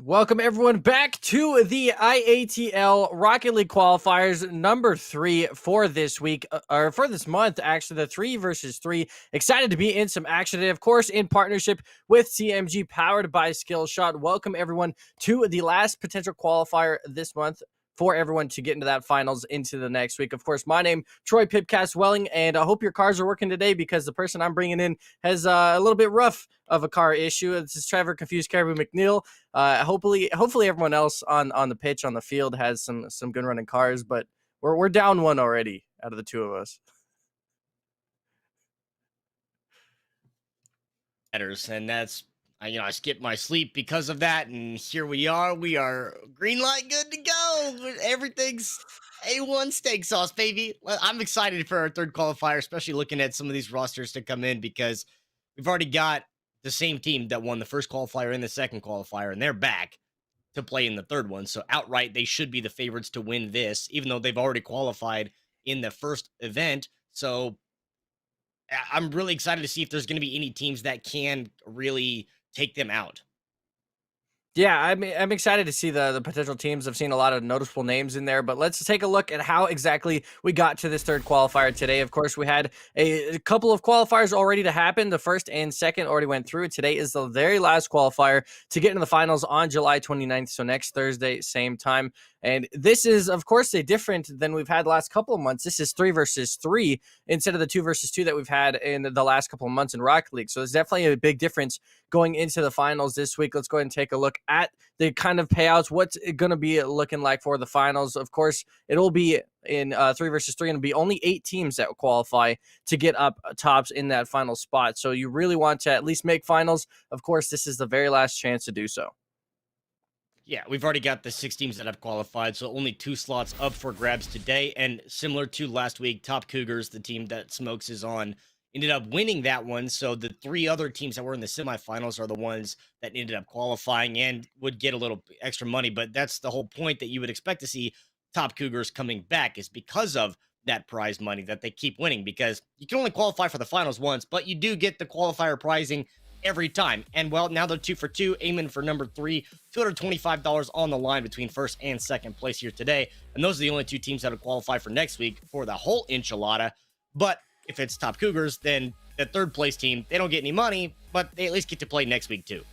Welcome everyone back to the IATL Rocket League qualifiers number 3 for this week, or for this month, actually, the 3 versus 3. Excited to be in some action today, of course, in partnership with CMG, powered by Skillshot. Welcome everyone to the last potential qualifier this month for everyone to get into that finals into the next week. Of course, my name, Troy Pipcast Welling, and I hope your cars are working today because the person I'm bringing in has a little bit rough of a car issue. This is Trevor, Confused Caribou McNeil. Hopefully everyone else on the pitch, on the field, has some good running cars, but we're down one already out of the two of us. And that's I skipped my sleep because of that, and here we are. We are green light, good to go. Everything's A1 steak sauce, baby. I'm excited for our third qualifier, especially looking at some of these rosters to come in because we've already got the same team that won the first qualifier and the second qualifier, and they're back to play in the third one. So outright, they should be the favorites to win this, even though they've already qualified in the first event. So I'm really excited to see if there's going to be any teams that can really take them out. Yeah, I'm excited to see the potential teams. I've seen a lot of noticeable names in there, but let's take a look at how exactly we got to this third qualifier today. Of course, we had a couple of qualifiers already to happen. The first and second already went through. Today is the very last qualifier to get into the finals on July 29th, so next Thursday, same time. And this is, of course, a different than we've had the last couple of months. This is 3 versus 3 instead of the 2 versus 2 that we've had in the last couple of months in Rocket League. So there's definitely a big difference going into the finals this week. Let's go ahead and take a look at the kind of payouts. What's it going to be looking like for the finals? Of course, it'll be in 3 versus 3, and it'll be only 8 teams that will qualify to get up tops in that final spot. So you really want to at least make finals. Of course, this is the very last chance to do so. Yeah, we've already got the 6 teams that have qualified, so only 2 slots up for grabs today. And similar to last week, Top Cougars, the team that Smokes is on, ended up winning that one. So the 3 other teams that were in the semifinals are the ones that ended up qualifying and would get a little extra money. But that's the whole point, that you would expect to see Top Cougars coming back, is because of that prize money that they keep winning, because you can only qualify for the finals once, but you do get the qualifier prizing every time. And well, now they're 2 for 2, aiming for number 3, $225 on the line between first and second place here today. And those are the only 2 teams that will qualify for next week for the whole enchilada. But if it's Top Cougars, then the third place team, they don't get any money, but they at least get to play next week too.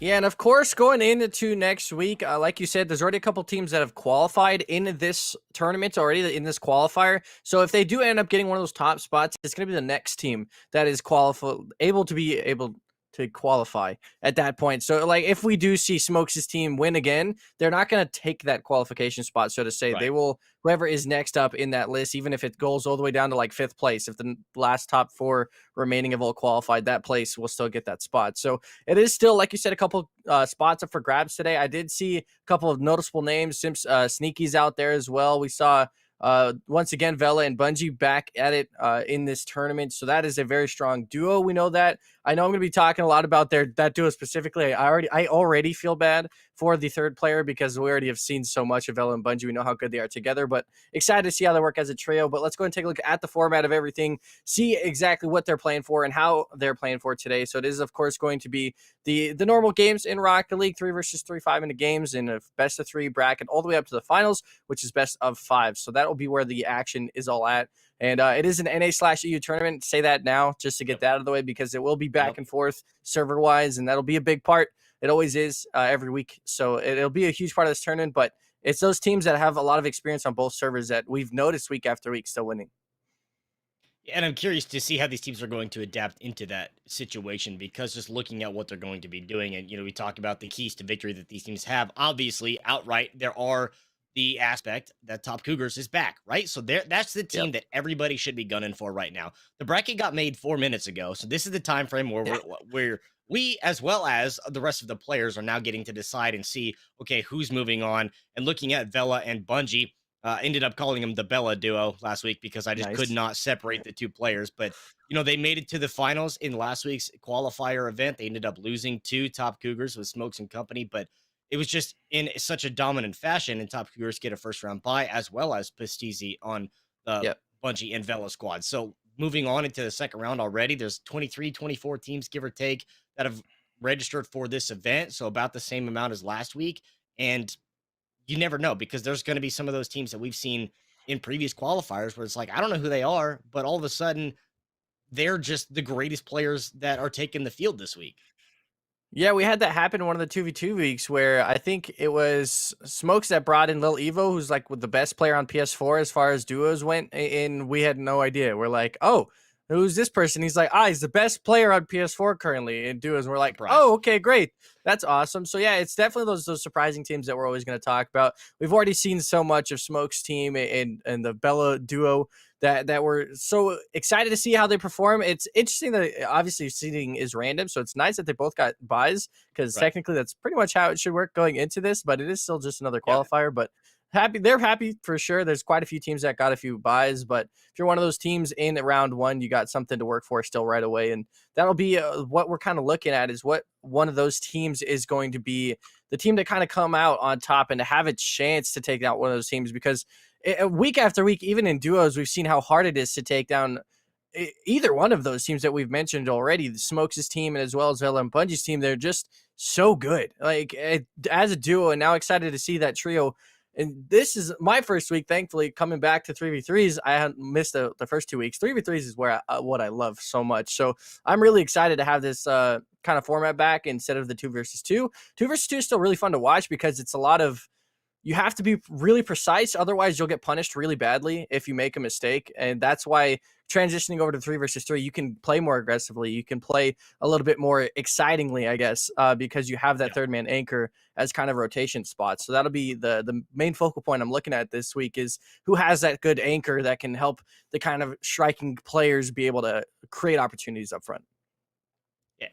Yeah, and of course, going into next week, like you said, there's already a couple teams that have qualified in this tournament already, in this qualifier. So if they do end up getting one of those top spots, it's going to be the next team that is able to qualify at that point. So, like, if we do see Smokes' team win again, they're not going to take that qualification spot, so to say. Right. They will, whoever is next up in that list, even if it goes all the way down to like 5th place, if the last top 4 remaining have all qualified, that place will still get that spot. So it is still, like you said, a couple spots up for grabs today. I did see a couple of noticeable names. Sneaky's out there as well. We saw once again Vela and Bungie back at it in this tournament, so that is a very strong duo. We know that. I know I'm going to be talking a lot about that duo specifically. I already feel bad for the third player because we already have seen so much of Vela and Bungie. We know how good they are together, but excited to see how they work as a trio. But let's go and take a look at the format of everything, see exactly what they're playing for and how they're playing for today. So it is, of course, going to be the normal games in Rocket League, 3 versus 3 5-minute games in a best of 3 bracket all the way up to the finals, which is best of 5. So that will be where the action is all at. And it is an NA/EU tournament. Say that now just to get that out of the way, because it will be back and forth server-wise, and that'll be a big part. It always is every week. So it'll be a huge part of this tournament, but it's those teams that have a lot of experience on both servers that we've noticed week after week still winning. And I'm curious to see how these teams are going to adapt into that situation, because just looking at what they're going to be doing, and, we talk about the keys to victory that these teams have. Obviously, outright, there are the aspect that Top Cougars is back, right? So that's the team that everybody should be gunning for right now. The bracket got made 4 minutes ago, so this is the time frame where we, as well as the rest of the players, are now getting to decide and see, okay, who's moving on. And looking at Vela and Bungie, ended up calling them the Bella duo last week because I just could not separate the 2 players. But, they made it to the finals in last week's qualifier event. They ended up losing to Top Cougars with Smokes and company, but it was just in such a dominant fashion, and Top Cougars get a first-round bye, as well as Pastizi on the Bungie and Vela squad. So moving on into the second round already, there's 23, 24 teams, give or take, that have registered for this event, so about the same amount as last week. And you never know because there's going to be some of those teams that we've seen in previous qualifiers where it's like, I don't know who they are, but all of a sudden they're just the greatest players that are taking the field this week. Yeah, we had that happen in one of the 2v2 weeks where I think it was Smokes that brought in Lil Evo, who's like the best player on PS4 as far as duos went, and we had no idea. We're like, oh, who's this person? He's like, he's the best player on PS4 currently in duos. And we're like, Surprise. oh, okay, great. That's awesome. So yeah, it's definitely those surprising teams that we're always going to talk about. We've already seen so much of Smokes' team and the Bella duo that we're so excited to see how they perform. It's interesting that obviously seeding is random, so it's nice that they both got buys because Right. technically that's pretty much how it should work going into this. But it is still just another Yeah. qualifier. But they're happy for sure. There's quite a few teams that got a few buys, but if you're one of those teams in round one, you got something to work for still right away, and that'll be what we're kind of looking at is what one of those teams is going to be the team to kind of come out on top and to have a chance to take out one of those teams because week after week, even in duos, we've seen how hard it is to take down either one of those teams that we've mentioned already. The Smokes' team and as well as Vela and Bungie's team, they're just so good. Like as a duo, and now excited to see that trio. And this is my first week, thankfully, coming back to 3v3s. I hadn't missed the first 2 weeks. 3v3s is where what I love so much. So I'm really excited to have this kind of format back instead of the 2 versus 2. 2 versus 2 is still really fun to watch because it's a lot of you have to be really precise. Otherwise, you'll get punished really badly if you make a mistake. And that's why transitioning over to 3 versus 3, you can play more aggressively. You can play a little bit more excitingly, I guess, because you have that third man anchor as kind of rotation spot. So that'll be the main focal point I'm looking at this week is who has that good anchor that can help the kind of striking players be able to create opportunities up front.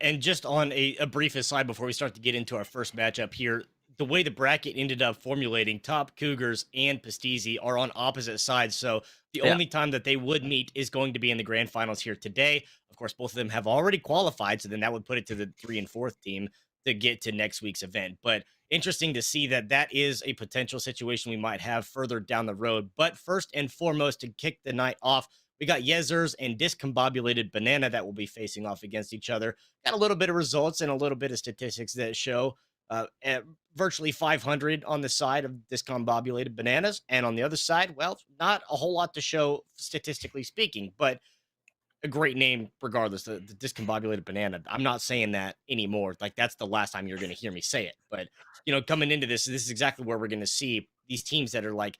And just on a brief aside before we start to get into our first matchup here, the way the bracket ended up formulating, Top Cougars and Pastizi are on opposite sides. So the Yeah. only time that they would meet is going to be in the grand finals here today. Of course, both of them have already qualified. So then that would put it to the 3 and 4th team to get to next week's event. But interesting to see that that is a potential situation we might have further down the road. But first and foremost, to kick the night off, we got Yezers and Discombobulated Banana that will be facing off against each other. Got a little bit of results and a little bit of statistics that show at virtually 500 on the side of Discombobulated Bananas. And on the other side, well, not a whole lot to show statistically speaking, but a great name regardless. The Discombobulated Banana. I'm not saying that anymore. Like, that's the last time you're going to hear me say it. But, coming into this is exactly where we're going to see these teams that are like,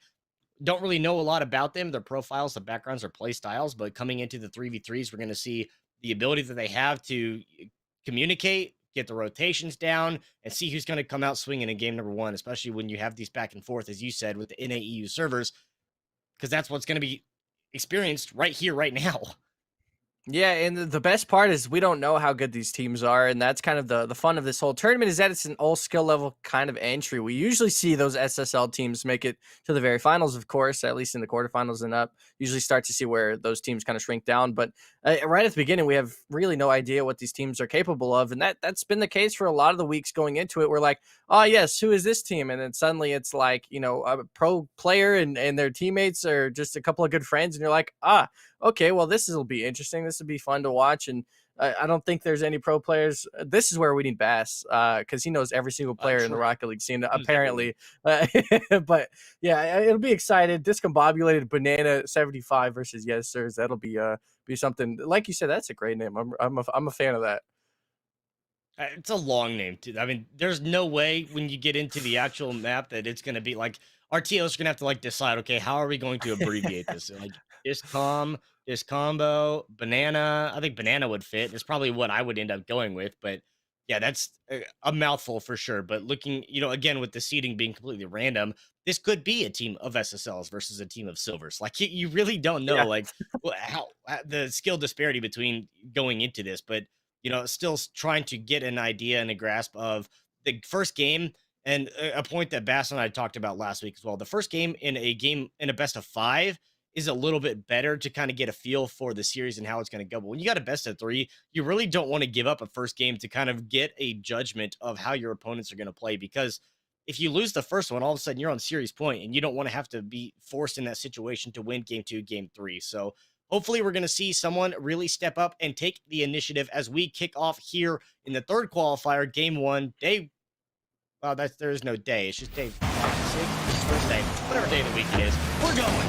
don't really know a lot about them, their profiles, their backgrounds, their play styles, but coming into the 3v3s, we're going to see the ability that they have to communicate, get the rotations down, and see who's going to come out swinging in game number one, especially when you have these back and forth, as you said, with the NAEU servers, because that's what's going to be experienced right here, right now. Yeah, and the best part is we don't know how good these teams are, and that's kind of the fun of this whole tournament is that it's an all skill level kind of entry. We usually see those SSL teams make it to the very finals, of course, at least in the quarterfinals and up. Usually start to see where those teams kind of shrink down, but right at the beginning, we have really no idea what these teams are capable of, and that's been the case for a lot of the weeks going into it. We're like, oh yes, who is this team? And then suddenly it's like a pro player and their teammates are just a couple of good friends, and you're like, okay, well, this will be interesting. This will be fun to watch. And I don't think there's any pro players. This is where we need Bass because he knows every single player in the True. Rocket League scene, Knows everyone. apparently. But yeah, it'll be excited. Discombobulated Banana 75 versus Yes Sirs. That'll be something. Like you said, that's a great name. I'm a fan of that. It's a long name too. I mean, there's no way when you get into the actual map that it's going to be like RTO's going to have to like decide, okay, how are we going to abbreviate this? Like discom, discombo, banana. I think banana would fit. It's probably what I would end up going with, but yeah, that's a mouthful for sure. But looking, again with the seeding being completely random, this could be a team of SSLs versus a team of silvers. Like you really don't know Yeah. like how the skill disparity between going into this, but still trying to get an idea and a grasp of the first game and a point that Bass and I talked about last week as well. The first game in a best of 5 is a little bit better to kind of get a feel for the series and how it's going to go. But when you got a best of 3, you really don't want to give up a first game to kind of get a judgment of how your opponents are going to play, because if you lose the first one, all of a sudden you're on series point and you don't want to have to be forced in that situation to win game 2, game 3. So hopefully we're going to see someone really step up and take the initiative as we kick off here in the third qualifier, game 1, day. Well, there is no day. It's just day 5, 6, Thursday, whatever day of the week it is. We're going.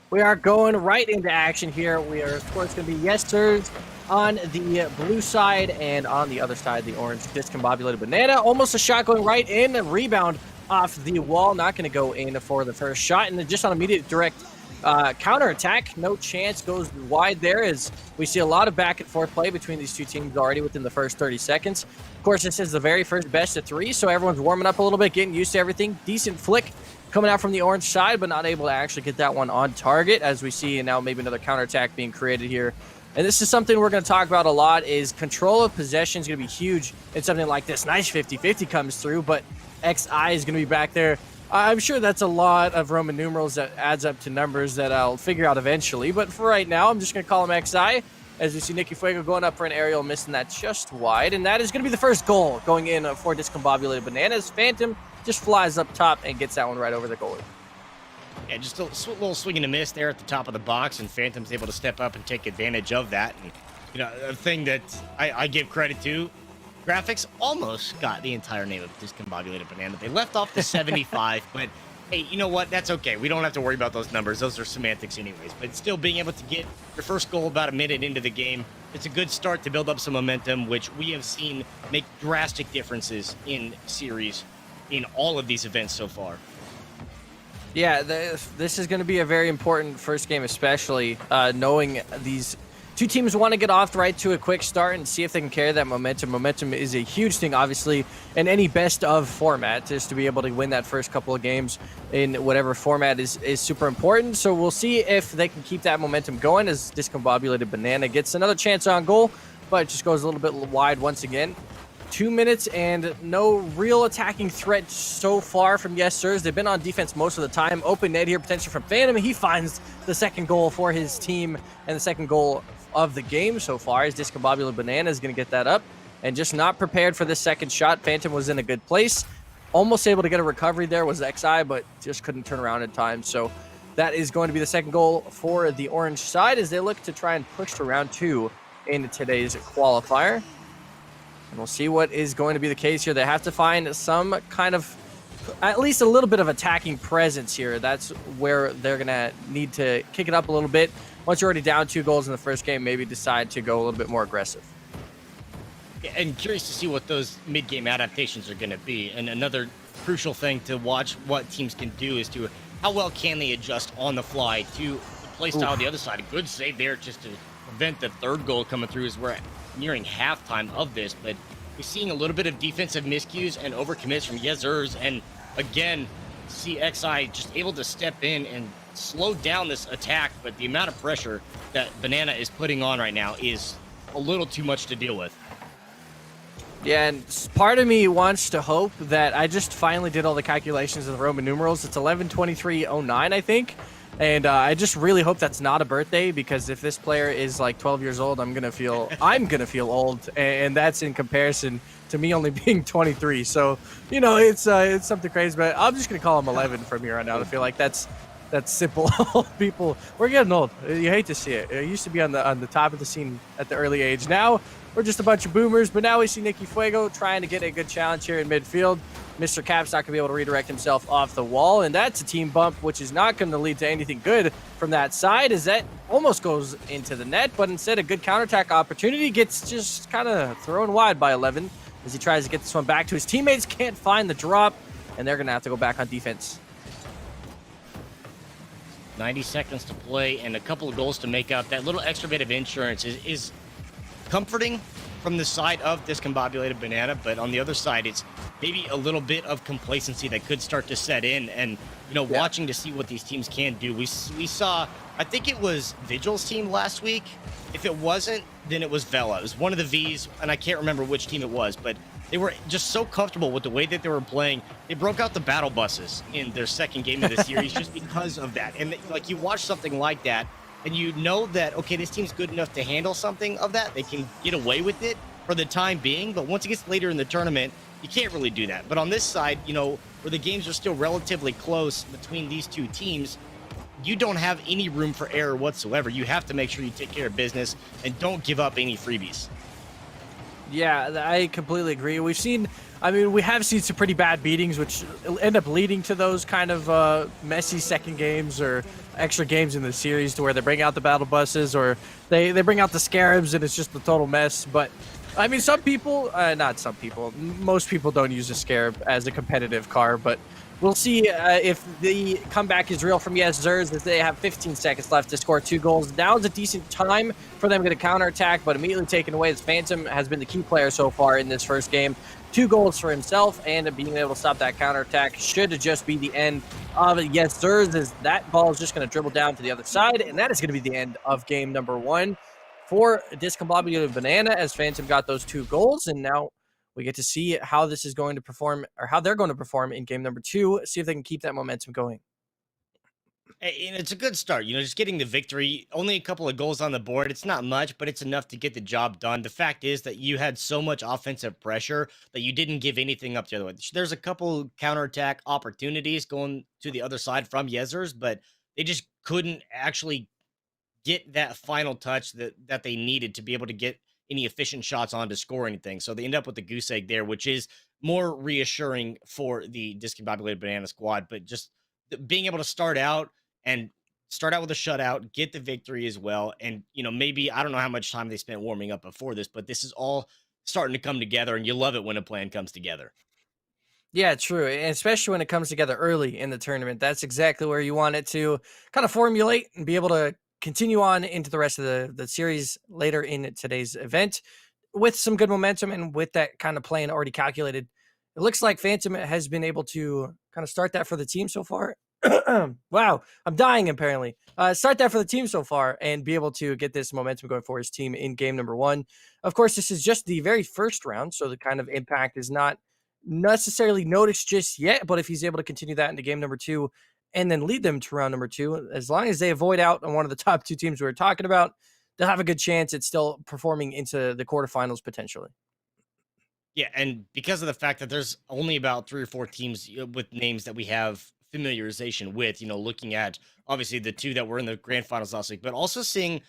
We are going right into action here. We are, of course, going to be yes sirs on the blue side, and on the other side, the orange discombobulated banana. Almost a shot going right in. A rebound off the wall. Not going to go in for the first shot. And then just on immediate direct counter attack, no chance, goes wide there, as we see a lot of back and forth play between these two teams already within the first 30 seconds. Of course, this is the very first best of 3, so everyone's warming up a little bit, getting used to everything. Decent flick coming out from the orange side, but not able to actually get that one on target, as we see, and now maybe another counterattack being created here. And this is something we're going to talk about a lot, is control of possession is going to be huge in something like this. Nice 50-50 comes through, but XI is going to be back there. I'm sure that's a lot of Roman numerals that adds up to numbers that I'll figure out eventually. But for right now, I'm just going to call him XI, as we see Nicky Fuego going up for an aerial, missing that just wide. And that is going to be the first goal going in for discombobulated bananas. Phantom just flies up top and gets that one right over the goalie. Yeah, just a little swing and a miss there at the top of the box, and Phantom's able to step up and take advantage of that. And, you know, a thing that I give credit to, graphics almost got the entire name of discombobulated banana. They left off the 75, but hey, you know what? That's okay. We don't have to worry about those numbers. Those are semantics anyways. But still, being able to get your first goal about a minute into the game, it's a good start to build up some momentum, which we have seen make drastic differences in series in all of these events so far. Yeah, this is going to be a very important first game, especially knowing these two teams want to get off right to a quick start and see if they can carry that momentum. Momentum is a huge thing, obviously, in any best of format. Just to be able to win that first couple of games in whatever format is super important. So we'll see if they can keep that momentum going, as discombobulated banana gets another chance on goal, but it just goes a little bit wide once again. 2 minutes and no real attacking threat so far from yes sirs. They've been on defense most of the time. Open net here potentially from Phantom. He finds the second goal for his team and the second goal of the game so far, as discombobulated banana is going to get that up and just not prepared for this second shot. Phantom was in a good place, almost able to get a recovery there was XI, but just couldn't turn around in time. So that is going to be the second goal for the orange side, as they look to try and push to round 2 in today's qualifier. And we'll see what is going to be the case here. They have to find some kind of, at least a little bit of attacking presence here. That's where they're going to need to kick it up a little bit. Once you're already down 2 goals in the first game, maybe decide to go a little bit more aggressive. Yeah, and curious to see what those mid-game adaptations are going to be. And another crucial thing to watch what teams can do is to how well can they adjust on the fly to the play style of the other side. A good save there just to prevent the third goal coming through, as we're nearing halftime of this. But we're seeing a little bit of defensive miscues and overcommits from Yezers, and again, see XI just able to step in and slow down this attack. But the amount of pressure that Banana is putting on right now is a little too much to deal with. Yeah, and part of me wants to hope that I just finally did all the calculations of the Roman numerals. It's 11/23/09, I think. And I just really hope that's not a birthday, because if this player is like 12 years old, I'm gonna feel old, and that's in comparison to me only being 23. So, you know, it's something crazy, but I'm just gonna call him 11 from here on out. I feel like that's simple. People, we're getting old. You hate to see it. It used to be on the top of the scene at the early age. Now we're just a bunch of boomers. But now we see Nicky Fuego trying to get a good challenge here in midfield. Mr. Cap's not going to be able to redirect himself off the wall, and that's a team bump, which is not going to lead to anything good from that side, as that almost goes into the net, but instead a good counterattack opportunity gets just kind of thrown wide by 11 as he tries to get this one back to his teammates. Can't find the drop, and they're going to have to go back on defense. 90 seconds to play and a couple of goals to make up. That little extra bit of insurance is comforting from the side of discombobulated banana, but on the other side, it's maybe a little bit of complacency that could start to set in. And, you know, watching to see what these teams can do. We saw, I think it was Vigil's team last week. If it wasn't, then it was Vela. It was one of the Vs, and I can't remember which team it was, but they were just so comfortable with the way that they were playing. They broke out the battle buses in their second game of the series just because of that. And, like, you watch something like that, and you know that, okay, this team's good enough to handle something of that. They can get away with it for the time being, but once it gets later in the tournament, you can't really do that. But on this side, you know, where the games are still relatively close between these two teams, you don't have any room for error whatsoever. You have to make sure you take care of business and don't give up any freebies. Yeah, I completely agree. I mean, we have seen some pretty bad beatings, which end up leading to those kind of messy second games or extra games in the series to where they bring out the battle buses or they bring out the scarabs and it's just a total mess. But I mean, some people, not some people, most people don't use a scarab as a competitive car, but we'll see if the comeback is real from Yes Zers as they have 15 seconds left to score 2 goals. Now is a decent time for them to get a counterattack, but immediately taken away as Phantom has been the key player so far in this first game. 2 goals for himself, and being able to stop that counterattack should just be the end of Yes Zers, as that ball is just going to dribble down to the other side, and that is going to be the end of game number 1 for Discombobulated Banana as Phantom got those 2 goals, and now we get to see how this is going to perform, or how they're going to perform in game number 2, see if they can keep that momentum going. And it's a good start, just getting the victory. Only a couple of goals on the board. It's not much, but it's enough to get the job done. The fact is that you had so much offensive pressure that you didn't give anything up the other way. There's a couple counterattack opportunities going to the other side from Yezers, but they just couldn't actually get that final touch that they needed to be able to get any efficient shots on to score anything. So they end up with the goose egg there, which is more reassuring for the discombobulated banana squad. But just being able to and start out with a shutout, get the victory as well. And maybe I don't know how much time they spent warming up before this, but this is all starting to come together, and you love it when a plan comes together. Yeah, true. And especially when it comes together early in the tournament. That's exactly where you want it to kind of formulate and be able to continue on into the rest of the series later in today's event with some good momentum and with that kind of plan already calculated. It looks like Phantom has been able to kind of start that for the team so far. Wow, I'm dying apparently. Start that for the team so far and be able to get this momentum going for his team in game number 1. Of course, this is just the very first round, so the kind of impact is not necessarily noticed just yet, but if he's able to continue that into game number 2 and then lead them to round number 2, as long as they avoid out on one of the top 2 teams we were talking about, they'll have a good chance at still performing into the quarterfinals potentially. Yeah, and because of the fact that there's only about 3 or 4 teams with names that we have familiarization with, looking at obviously the 2 that were in the grand finals last week, but also seeing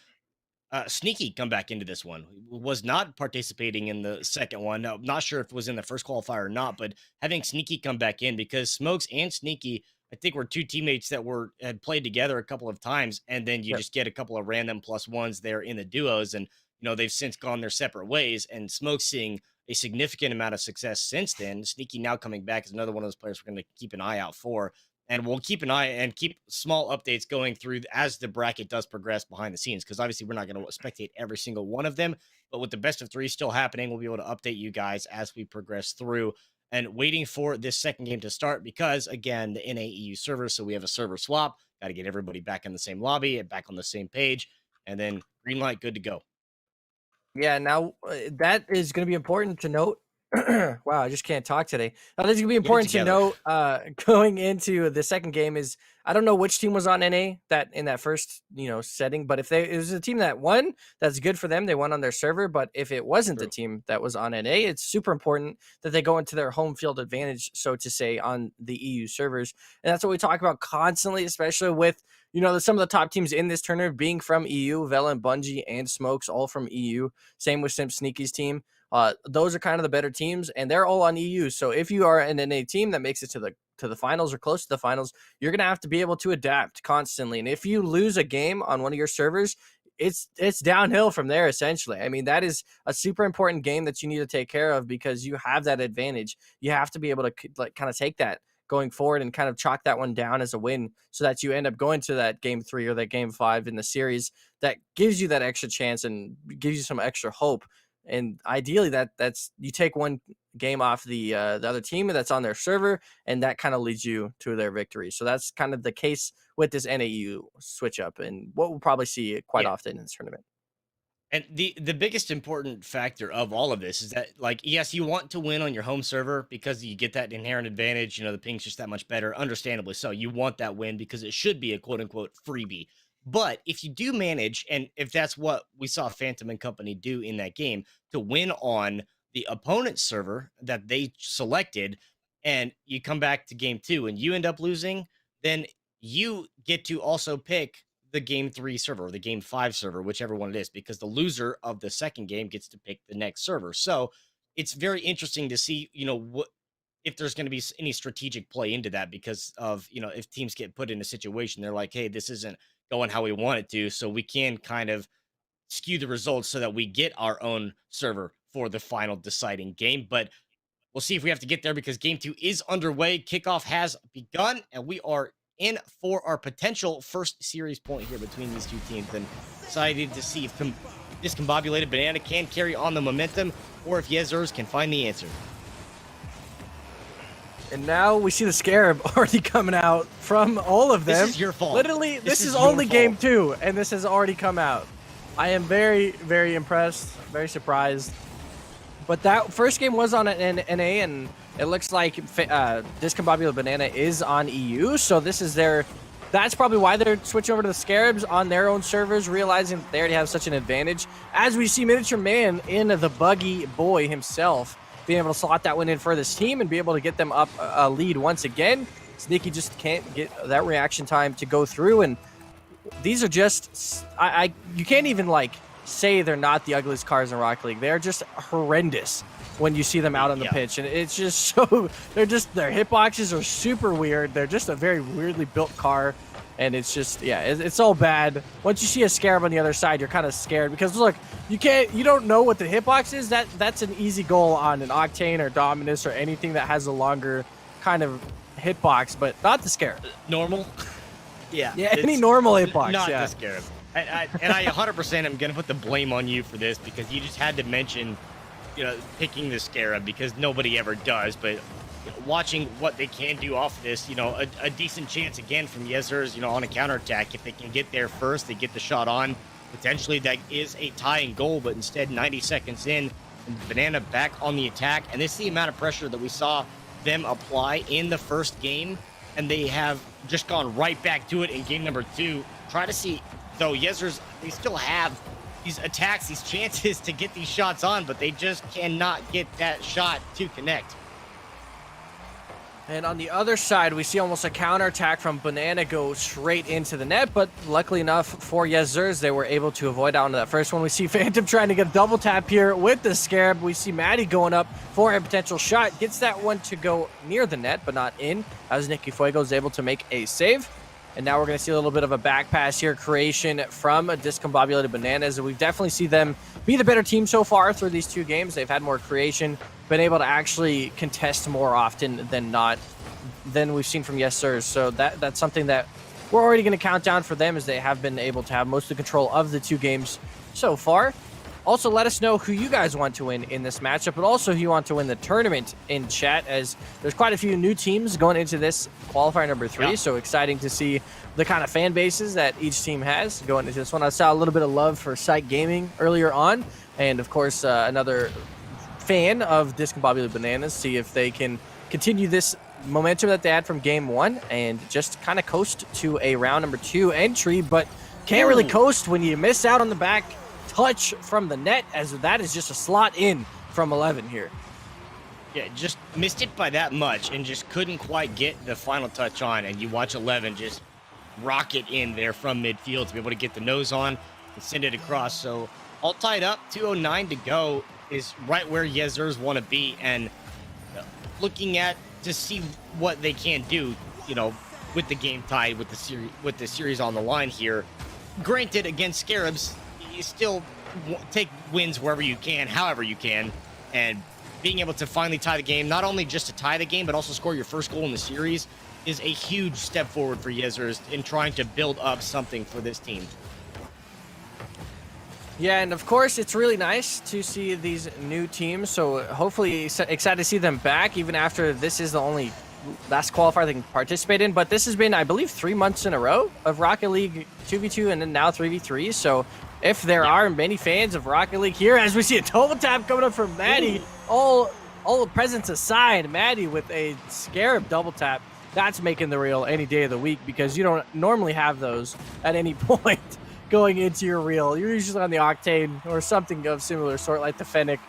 Sneaky come back into this one. Was not participating in the second one. Now, not sure if it was in the first qualifier or not, but having Sneaky come back in because Smokes and Sneaky, I think, were 2 teammates that had played together a couple of times, and then you Yep. just get a couple of random +1s there in the duos, and they've since gone their separate ways. And Smokes seeing a significant amount of success since then. Sneaky now coming back is another one of those players we're going to keep an eye out for, and we'll keep an eye and keep small updates going through as the bracket does progress behind the scenes, because obviously we're not going to spectate every single one of them, but with the best of 3 still happening, we'll be able to update you guys as we progress through, and waiting for this second game to start because, again, the NAEU server, so we have a server swap, got to get everybody back in the same lobby and back on the same page, and then green light, good to go. Yeah, now that is going to be important to note. Wow, I just can't talk today. That is going to be Get it important to together. note going into the second game. Is I don't know which team was on NA that in that first setting, but if it was a team that won, that's good for them. They won on their server. But if it wasn't the True. team that was on NA, it's super important that they go into their home field advantage, so to say, on the EU servers. And that's what we talk about constantly, especially with some of the top teams in this tournament being from EU, Vela and Bungie and Smokes, all from EU. Same with Simp Sneaky's team. Those are kind of the better teams, and they're all on EU. So if you are an NA team that makes it to the finals or close to the finals, you're gonna have to be able to adapt constantly. And if you lose a game on one of your servers, it's downhill from there essentially. I mean, that is a super important game that you need to take care of because you have that advantage. You have to be able to kind of take that going forward and kind of chalk that one down as a win so that you end up going to that game 3 or that game 5 in the series that gives you that extra chance and gives you some extra hope. And ideally that's you take one game off the other team that's on their server, and that kind of leads you to their victory. So that's kind of the case with this NAU switch up, and what we'll probably see quite Yeah. often in this tournament. And the biggest important factor of all of this is that, like, yes, you want to win on your home server because you get that inherent advantage. The ping's just that much better, understandably so. You want that win because it should be a quote unquote freebie. But if you do manage, and if that's what we saw Phantom and company do in that game, to win on the opponent's server that they selected, and you come back to game 2 and you end up losing, then you get to also pick the game 3 server or the game 5 server, whichever one it is, because the loser of the second game gets to pick the next server. So it's very interesting to see, what if there's going to be any strategic play into that, because of, if teams get put in a situation, they're like, hey, this isn't going how we want it to. So we can kind of skew the results so that we get our own server for the final deciding game. But we'll see if we have to get there, because game 2 is underway. Kickoff has begun, and we are in for our potential first series point here between these two teams. And excited to see if discombobulated banana can carry on the momentum, or if Yezers can find the answer. And now we see the Scarab already coming out from all of them. This is your fault. Literally, this is only game 2, and this has already come out. I am very, very impressed, very surprised. But that first game was on an NA, and it looks like Discombobulated Banana is on EU. So this is that's probably why they're switching over to the Scarabs on their own servers, realizing that they already have such an advantage. As we see Miniature Man in the buggy boy himself, being able to slot that one in for this team and be able to get them up a lead once again. Sneaky just can't get that reaction time to go through, and these are just you can't even say they're not the ugliest cars in Rocket League. They're just horrendous when you see them out on the pitch, and it's just so their hitboxes are super weird. They're just a very weirdly built car, and it's just it's all bad. Once you see a Scarab on the other side, you're kind of scared, because look, you don't know what the hitbox is. That's an easy goal on an Octane or Dominus or anything that has a longer kind of hitbox, but not the Scarab. Normal. Yeah, any normal hitbox. Not the Scarab. I 100% am going to put the blame on you for this, because you just had to mention, picking the Scarab, because nobody ever does. But watching what they can do off this, a decent chance again from Yezers, on a counterattack. If they can get there first, they get the shot on. Potentially that is a tying goal, but instead 90 seconds in, Banana back on the attack. And this is the amount of pressure that we saw them apply in the first game, and they have just gone right back to it in game number 2. Try to see, though, Yezers, they still have these attacks, these chances to get these shots on, but they just cannot get that shot to connect. And on the other side, we see almost a counterattack from Banana go straight into the net, but luckily enough for Yezers, they were able to avoid out into that first one. We see Phantom trying to get a double tap here with the Scarab. We see Maddie going up for a potential shot, gets that one to go near the net, but not in, as Nicky Fuego is able to make a save. And now we're going to see a little bit of a back pass here, creation from Discombobulated Bananas. And we've definitely seen them be the better team so far through these 2 games. They've had more creation, been able to actually contest more often than not than we've seen from Yes Sirs. So that's something that we're already going to count down for them, as they have been able to have most of the control of the 2 games so far. Also, let us know who you guys want to win in this matchup, but also who you want to win the tournament in chat, as there's quite a few new teams going into this qualifier number 3. So exciting to see the kind of fan bases that each team has going into this one. I saw a little bit of love for Psych Gaming earlier on, and of course another fan of Discombobulated Bananas, see if they can continue this momentum that they had from game 1 and just kind of coast to a round number 2 entry, but can't really coast when you miss out on the back touch from the net, as that is just a slot in from 11 here. Yeah, just missed it by that much and just couldn't quite get the final touch on, and you watch 11 just rocket in there from midfield to be able to get the nose on and send it across. So all tied up, 2:09 to go, is right where Yezers want to be, and looking at to see what they can do, with the game tied, with the series on the line here. Granted, against Scarabs, you still take wins wherever you can, however you can, and being able to finally tie the game, not only just to tie the game, but also score your first goal in the series, is a huge step forward for Yezers in trying to build up something for this team. Yeah, and of course, it's really nice to see these new teams, so hopefully excited to see them back, even after this is the only last qualifier they can participate in. But this has been, I believe, 3 months in a row of Rocket League 2v2 and then now 3v3, so if there are many fans of Rocket League here, as we see a double tap coming up from Maddie, all the presents aside, Maddie with a Scarab double tap, that's making the reel any day of the week, because you don't normally have those at any point going into your reel. You're usually on the Octane or something of similar sort, like the Fennec.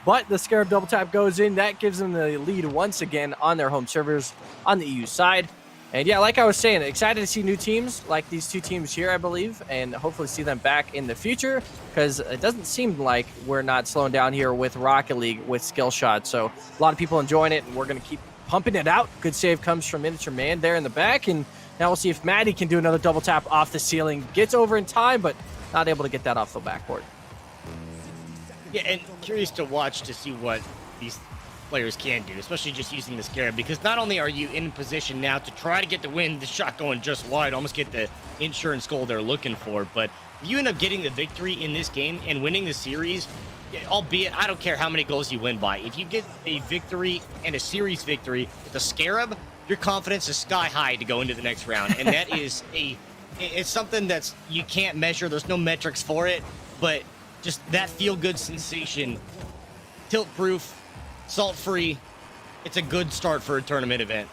But the Scarab double tap goes in. That gives them the lead once again on their home servers on the EU side. And yeah, like I was saying, excited to see new teams like these two teams here, I believe, and hopefully see them back in the future, because it doesn't seem like we're not slowing down here with Rocket League with Skillshot. So a lot of people enjoying it, and we're going to keep pumping it out. Good save comes from Miniature Man there in the back, and now we'll see if Maddie can do another double tap off the ceiling. Gets over in time, but not able to get that off the backboard. Yeah, and curious to watch to see what these players can do, especially just using the Scarab, because not only are you in position now to try to get the win, the shot going just wide, almost get the insurance goal they're looking for, but if you end up getting the victory in this game and winning the series, albeit I don't care how many goals you win by, if you get a victory and a series victory with the Scarab, your confidence is sky high to go into the next round, and that is it's something that's you can't measure. There's no metrics for it, but just that feel-good sensation, tilt-proof, salt-free, it's a good start for a tournament event.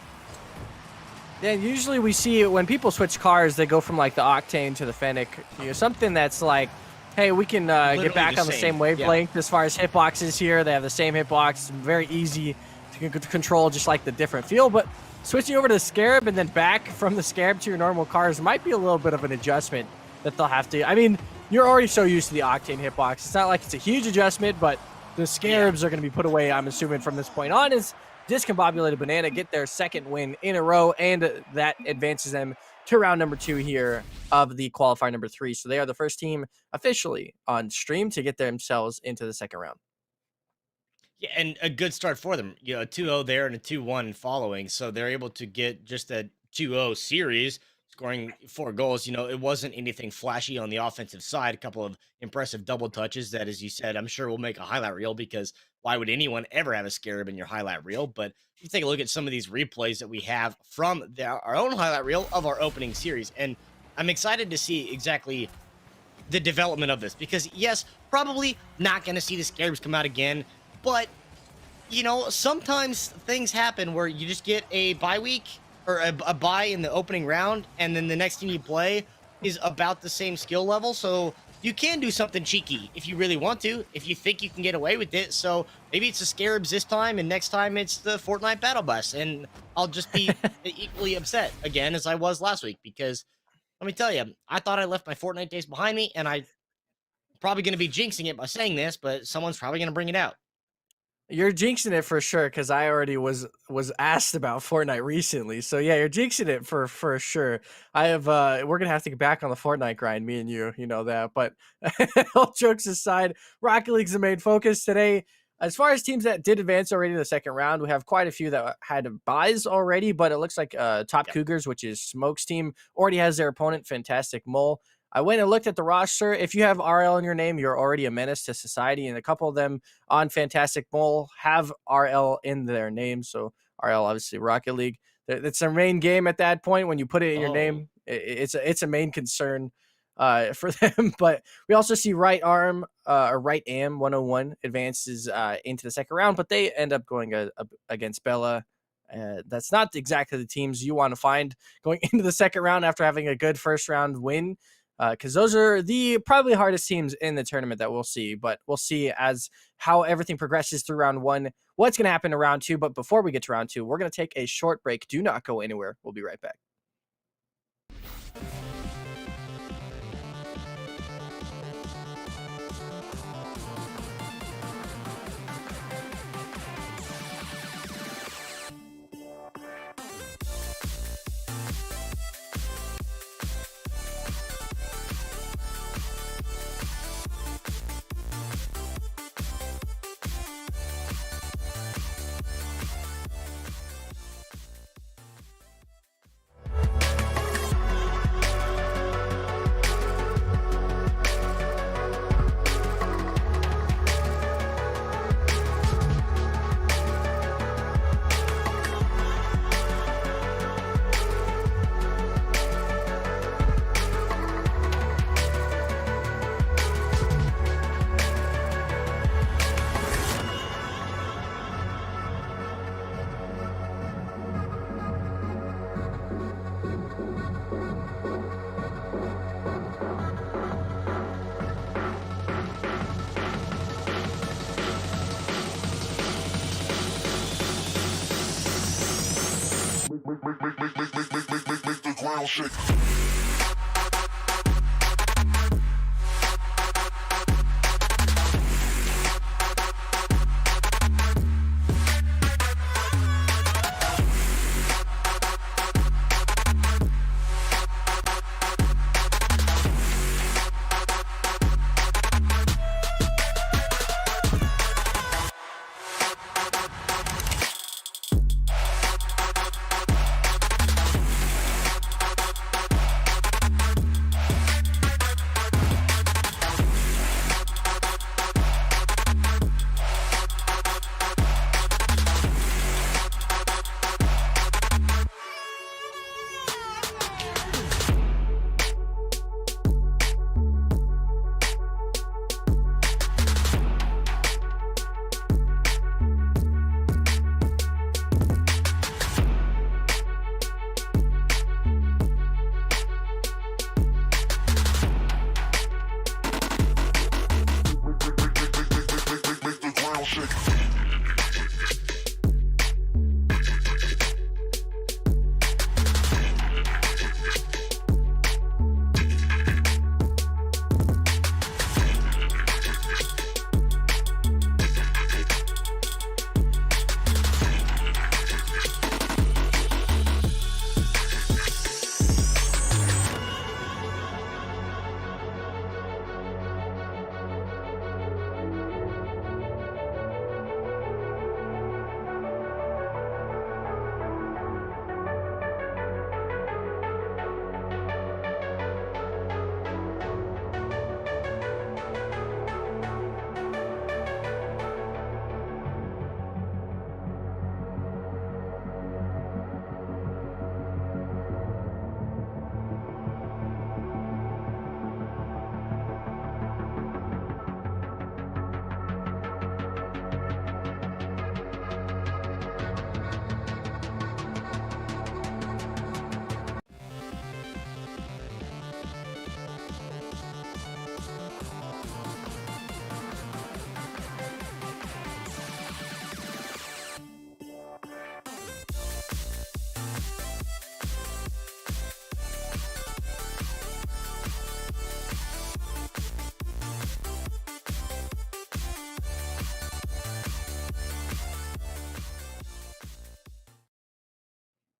Yeah, usually we see when people switch cars, they go from like the Octane to the Fennec. Something that's like, hey, we can get back on the same wavelength as far as hitboxes here. They have the same hitbox, very easy to control, just like the different feel. But switching over to the Scarab and then back from the Scarab to your normal cars might be a little bit of an adjustment that they'll have to. I mean, you're already so used to the Octane hitbox. It's not like it's a huge adjustment, but the Scarabs are going to be put away, I'm assuming, from this point on, as Discombobulated Banana get their second win in a row, and that advances them to round number 2 here of the qualifier number 3. So they are the first team officially on stream to get themselves into the second round. Yeah, and a good start for them. You know, a 2-0 there and a 2-1 following. So they're able to get just a 2-0 series, scoring 4 goals. You know, it wasn't anything flashy on the offensive side. A couple of impressive double touches that, as you said, I'm sure will make a highlight reel, because why would anyone ever have a Scarab in your highlight reel? But if you take a look at some of these replays that we have from our own highlight reel of our opening series, and I'm excited to see exactly the development of this, because yes, probably not going to see the Scarabs come out again, but you know, sometimes things happen where you just get a bye week or a bye in the opening round, and then the next team you play is about the same skill level. So you can do something cheeky if you really want to, if you think you can get away with it. So maybe it's the Scarabs this time, and next time it's the Fortnite Battle Bus, and I'll just be equally upset again as I was last week, because let me tell you, I thought I left my Fortnite days behind me, and I'm probably going to be jinxing it by saying this, but someone's probably going to bring it out. You're jinxing it for sure, because I already was asked about Fortnite recently. So yeah, you're jinxing it for sure. I have we're gonna have to get back on the Fortnite grind, me and you know that. But all jokes aside, Rocket League's the main focus today. As far as teams that did advance already to the second round, we have quite a few that had buys already, but it looks like Top Cougars, which is Smoke's team, already has their opponent, Fantastic Mole. I went and looked at the roster. If you have RL in your name, you're already a menace to society, and a couple of them on Fantastic Mole have RL in their name. So RL, obviously Rocket League. It's their main game at that point. When you put it in your name, it's a main concern for them. But we also see Right Arm or Right Am 101 advances into the second round, but they end up going against Bella. That's not exactly the teams you want to find going into the second round after having a good first round win, because those are the probably hardest teams in the tournament that we'll see. But we'll see as how everything progresses through round 1, what's going to happen in round 2. But before we get to round 2, we're going to take a short break. Do not go anywhere. We'll be right back. Make the ground shake. Make the ground shake.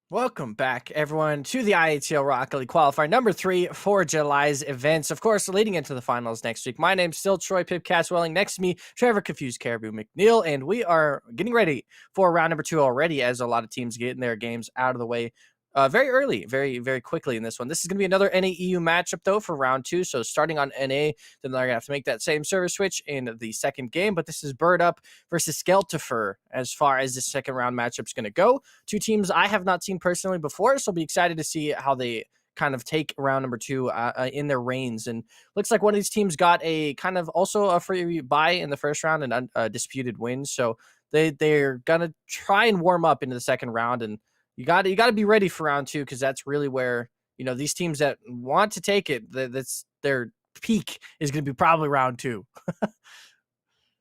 Welcome back, everyone, to the IATL Rocket League Qualifier number 3 for July's events. Of course, leading into the finals next week. My name's still Troy Pip Caswelling. Next to me, Trevor Confused Caribou McNeil, and we are getting ready for round number 2 already, as a lot of teams getting their games out of the way very early, very, very quickly in this one. This is going to be another NA-EU matchup, though, for round 2. So starting on NA, then they're going to have to make that same server switch in the second game. But this is Bird Up versus Skelltifer as far as the second round matchup is going to go. Two teams I have not seen personally before, so I'll be excited to see how they kind of take round number 2 in their reigns. And looks like one of these teams got a kind of also a free bye in the first round and a disputed win. So they're going to try and warm up into the second round, and you got to be ready for round 2, because that's really where, you know, these teams that want to take it, that's their peak is going to be probably round 2.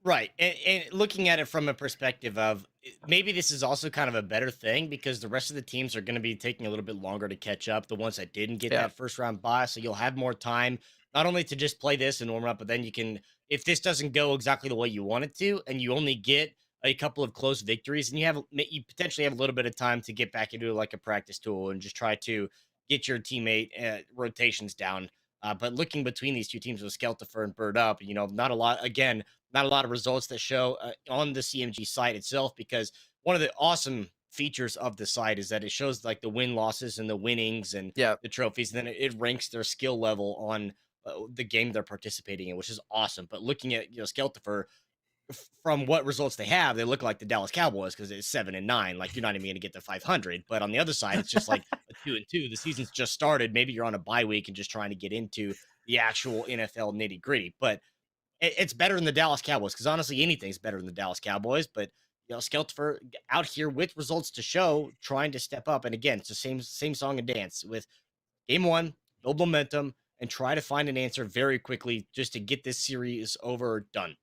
Right. And looking at it from a perspective of maybe this is also kind of a better thing because the rest of the teams are going to be taking a little bit longer to catch up, the ones that didn't get Yeah. that first round bye. So you'll have more time, not only to just play this and warm up, but then you can, if this doesn't go exactly the way you want it to, and you only get a couple of close victories, and you potentially have a little bit of time to get back into like a practice tool and just try to get your teammate rotations down. But looking between these two teams with Skeltifer and Bird Up, not a lot, again, not a lot of results that show on the CMG site itself, because one of the awesome features of the site is that it shows like the win losses and the winnings and Yeah. the trophies, and then it ranks their skill level on the game they're participating in, which is awesome. But looking at Skeltifer, from what results they have, they look like the Dallas Cowboys because it's 7-9. Like, you're not even going to get to 500. But on the other side, it's just like a 2-2. The season's just started. Maybe you're on a bye week and just trying to get into the actual NFL nitty gritty. But it's better than the Dallas Cowboys, because honestly, anything's better than the Dallas Cowboys. But Skeltifer out here with results to show, trying to step up. And again, it's the same song and dance with game one, build momentum, and try to find an answer very quickly just to get this series over or done.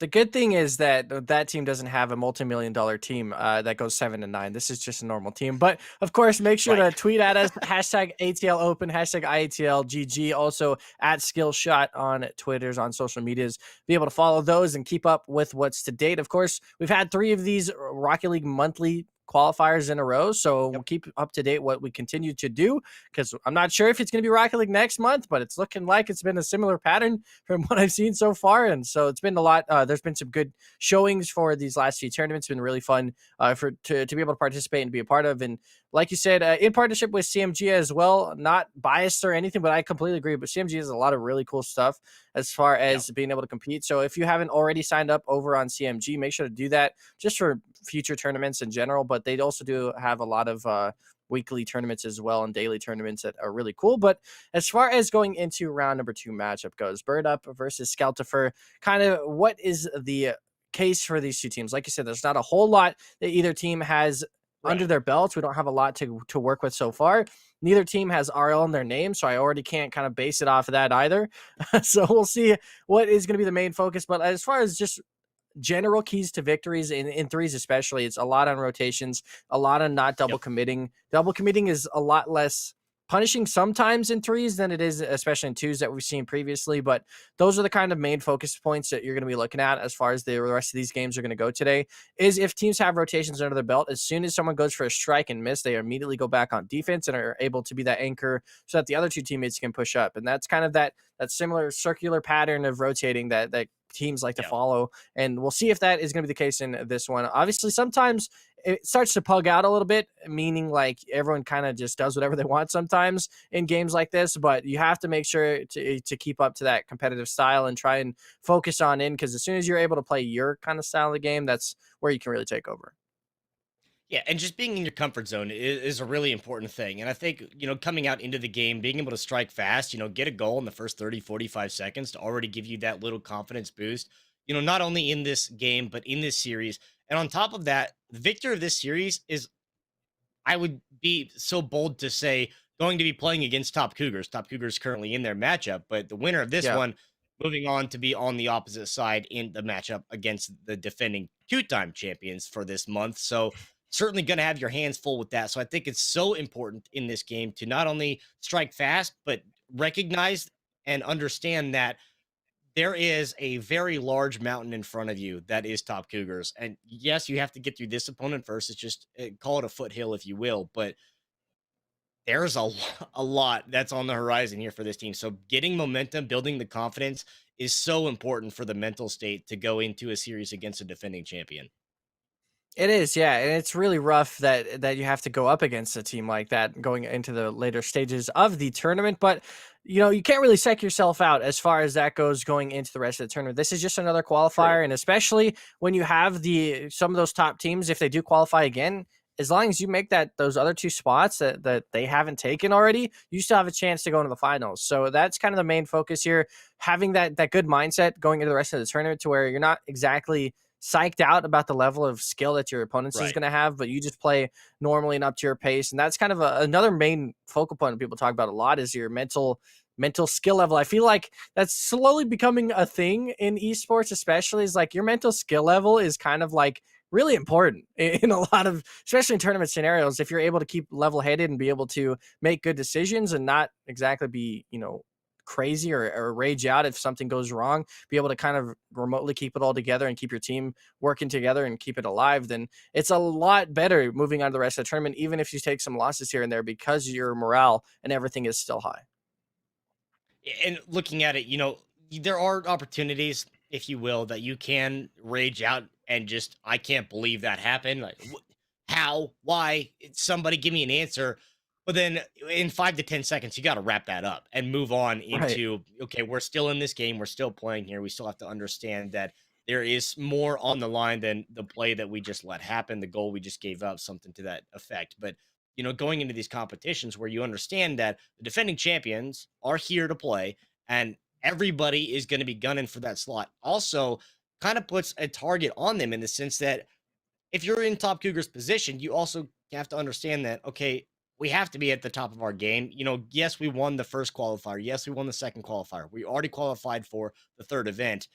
The good thing is that that team doesn't have a multi-million-dollar team that goes 7-9. This is just a normal team. But of course, make sure Right. to tweet at us hashtag ATLOpen, hashtag IATLGG, also at Skillshot on Twitters, on social medias. Be able to follow those and keep up with what's to date. Of course, we've had 3 of these Rocket League monthly qualifiers in a row, so we'll Yep. keep up to date what we continue to do, because I'm not sure if it's going to be Rocket League next month, but it's looking like it's been a similar pattern from what I've seen so far. And so it's been a lot. There's been some good showings for these last few tournaments. It's been really fun to be able to participate and be a part of. And like you said, in partnership with CMG as well, not biased or anything, but I completely agree. But CMG has a lot of really cool stuff as far Yeah. as being able to compete. So if you haven't already signed up over on CMG, make sure to do that just for future tournaments in general. But they also do have a lot of weekly tournaments as well and daily tournaments that are really cool. But as far as going into round number 2 matchup goes, Bird Up versus Skeltifer, kind of what is the case for these two teams? Like you said, there's not a whole lot that either team has under Right. their belts. We don't have a lot to work with so far. Neither team has RL in their name, so I already can't kind of base it off of that either. So we'll see what is going to be the main focus. But as far as just general keys to victories in threes, especially, it's a lot on rotations, a lot on not double Yep. committing. Double committing is a lot less punishing sometimes in threes than it is, especially in twos, that we've seen previously. But those are the kind of main focus points that you're going to be looking at as far as the rest of these games are going to go today. Is if teams have rotations under their belt, as soon as someone goes for a strike and miss, they immediately go back on defense and are able to be that anchor so that the other two teammates can push up. And that's kind of that similar circular pattern of rotating that teams like to Yeah. follow. And we'll see if that is going to be the case in this one. Obviously, sometimes it starts to pug out a little bit, meaning like everyone kind of just does whatever they want sometimes in games like this. But you have to make sure to keep up to that competitive style and try and focus on in, because as soon as you're able to play your kind of style of the game, that's where you can really take over. Yeah, and just being in your comfort zone is a really important thing. And I think, coming out into the game, being able to strike fast, get a goal in the first 30, 45 seconds to already give you that little confidence boost, not only in this game, but in this series. And on top of that, the victor of this series is, I would be so bold to say, going to be playing against Top Cougars. Top Cougars currently in their matchup, but the winner of this Yeah. one moving on to be on the opposite side in the matchup against the defending 2-time champions for this month. So certainly going to have your hands full with that. So I think it's so important in this game to not only strike fast, but recognize and understand that there is a very large mountain in front of you that is Top Cougars. And yes, you have to get through this opponent first. It's just call it a foothill, if you will. But there's a lot that's on the horizon here for this team. So getting momentum, building the confidence is so important for the mental state to go into a series against a defending champion. It is, yeah, and it's really rough that you have to go up against a team like that going into the later stages of the tournament. But you can't really psych yourself out as far as that goes going into the rest of the tournament. This is just another True. qualifier, and especially when you have some of those top teams, if they do qualify again, as long as you make those other 2 spots that they haven't taken already, you still have a chance to go into the finals. So that's kind of the main focus here, having that good mindset going into the rest of the tournament, to where you're not exactly psyched out about the level of skill that your opponents is Right. going to have, but you just play normally and up to your pace. And that's kind of another main focal point that people talk about a lot, is your mental skill level. I feel like that's slowly becoming a thing in esports, especially, is like your mental skill level is kind of like really important in a lot of, especially in tournament scenarios. If you're able to keep level headed and be able to make good decisions and not exactly be, crazy or rage out if something goes wrong, be able to kind of remotely keep it all together and keep your team working together and keep it alive, then it's a lot better moving on to the rest of the tournament, even if you take some losses here and there, because your morale and everything is still high. And looking at it, there are opportunities, if you will, that you can rage out and just, I can't believe that happened. Like, how? Why? Somebody give me an answer. But then in 5 to 10 seconds, you got to wrap that up and move on Right. into, okay, we're still in this game. We're still playing here. We still have to understand that there is more on the line than the play that we just let happen, the goal we just gave up, something to that effect. But, going into these competitions where you understand that the defending champions are here to play and everybody is going to be gunning for that slot, also kind of puts a target on them in the sense that if you're in Top Cougars position, you also have to understand that, okay, we have to be at the top of our game. Yes, we won the first qualifier. Yes, we won the second qualifier. We already qualified for the third event.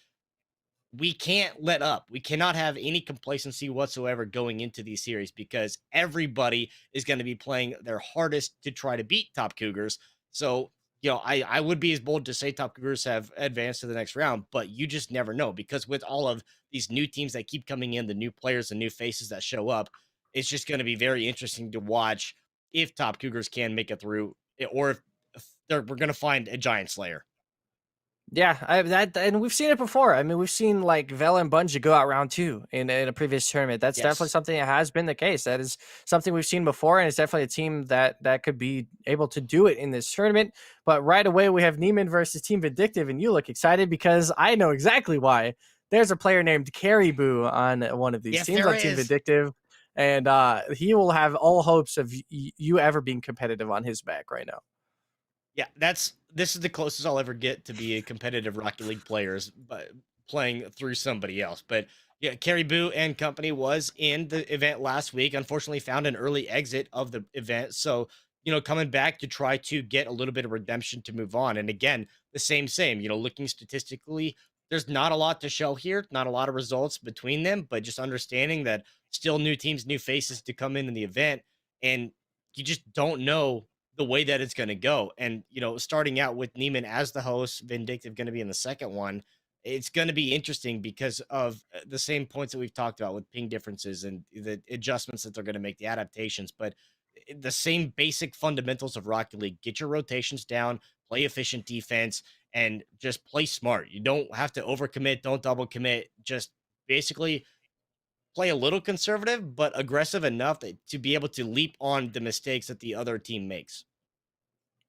we can't let up. We cannot have any complacency whatsoever going into these series because everybody is going to be playing their hardest to try to beat Top Cougars. So, I would be as bold to say Top Cougars have advanced to the next round, but you just never know because with all of these new teams that keep coming in, the new players, the new faces that show up, it's just going to be very interesting to watch if Top Cougars can make it through or if we're going to find a giant slayer. Yeah, and we've seen it before. I mean, we've seen like Vela and Bungie go out round two in a previous tournament. That's definitely Yes. something that has been the case. That is something we've seen before, and it's definitely a team that could be able to do it in this tournament. But right away, we have Neiman versus Team Vindictive, and you look excited because I know exactly why. There's a player named Caribou on one of these Yes, teams there on Team is. Vindictive, and he will have all hopes of you ever being competitive on his back right now. Yeah, this is the closest I'll ever get to be a competitive Rocket League players, but playing through somebody else. But yeah, Caribou and company was in the event last week. Unfortunately, found an early exit of the event, so coming back to try to get a little bit of redemption to move on. And again, the same. Looking statistically, there's not a lot to show here, not a lot of results between them, but just understanding that still new teams, new faces to come in the event, and you just don't know the way that it's going to go. And, starting out with Neiman as the host, Vindictive going to be in the second one, it's going to be interesting because of the same points that we've talked about with ping differences and the adjustments that they're going to make, the adaptations, but the same basic fundamentals of Rocket League. Get your rotations down, play efficient defense, and just play smart. You don't have to overcommit, don't double commit, just basically play a little conservative, but aggressive enough to be able to leap on the mistakes that the other team makes.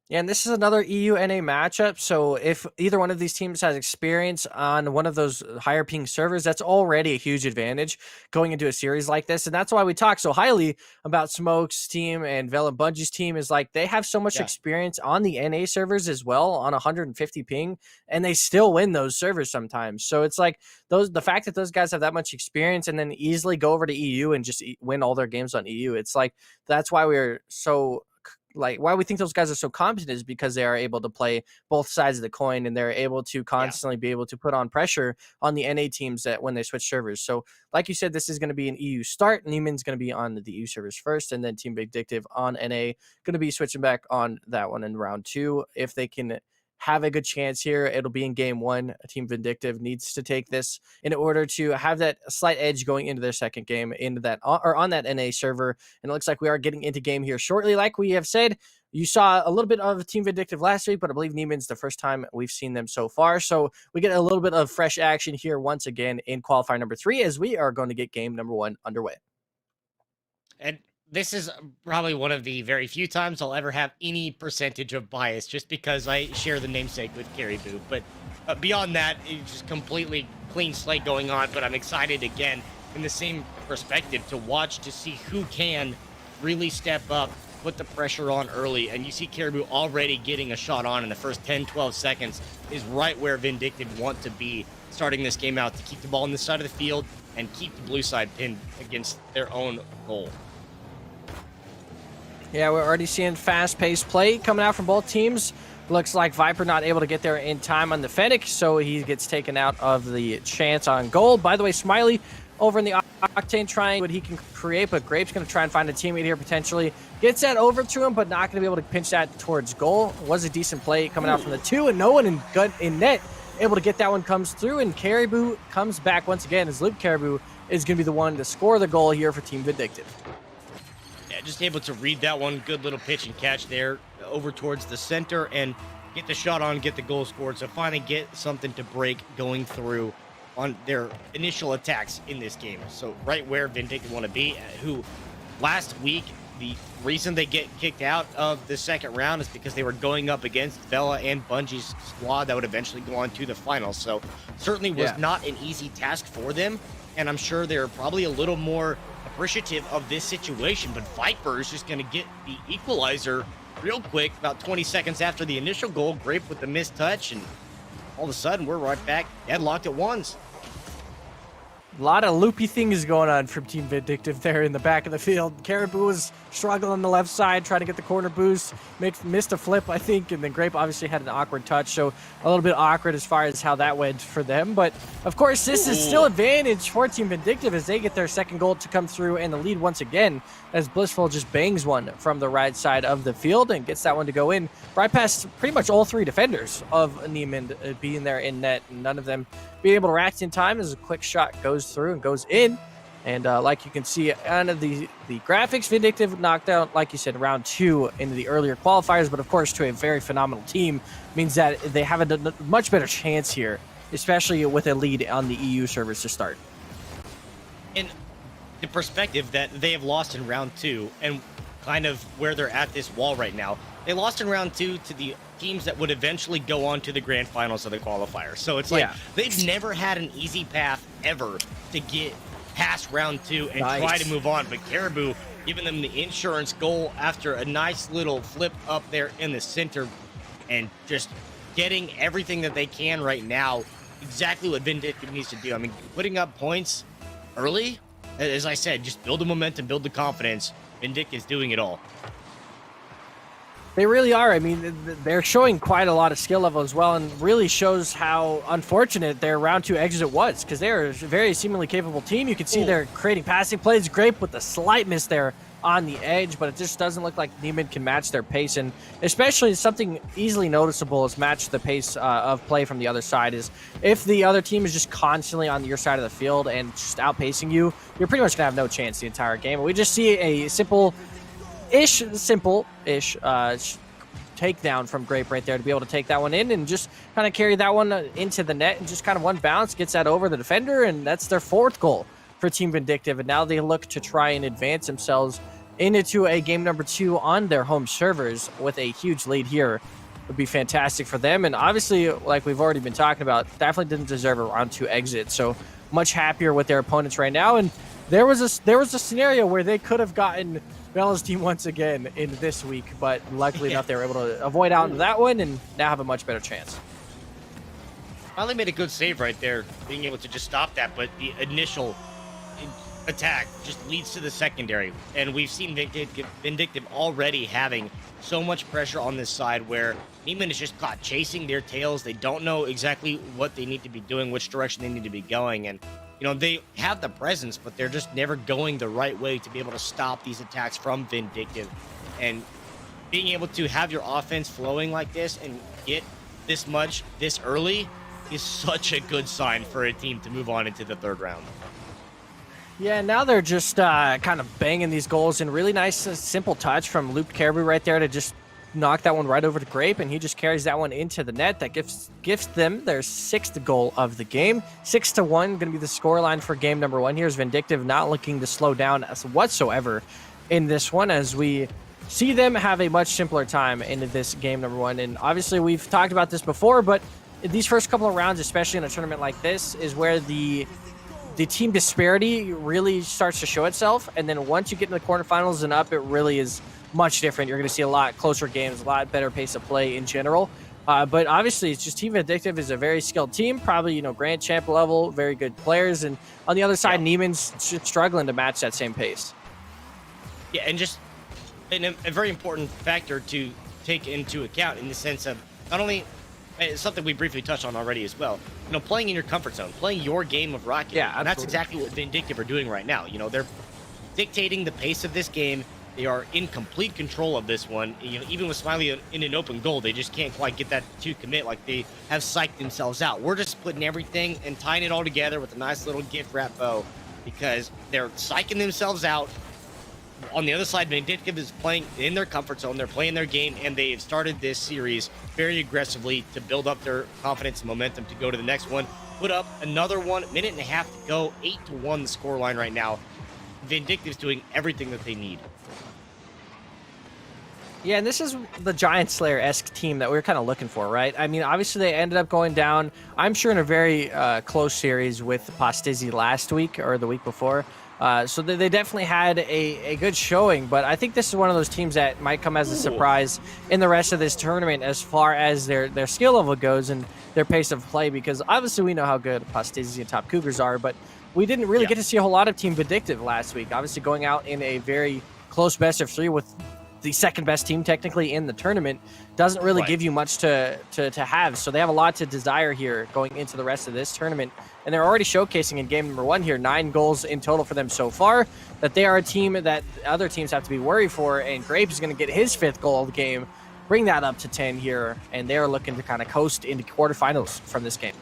Yeah, and this is another EU-NA matchup. So if either one of these teams has experience on one of those higher ping servers, that's already a huge advantage going into a series like this. And that's why we talk so highly about Smoke's team and Vela Bungie's team is like they have so much Yeah. experience on the NA servers as well on 150 ping, and they still win those servers sometimes. So it's like the fact that those guys have that much experience and then easily go over to EU and just win all their games on EU. It's like that's why we're so like why we think those guys are so competent is because they are able to play both sides of the coin and they're able to constantly be able to put on pressure on the NA teams that when they switch servers. So like you said, this is going to be an EU start. Neiman's going to be on the EU servers first, and then Team Vindictive on NA going to be switching back on that one in round two. If they can have a good chance here, it'll be in game one. Team Vindictive needs to take this in order to have that slight edge going into their second game into that or on that NA server. And it looks like we are getting into game here shortly. Like we have said, you saw a little bit of Team Vindictive last week, but I believe Neiman's the first time we've seen them so far. So we get a little bit of fresh action here once again in qualifier number 3 as we are going to get game number 1 underway. And this is probably one of the very few times I'll ever have any percentage of bias just because I share the namesake with Caribou. But beyond that, it's just completely clean slate going on. But I'm excited again in the same perspective to watch to see who can really step up, put the pressure on early. And you see Caribou already getting a shot on in the first 10, 12 seconds is right where Vindictive want to be starting this game out to keep the ball on this side of the field and keep the blue side pinned against their own goal. Yeah, we're already seeing fast-paced play coming out from both teams. Looks like Viper not able to get there in time on the Fennec, so he gets taken out of the chance on goal. By the way, Smiley over in the Octane trying what he can create, but Grape's going to try and find a teammate here potentially. Gets that over to him, but not going to be able to pinch that towards goal. Was a decent play coming out from the 2, and no one in net able to get that one comes through, and Caribou comes back once again as Luke Caribou is going to be the one to score the goal here for Team Vindictive. Yeah, just able to read that one. Good little pitch and catch there over towards the center and get the shot on, get the goal scored. So finally get something to break going through on their initial attacks in this game. So right where Vindictive want to be, who last week, the reason they get kicked out of the second round is because they were going up against Vela and Bungie's squad that would eventually go on to the finals. So certainly was not an easy task for them. And I'm sure they're probably a little more appreciative of this situation, but Viper is just going to get the equalizer real quick about 20 seconds after the initial goal. Grape with the missed touch, and all of a sudden we're right back deadlocked at ones. A lot of loopy things going on from Team Vindictive there in the back of the field. Caribou was struggling on the left side, trying to get the corner boost, missed a flip, I think, and then Grape obviously had an awkward touch, so a little bit awkward as far as how that went for them. But, of course, this is still advantage for Team Vindictive as they get their second goal to come through and the lead once again as Blissful just bangs one from the right side of the field and gets that one to go in right past pretty much all three defenders of Neiman being there in net, and none of them being able to react in time as a quick shot goes through and goes in. And like you can see on the graphics, Vindictive knocked out, like you said, round 2 into the earlier qualifiers, but of course to a very phenomenal team means that they have a much better chance here, especially with a lead on the EU servers to start. And the perspective that they have lost in round 2 and kind of where they're at this wall right now, they lost in round 2 to the teams that would eventually go on to the grand finals of the qualifier. So it's like they've never had an easy path ever to get past round 2 and try to move on. But Caribou giving them the insurance goal after a nice little flip up there in the center and just getting everything that they can right now. Exactly what Vindictive needs to do. I mean, putting up points early, as I said, just build the momentum, build the confidence. Vindictive's doing it all. They really are. I mean, they're showing quite a lot of skill level as well, and really shows how unfortunate their round 2 exit was, because they're a very seemingly capable team. You can see they're creating passing plays. Grape with a slight miss there on the edge, but it just doesn't look like Neiman can match their pace, and especially something easily noticeable is match the pace of play from the other side. Is if the other team is just constantly on your side of the field and just outpacing you, you're pretty much gonna have no chance the entire game. We just see a simple-ish takedown from Grape right there to be able to take that one in and just kind of carry that one into the net, and just kind of one bounce gets that over the defender, and that's their 4th goal for Team Vindictive. And now they look to try and advance themselves into a game number 2 on their home servers with a huge lead here. Would be fantastic for them, and obviously, like we've already been talking about, definitely didn't deserve a round 2 exit, so much happier with their opponents right now. And there was a scenario where they could have gotten Bella's team once again in this week, but luckily enough, they were able to avoid out into that one and now have a much better chance. Finally made a good save right there, being able to just stop that, but the initial attack just leads to the secondary. And we've seen Vindictive already having so much pressure on this side where Neiman is just caught chasing their tails. They don't know exactly what they need to be doing, which direction they need to be going. And you know, they have the presence, but they're just never going the right way to be able to stop these attacks from Vindictive. And being able to have your offense flowing like this and get this much this early is such a good sign for a team to move on into the 3rd round. Yeah, now they're just kind of banging these goals, and really nice, simple touch from Looped Caribou right there to just knock that one right over to Grape, and he just carries that one into the net. That gifts them their 6th goal of the game. 6-1 going to be the scoreline for game number 1 here, as Vindictive not looking to slow down whatsoever in this one, as we see them have a much simpler time into this game number 1. And obviously we've talked about this before, but these first couple of rounds, especially in a tournament like this, is where the team disparity really starts to show itself. And then once you get in the quarterfinals and up, it really is much different. You're going to see a lot closer games, a lot better pace of play in general. But obviously, it's just Team Vindictive is a very skilled team, probably, Grand Champ level, very good players. And on the other side, Neiman's just struggling to match that same pace. Yeah, and just a very important factor to take into account in the sense of not only it's something we briefly touched on already as well. Playing in your comfort zone, playing your game of Rocket. Yeah, and that's exactly what Vindictive are doing right now. They're dictating the pace of this game. They are in complete control of this one. Even with Smiley in an open goal, they just can't quite get that to commit. Like, they have psyched themselves out. We're just putting everything and tying it all together with a nice little gift wrap bow, because they're psyching themselves out. On the other side, Vindictive is playing in their comfort zone. They're playing their game, and they've started this series very aggressively to build up their confidence and momentum to go to the next one. Put up another 1 minute and a half to go. 8-1 the scoreline right now. Vindictive's doing everything that they need. Yeah, and this is the Giant Slayer-esque team that we were kind of looking for, right? I mean, obviously they ended up going down, I'm sure, in a very close series with Postizzi last week or the week before. So they definitely had a good showing, but I think this is one of those teams that might come as a surprise in the rest of this tournament as far as their skill level goes and their pace of play, because obviously we know how good Postizzi and Top Cougars are, but we didn't really get to see a whole lot of Team Vindictive last week. Obviously, going out in a very close best of 3 with the second best team technically in the tournament doesn't really give you much to have. So they have a lot to desire here going into the rest of this tournament. And they're already showcasing in game number 1 here, 9 goals in total for them so far, that they are a team that other teams have to be worried for. And Grape is going to get his 5th goal of the game, bring that up to 10 here. And they're looking to kind of coast into quarterfinals from this game.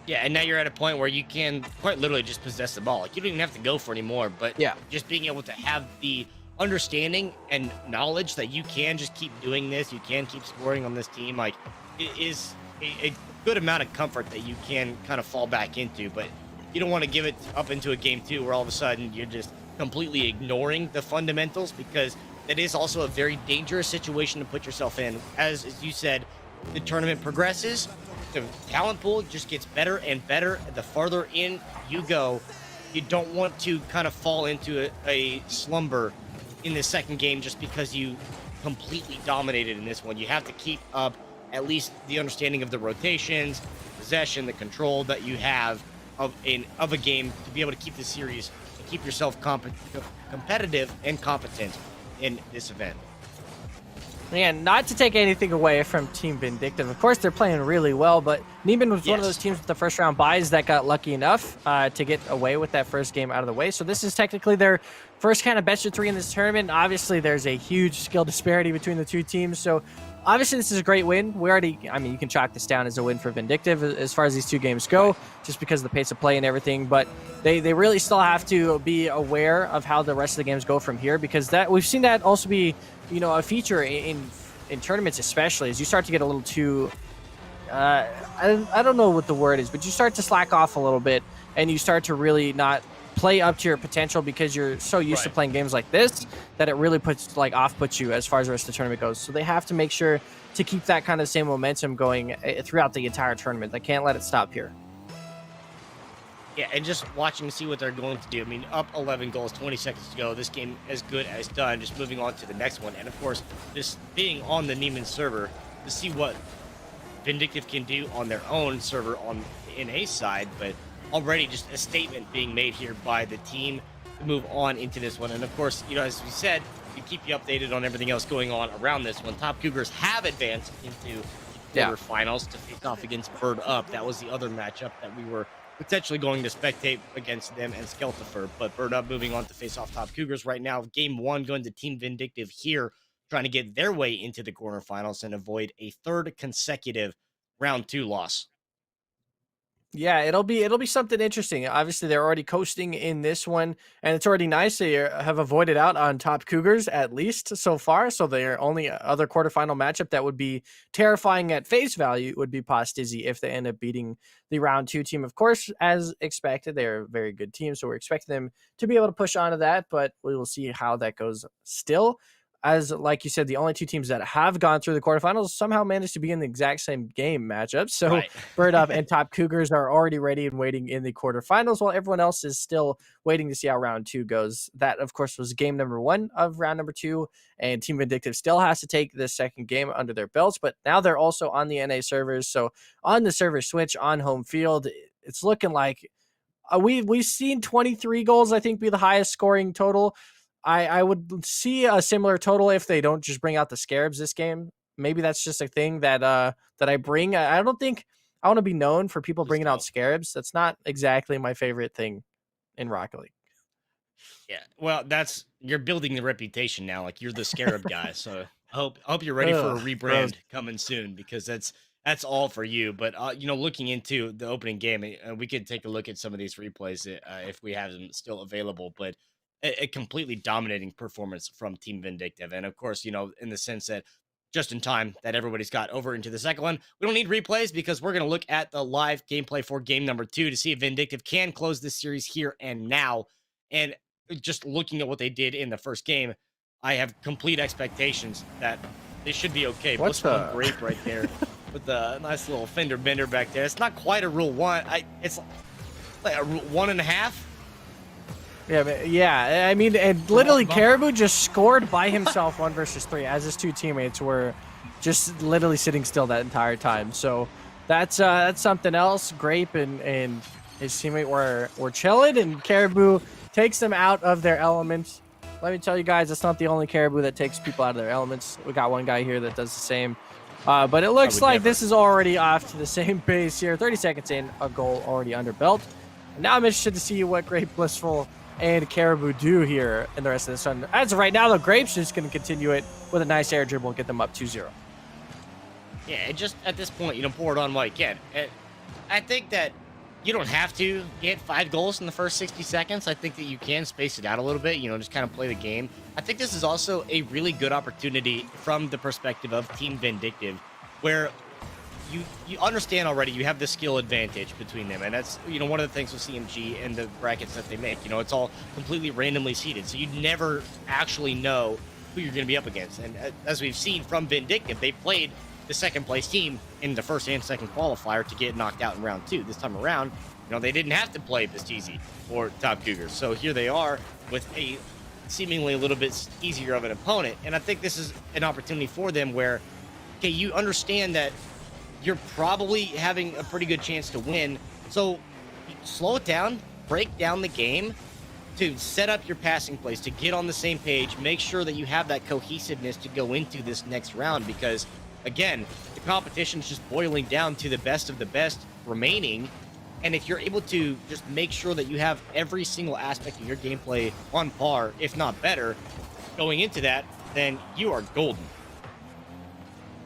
Yeah, and now you're at a point where you can quite literally just possess the ball. Like, you don't even have to go for anymore, but just being able to have the understanding and knowledge that you can just keep doing this, you can keep scoring on this team, like, it is a good amount of comfort that you can kind of fall back into. But you don't want to give it up into a game 2 where all of a sudden you're just completely ignoring the fundamentals, because that is also a very dangerous situation to put yourself in. As you said, the tournament progresses, the talent pool just gets better and better. The farther in you go, you don't want to kind of fall into a slumber in the second game just because you completely dominated in this one. You have to keep up at least the understanding of the rotations, possession, the control that you have of a game to be able to keep the series and keep yourself competitive and competent in this event. Man, not to take anything away from Team Vindictive. Of course, they're playing really well, but Neiman was one of those teams with the first round buys that got lucky enough to get away with that first game out of the way. So this is technically their first kind of best of 3 in this tournament. Obviously, there's a huge skill disparity between the two teams. So obviously, this is a great win. I mean, you can chalk this down as a win for Vindictive as far as these 2 games go, just because of the pace of play and everything. But they really still have to be aware of how the rest of the games go from here, because that we've seen that also be, a feature in tournaments, especially as you start to get a little too, I don't know what the word is, but you start to slack off a little bit and you start to really not play up to your potential because you're so used to playing games like this that it really puts you as far as the rest of the tournament goes. So they have to make sure to keep that kind of same momentum going throughout the entire tournament. They can't let it stop here. Yeah, and just watching to see what they're going to do. I mean, up 11 goals, 20 seconds to go. This game as good as done. Just moving on to the next one. And, of course, just being on the Neiman server to see what Vindictive can do on their own server on the NA side. But already just a statement being made here by the team to move on into this one. And, of course, as we said, we keep you updated on everything else going on around this one. Top Cougars have advanced into quarterfinals to face off against Bird Up. That was the other matchup that we were potentially going to spectate against them and Skeltifer, but Bird Up moving on to face off Top Cougars right now. Game 1 going to Team Vindictive here, trying to get their way into the quarterfinals and avoid a 3rd consecutive round 2 loss. Yeah, it'll be something interesting. Obviously, they're already coasting in this one, and it's already nice they have avoided out on Top Cougars at least so far. So their only other quarterfinal matchup that would be terrifying at face value would be Postizzi if they end up beating the round 2 team. Of course, as expected, they're a very good team, so we're expecting them to be able to push on to that, but we will see how that goes still. As like you said, the only 2 teams that have gone through the quarterfinals somehow managed to be in the exact same game matchup. So Bird Up and Top Cougars are already ready and waiting in the quarterfinals, while everyone else is still waiting to see how round 2 goes. That, of course, was game number 1 of round number 2, and Team Vindictive still has to take the second game under their belts, but now they're also on the NA servers. So on the server switch on home field, it's looking like we've seen 23 goals, I think, be the highest scoring total. I would see a similar total if they don't just bring out the Scarabs this game. Maybe that's just a thing that I bring. I don't think I want to be known for people bringing out Scarabs. That's not exactly my favorite thing in Rocket League. Yeah, well, you're building the reputation now. Like, you're the Scarab guy. So I hope you're ready for a rebrand coming soon, because that's all for you. But looking into the opening game, we could take a look at some of these replays if we have them still available. But a completely dominating performance from Team Vindictive. And of course, in the sense that just in time that everybody's got over into the second one, we don't need replays because we're going to look at the live gameplay for game number 2 to see if Vindictive can close this series here and now. And just looking at what they did in the first game, I have complete expectations that they should be okay. What's the Grape right there with the nice little fender bender back there? It's not quite a rule 1. It's like a rule 1.5. Yeah. I mean, and literally Caribou just scored by himself 1 versus 3 as his 2 teammates were just literally sitting still that entire time. So that's something else. Grape and his teammate were chilling, and Caribou takes them out of their elements. Let me tell you guys, it's not the only Caribou that takes people out of their elements. We got one guy here that does the same. But it looks like this is already off to the same pace here. 30 seconds in, a goal already under belt. And now I'm interested to see what Grape, Blissful, and Caribou do here in the rest of this run. As of right now, the Grape's just going to continue it with a nice air dribble and get them up 2-0. Yeah, just at this point, pour it on while you can. I think that you don't have to get 5 goals in the first 60 seconds. I think that you can space it out a little bit, just kind of play the game. I think this is also a really good opportunity from the perspective of Team Vindictive, where you understand already you have the skill advantage between them. And that's, one of the things with CMG and the brackets that they make. It's all completely randomly seeded. So you never actually know who you're going to be up against. And as we've seen from Vindictive, they played the second place team in the first and second qualifier to get knocked out in round 2. This time around, they didn't have to play Bastisi or Top Cougars. So here they are with a seemingly a little bit easier of an opponent. And I think this is an opportunity for them where, okay, you understand that you're probably having a pretty good chance to win. So slow it down, break down the game to set up your passing plays, to get on the same page, make sure that you have that cohesiveness to go into this next round, because again, the competition is just boiling down to the best of the best remaining. And if you're able to just make sure that you have every single aspect of your gameplay on par, if not better, going into that, then you are golden.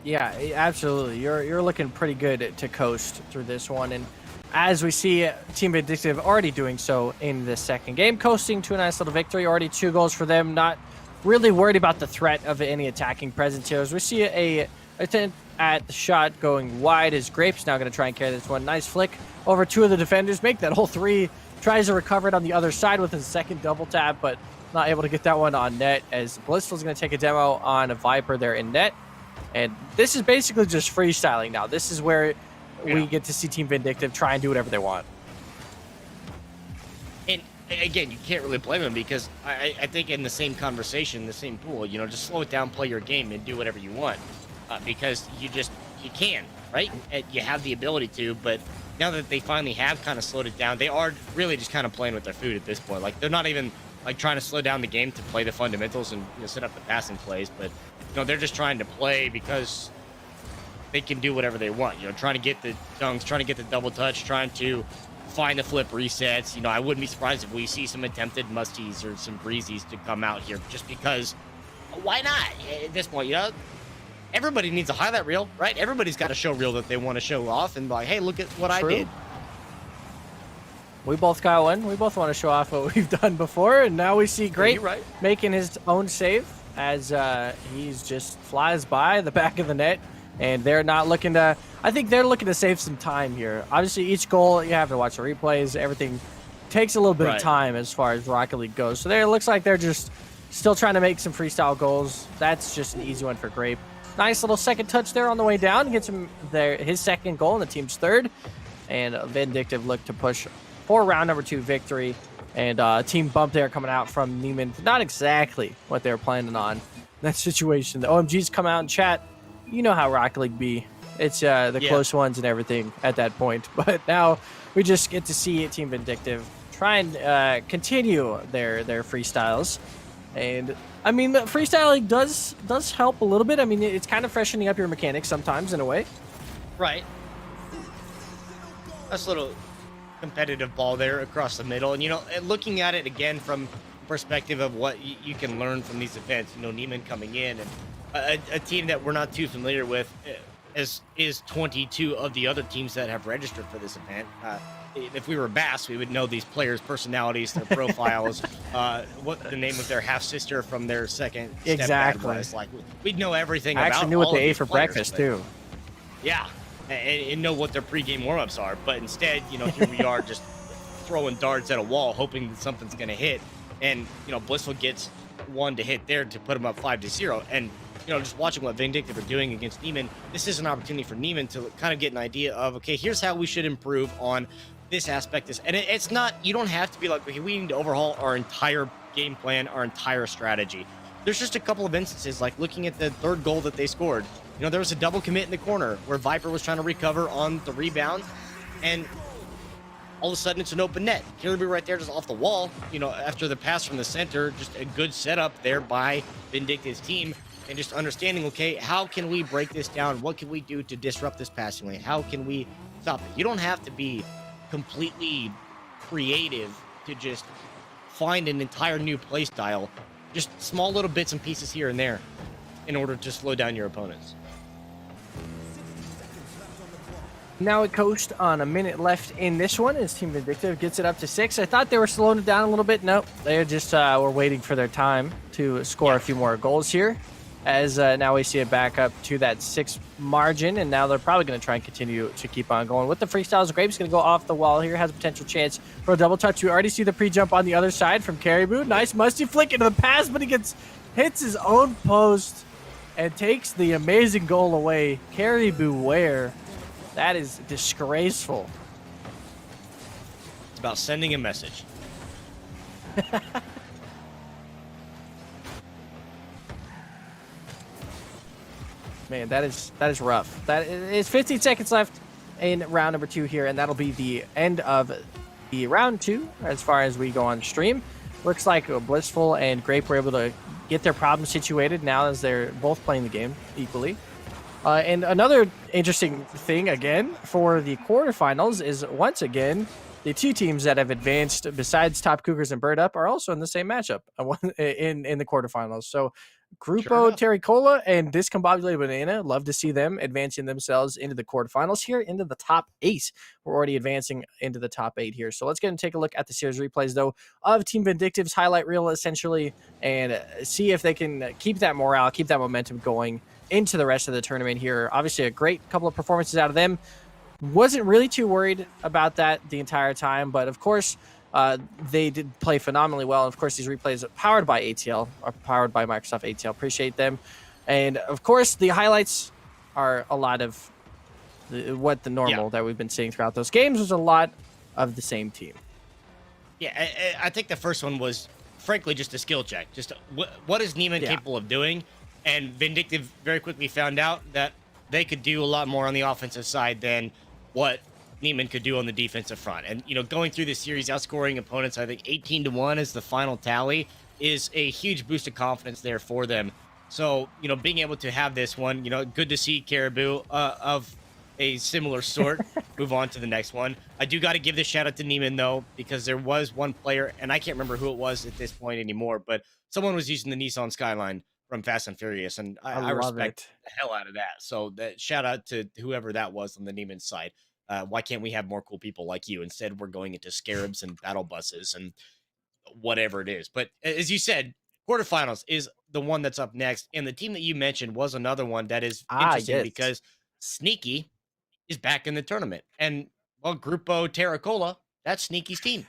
Yeah, absolutely. You're looking pretty good to coast through this one. And as we see Team Vindictive already doing so in the second game, coasting to a nice little victory. Already 2 goals for them. Not really worried about the threat of any attacking presence here. As we see a attempt at the shot going wide, as Grape's now going to try and carry this one. Nice flick over 2 of the defenders. Make that whole 3. Tries to recover it on the other side with his second double tap, but not able to get that one on net, as Blissful's going to take a demo on a Viper there in net. And this is basically just freestyling now. This is where we get to see Team Vindictive try and do whatever they want. And again, you can't really blame them, because I think in the same conversation, the same pool, just slow it down, play your game, and do whatever you want. Because you can, right? And you have the ability to, but now that they finally have kind of slowed it down, they are really just kind of playing with their food at this point. Like, they're not even trying to slow down the game to play the fundamentals and set up the passing plays, but they're just trying to play because they can do whatever they want. Trying to get the dunks, trying to get the double touch, trying to find the flip resets. I wouldn't be surprised if we see some attempted musties or some breezies to come out here, just because why not at this point? Everybody needs a highlight reel, right? Everybody's got a show reel that they want to show off and hey, look at what True. I did. We both got one. We both want to show off what we've done before, and now we see Grape making his own save as he's just flies by the back of the net, and they're not looking to. I think they're looking to save some time here. Obviously, each goal you have to watch the replays. Everything takes a little bit of time as far as Rocket League goes. So it looks like they're just still trying to make some freestyle goals. That's just an easy one for Grape. Nice little second touch there on the way down. Gets him his second goal and the team's third. And Vindictive look to push for round number 2 victory. And team bump there coming out from Neiman. Not exactly what they were planning on in that situation. The OMGs come out and chat. You know how Rocket League be. It's the close ones and everything at that point. But now we just get to see Team Vindictive try and continue their freestyles. And I mean, the freestyling does help a little bit. I mean, it's kind of freshening up your mechanics sometimes in a way. Right. Nice little competitive ball there across the middle. And, looking at it again from perspective of what you can learn from these events, Neiman coming in and a team that we're not too familiar with is 22 of the other teams that have registered for this event. If we were Bass, we would know these players' personalities, their profiles, what the name of their half-sister from their second stepdad was. Like, we'd know everything about all of these players. I actually knew what they ate for breakfast, too. Yeah, and know what their pregame warm-ups are. But instead, here we are just throwing darts at a wall, hoping that something's going to hit. And, Blissful gets one to hit there to put them up 5-0. And, just watching what Vindictive are doing against Neiman, this is an opportunity for Neiman to kind of get an idea of, okay, here's how we should improve on this aspect. And it's not, you don't have to be like, okay, we need to overhaul our entire game plan, our entire strategy. There's just a couple of instances, like looking at the third goal that they scored. There was a double commit in the corner where Viper was trying to recover on the rebound. And all of a sudden it's an open net. Caribou right there just off the wall, after the pass from the center, just a good setup there by Vindictive's team. And just understanding, okay, how can we break this down? What can we do to disrupt this passing lane? How can we stop it? You don't have to be completely creative to just find an entire new play style. Just small little bits and pieces here and there in order to slow down your opponents. Now it coast on a minute left in this one as Team Vindictive gets it up to 6. I thought they were slowing it down a little bit. Nope, they just were waiting for their time to score a few more goals here. As now we see it back up to that 6 margin, and now they're probably going to try and continue to keep on going. With the freestyles, Grape's going to go off the wall here, has a potential chance for a double touch. We already see the pre-jump on the other side from Caribou. Nice musty flick into the pass, but he hits his own post and takes the amazing goal away. Caribou where? That is disgraceful. It's about sending a message. Man, that is rough. That is 15 seconds left in round number 2 here, and that'll be the end of the round 2 as far as we go on stream. Looks like Blissful and Grape were able to get their problem situated now as they're both playing the game equally. And another interesting thing, again, for the quarterfinals is, once again, the 2 teams that have advanced, besides Top Cougars and Bird Up, are also in the same matchup in the quarterfinals. So Grupo Terricola and Discombobulated Banana, love to see them advancing themselves into the quarterfinals here, into the top 8. We're already advancing into the top 8 here. So let's get and take a look at the series replays, though, of Team Vindictive's highlight reel, essentially, and see if they can keep that morale, keep that momentum going into the rest of the tournament here. Obviously, a great couple of performances out of them. Wasn't really too worried about that the entire time, but of course, they did play phenomenally well. Of course, these replays are powered by ATL, are powered by Microsoft ATL. Appreciate them. And of course, the highlights are a lot of what the normal that we've been seeing throughout those games was a lot of the same team. Yeah, I think the first one was, frankly, just a skill check. Just what is Neiman capable of doing? And Vindictive very quickly found out that they could do a lot more on the offensive side than what Neiman could do on the defensive front. And, going through this series, outscoring opponents, I think 18-1 is the final tally, is a huge boost of confidence there for them. So, being able to have this one, good to see Caribou of a similar sort move on to the next one. I do got to give this shout out to Neiman, though, because there was one player, and I can't remember who it was at this point anymore, but someone was using the Nissan Skyline from Fast and Furious, and I respect the hell out of that. So that shout out to whoever that was on the Neiman side. Why can't we have more cool people like you? Instead, we're going into scarabs and battle buses and whatever it is. But as you said, quarterfinals is the one that's up next, and the team that you mentioned was another one that is interesting because Sneaky is back in the tournament, and Grupo Terricola, that's Sneaky's team.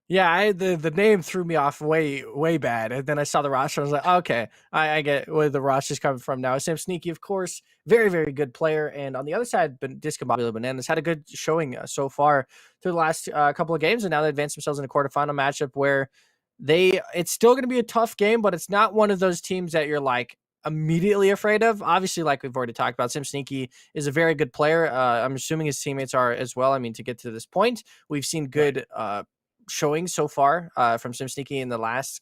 Yeah, the name threw me off way bad, and then I saw the roster. I was like, okay, I get where the roster's coming from now. Sam Sneaky, of course, very, very good player, and on the other side, Discombobulated Bananas had a good showing so far through the last couple of games, and now they advanced themselves in a quarterfinal matchup where it's still going to be a tough game, but it's not one of those teams that you're like immediately afraid of. Obviously, like we've already talked about, Sim Sneaky is a very good player. I'm assuming his teammates are as well. I mean, to get to this point, we've seen good showing so far from Sim Sneaky in the last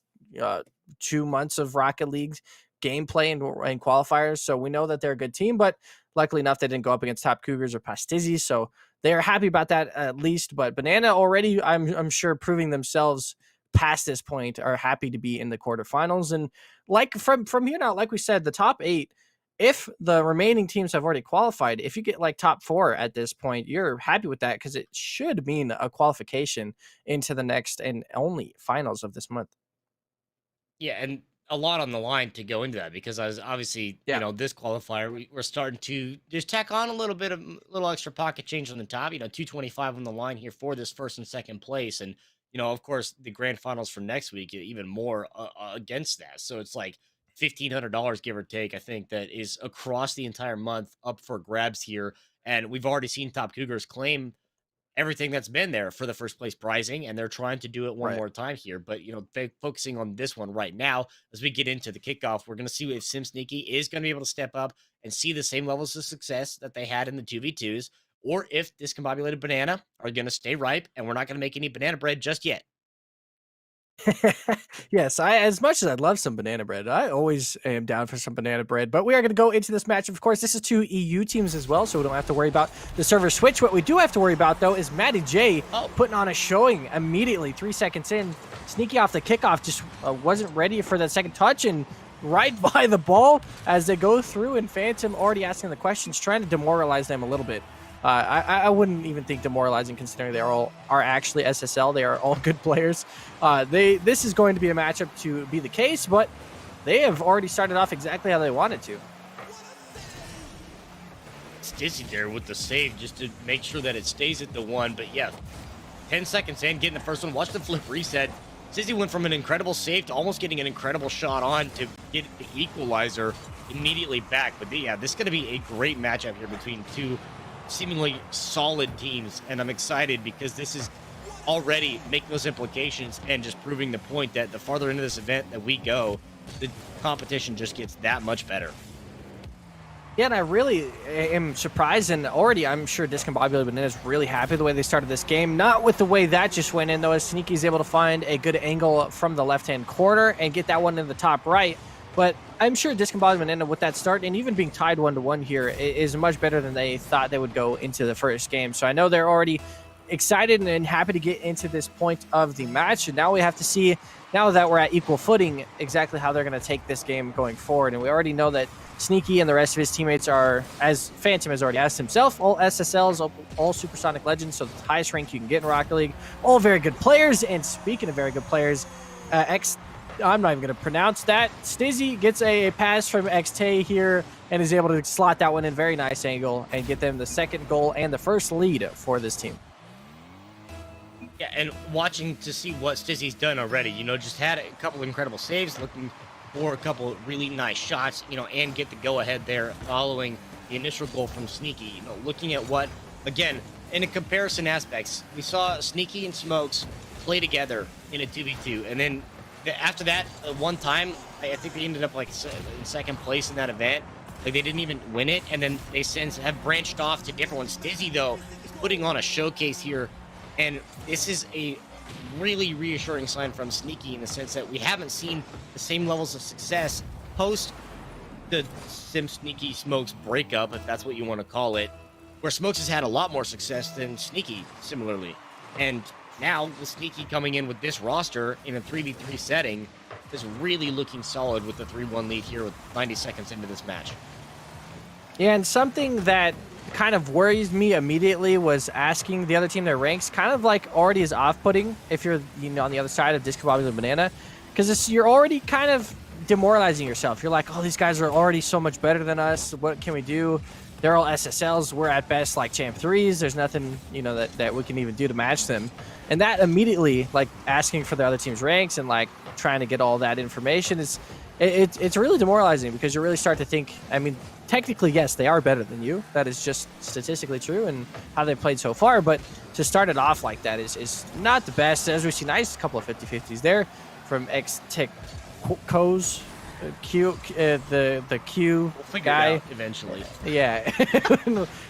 2 months of Rocket League gameplay and qualifiers. So we know that they're a good team, but luckily enough, they didn't go up against Top Cougars or Pastizzi. So they are happy about that at least. But Banana already, I'm sure, proving themselves past this point, are happy to be in the quarterfinals. And like from here now, like we said, the top 8, if the remaining teams have already qualified, if you get like top 4 at this point, you're happy with that because it should mean a qualification into the next and only finals of this month. Yeah, and a lot on the line to go into that because I was obviously, this qualifier, we're starting to just tack on a little extra pocket change on the top, 225 on the line here for this first and second place. And, of course, the grand finals for next week, even more against that. So it's like $1,500, give or take, I think, that is across the entire month up for grabs here. And we've already seen Top Cougars claim everything that's been there for the first place prizing, and they're trying to do it one more time here. But, focusing on this one right now, as we get into the kickoff, we're going to see if Sim Sneaky is going to be able to step up and see the same levels of success that they had in the 2v2s, or if discombobulated banana are going to stay ripe and we're not going to make any banana bread just yet. Yes, as much as I'd love some banana bread, I always am down for some banana bread. But we are going to go into this match. Of course, this is two EU teams as well, so we don't have to worry about the server switch. What we do have to worry about, though, is Matty J putting on a showing immediately, 3 seconds in. Sneaky off the kickoff, just wasn't ready for that second touch, and right by the ball as they go through, and Phantom already asking the questions, trying to demoralize them a little bit. I wouldn't even think demoralizing, considering they are actually SSL. They are all good players. This is going to be a matchup to be the case, but they have already started off exactly how they wanted to. Stizzy there with the save just to make sure that it stays at the 1. But yeah, 10 seconds in, getting the first one. Watch the flip reset. Stizzy went from an incredible save to almost getting an incredible shot on to get the equalizer immediately back. But yeah, this is going to be a great matchup here between two seemingly solid teams, and I'm excited because this is already making those implications and just proving the point that the farther into this event that we go, the competition just gets that much better. Yeah, and I really am surprised, and already I'm sure Discombobulated Banana is really happy the way they started this game. Not with the way that just went in, though, as Sneaky's able to find a good angle from the left-hand corner and get that one in the top right. But I'm sure Discombobulated Banana, with that start and even being tied 1-1 here, is much better than they thought they would go into the first game. So I know they're already excited and happy to get into this point of the match. And now we have to see, now that we're at equal footing, exactly how they're going to take this game going forward. And we already know that Sneaky and the rest of his teammates are, as Phantom has already asked himself, all SSLs, all Supersonic Legends, so the highest rank you can get in Rocket League. All very good players. And speaking of very good players, I'm not even going to pronounce that. Stizzy gets a pass from XT here and is able to slot that one in, very nice angle, and get them the second goal and the first lead for this team. Yeah, and watching to see what Stizzy's done already, just had a couple incredible saves, looking for a couple really nice shots, and get the go-ahead there following the initial goal from Sneaky. Looking at what, again, in a comparison aspects, we saw Sneaky and Smokes play together in a 2v2, and then after that, one time, I think they ended up in second place in that event. They didn't even win it, and then they since have branched off to different ones. Stizzy, though, is putting on a showcase here, and this is a really reassuring sign from Sneaky in the sense that we haven't seen the same levels of success post the Sneaky Smokes breakup, if that's what you want to call it, where Smokes has had a lot more success than Sneaky, similarly. And now, with Sneaky coming in with this roster in a 3v3 setting, is really looking solid with the 3-1 lead here with 90 seconds into this match. Yeah, and something that kind of worries me immediately was asking the other team their ranks, kind of like already is off-putting if you're on the other side of Discombobulated Banana, because you're already kind of demoralizing yourself. You're like, oh, these guys are already so much better than us. What can we do? They're all SSLs. We're at best like Champ 3s. There's nothing, that we can even do to match them. And that immediately, asking for the other team's ranks and trying to get all that information it's really demoralizing, because you really start to think, technically, yes, they are better than you. That is just statistically true and how they played so far. But to start it off like that is not the best. As we see, nice couple of 50-50s there from X-Tech Co's. The Q we'll figure guy it out eventually. Yeah.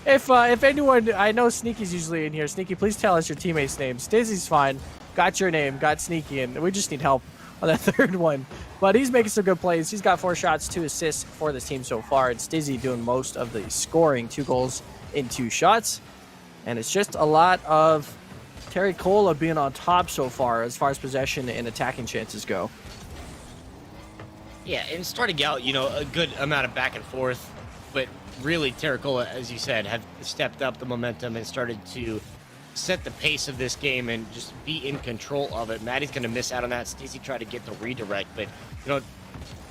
if anyone, I know Sneaky's usually in here. Sneaky, please tell us your teammate's name. Stizzy's fine. Got your name. Got Sneaky, and we just need help on that third one. But he's making some good plays. He's got 4 shots, 2 assists for this team so far. It's Stizzy doing most of the scoring, 2 goals in 2 shots, and it's just a lot of Terry Cola being on top so far as possession and attacking chances go. Yeah, and starting out, a good amount of back and forth, but really Terricola, as you said, have stepped up the momentum and started to set the pace of this game and just be in control of it. Maddie's going to miss out on that. Stacey tried to get the redirect, but,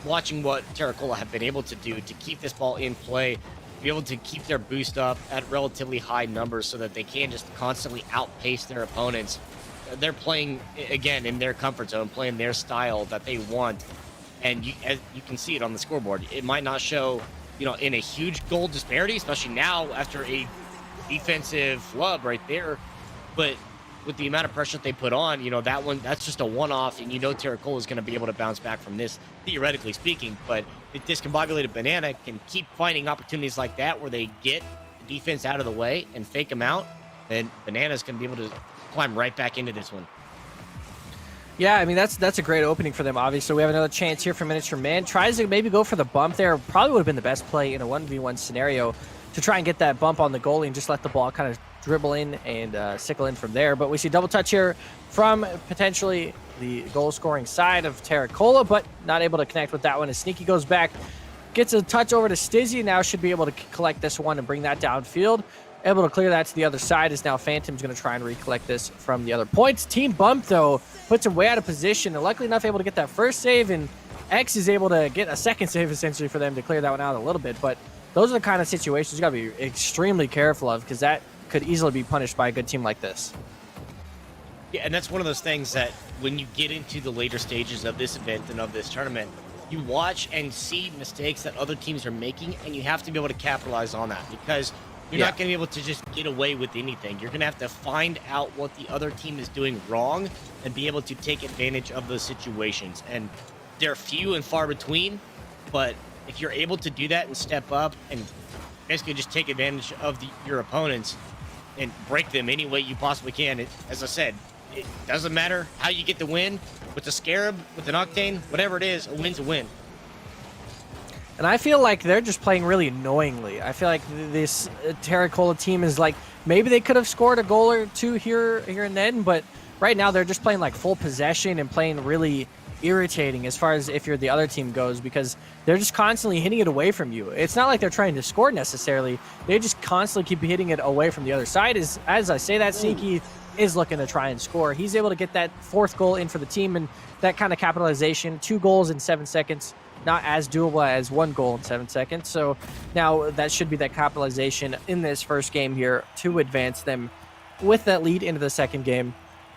watching what Terricola have been able to do to keep this ball in play, be able to keep their boost up at relatively high numbers so that they can just constantly outpace their opponents. They're playing, again, in their comfort zone, playing their style that they want. And you can see it on the scoreboard. It might not show, in a huge goal disparity, especially now after a defensive flub right there. But with the amount of pressure that they put on, that's just a one-off, and Terricola is going to be able to bounce back from this, theoretically speaking. But the Discombobulated Banana can keep finding opportunities like that where they get defense out of the way and fake them out, then Banana's going to be able to climb right back into this one. Yeah, I mean, that's a great opening for them, obviously. We have another chance here for Miniature Man. Tries to maybe go for the bump there. Probably would have been the best play in a 1v1 scenario to try and get that bump on the goalie and just let the ball kind of dribble in and sickle in from there. But we see double touch here from potentially the goal-scoring side of Terracola, but not able to connect with that one as Sneaky goes back. Gets a touch over to Stizzy. Now should be able to collect this one and bring that downfield. Able to clear that to the other side as now Phantom's going to try and recollect this from the other points. Team Bump, though, puts him way out of position. And luckily enough, able to get that first save. And X is able to get a second save, essentially, for them to clear that one out a little bit. But those are the kind of situations you got to be extremely careful of, because that could easily be punished by a good team like this. Yeah, and that's one of those things that when you get into the later stages of this event and of this tournament, you watch and see mistakes that other teams are making, and you have to be able to capitalize on that, because you're not going to be able to just get away with anything. You're going to have to find out what the other team is doing wrong and be able to take advantage of those situations. And they're few and far between, but if you're able to do that and step up and basically just take advantage of your opponents and break them any way you possibly can, as I said, it doesn't matter how you get the win. With the Scarab, with an Octane, whatever it is, a win's a win. And I feel like they're just playing really annoyingly. I feel like this Terracola team is like, maybe they could have scored a goal or two here and then, but right now they're just playing like full possession and playing really irritating as far as if you're the other team goes, because they're just constantly hitting it away from you. It's not like they're trying to score necessarily. They just constantly keep hitting it away from the other side. As I say that, Sneaky is looking to try and score. He's able to get that fourth goal in for the team, and that kind of capitalization, 2 goals in 7 seconds, not as doable as 1 goal in 7 seconds. So now that should be that capitalization in this first game here to advance them with that lead into the second game.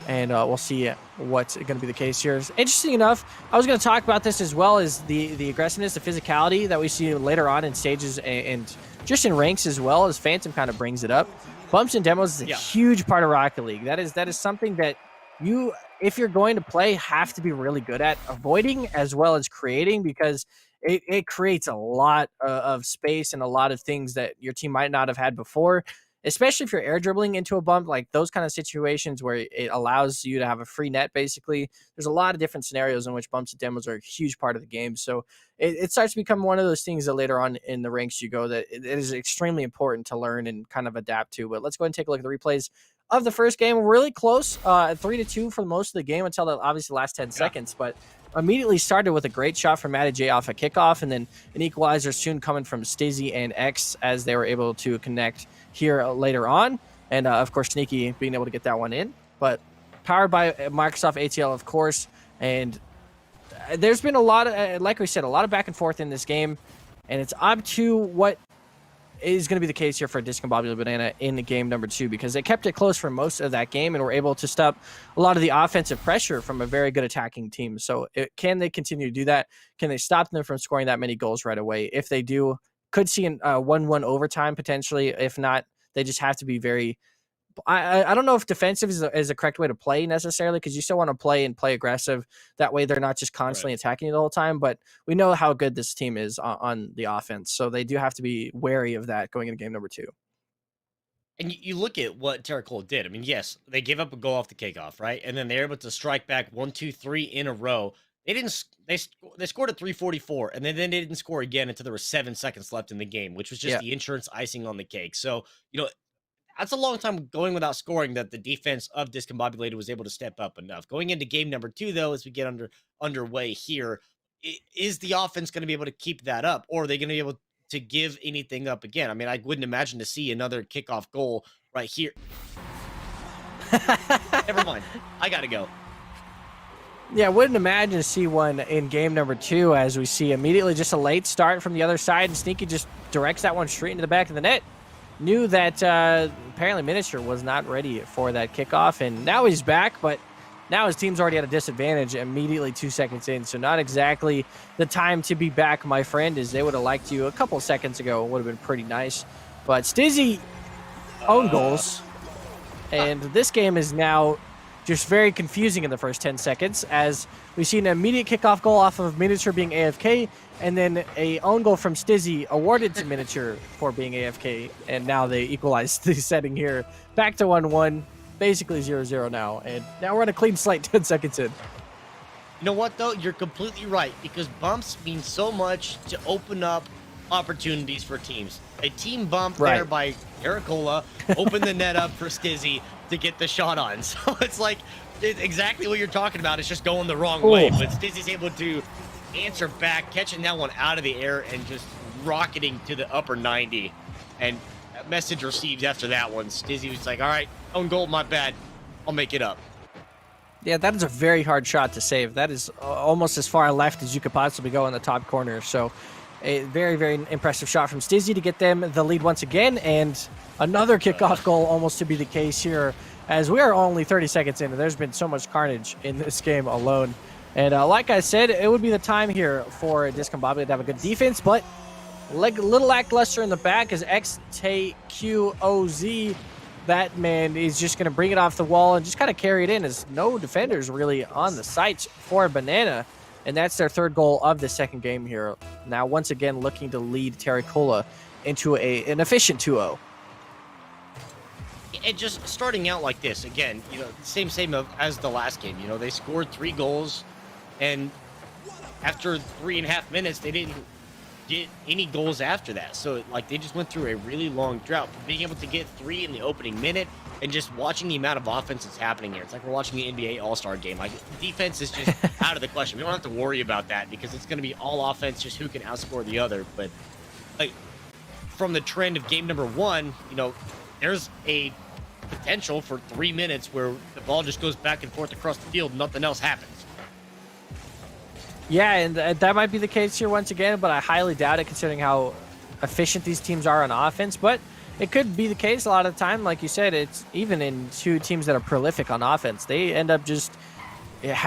And we'll see what's going to be the case here. Interesting enough, I was going to talk about this as well as the aggressiveness, the physicality that we see later on in stages and just in ranks as well, as Phantom kind of brings it up. Bumps and demos is a huge part of Rocket League. That is something that you, if you're going to play, have to be really good at avoiding as well as creating, because it creates a lot of space and a lot of things that your team might not have had before, especially if you're air dribbling into a bump, like those kind of situations where it allows you to have a free net, basically. There's a lot of different scenarios in which bumps and demos are a huge part of the game. So it starts to become one of those things that later on in the ranks you go that it is extremely important to learn and kind of adapt to. But let's go ahead and take a look at the replays of the first game. Really close, 3-2 for most of the game until the obviously last 10 seconds. But immediately started with a great shot from Matty J off a kickoff, and then an equalizer soon coming from Stizzy and X as they were able to connect here later on. And of course, Sneaky being able to get that one in. But powered by Microsoft ATL, of course. And there's been a lot of, like we said, a lot of back and forth in this game. And it's up to what is going to be the case here for Discombobulated Banana in the game number 2, because they kept it close for most of that game and were able to stop a lot of the offensive pressure from a very good attacking team. So can they continue to do that? Can they stop them from scoring that many goals right away? If they do, could see a 1-1 overtime potentially. If not, they just have to be very... I don't know if defensive is a correct way to play necessarily, because you still want to play aggressive. That way they're not just constantly attacking you the whole time. But we know how good this team is on the offense, so they do have to be wary of that going into game number 2. And you look at what Terracola did. I mean, yes, they gave up a goal off the kickoff, right? And then they're able to strike back 1, 2, 3 in a row. They scored at 3:44, and then they didn't score again until there were 7 seconds left in the game, which was just the insurance icing on the cake. So, that's a long time going without scoring that the defense of Discombobulated was able to step up enough. Going into game number 2, though, as we get underway here, is the offense going to be able to keep that up, or are they going to be able to give anything up again? I mean, I wouldn't imagine to see another kickoff goal right here. Never mind. I got to go. Yeah, I wouldn't imagine to see one in game number 2, as we see immediately just a late start from the other side, and Sneaky just directs that one straight into the back of the net. Knew that apparently Miniature was not ready for that kickoff, and now he's back, but now his team's already at a disadvantage immediately 2 seconds in, so not exactly the time to be back, my friend, as they would have liked you a couple seconds ago. It would have been pretty nice. But Stizzy own goals, and this game is now just very confusing in the first 10 seconds, as we've seen an immediate kickoff goal off of Miniature being AFK, and then a own goal from Stizzy awarded to Miniature for being AFK, and now they equalized the setting here. Back to 1-1, basically 0-0 now, and now we're on a clean slate 10 seconds in. You know what, though? You're completely right, because bumps mean so much to open up opportunities for teams. A team bump there by Caracola opened the net up for Stizzy to get the shot on. So it's like exactly what you're talking about. It's just going the wrong way, but Stizzy's able to answer back, catching that one out of the air and just rocketing to the upper 90. And a message received after that one. Stizzy was like, all right, own goal, my bad. I'll make it up. Yeah, that is a very hard shot to save. That is almost as far left as you could possibly go in the top corner. So a very, very impressive shot from Stizzy to get them the lead once again. And another kickoff goal almost to be the case here, as we are only 30 seconds in, and there's been so much carnage in this game alone. And like I said, it would be the time here for Discombobulated to have a good defense, but like a little lackluster in the back as XTQOZ, that man is just going to bring it off the wall and just kind of carry it in, as no defenders really on the sites for Banana. And that's their third goal of the second game here. Now, once again, looking to lead Terricola into an efficient 2-0. And just starting out like this, again, you know, same as the last game. You know, they scored 3 goals, and after 3.5 minutes, they didn't get any goals after that. So, like, they just went through a really long drought. Being able to get 3 in the opening minute and just watching the amount of offense that's happening here. It's like we're watching the NBA All-Star game. Like, defense is just out of the question. We don't have to worry about that because it's going to be all offense, just who can outscore the other. But, like, from the trend of game number 1, you know, there's a potential for 3 minutes where the ball just goes back and forth across the field. Nothing else happens. Yeah, and that might be the case here once again, but I highly doubt it considering how efficient these teams are on offense. But it could be the case a lot of the time. Like you said, it's even in 2 teams that are prolific on offense, they end up just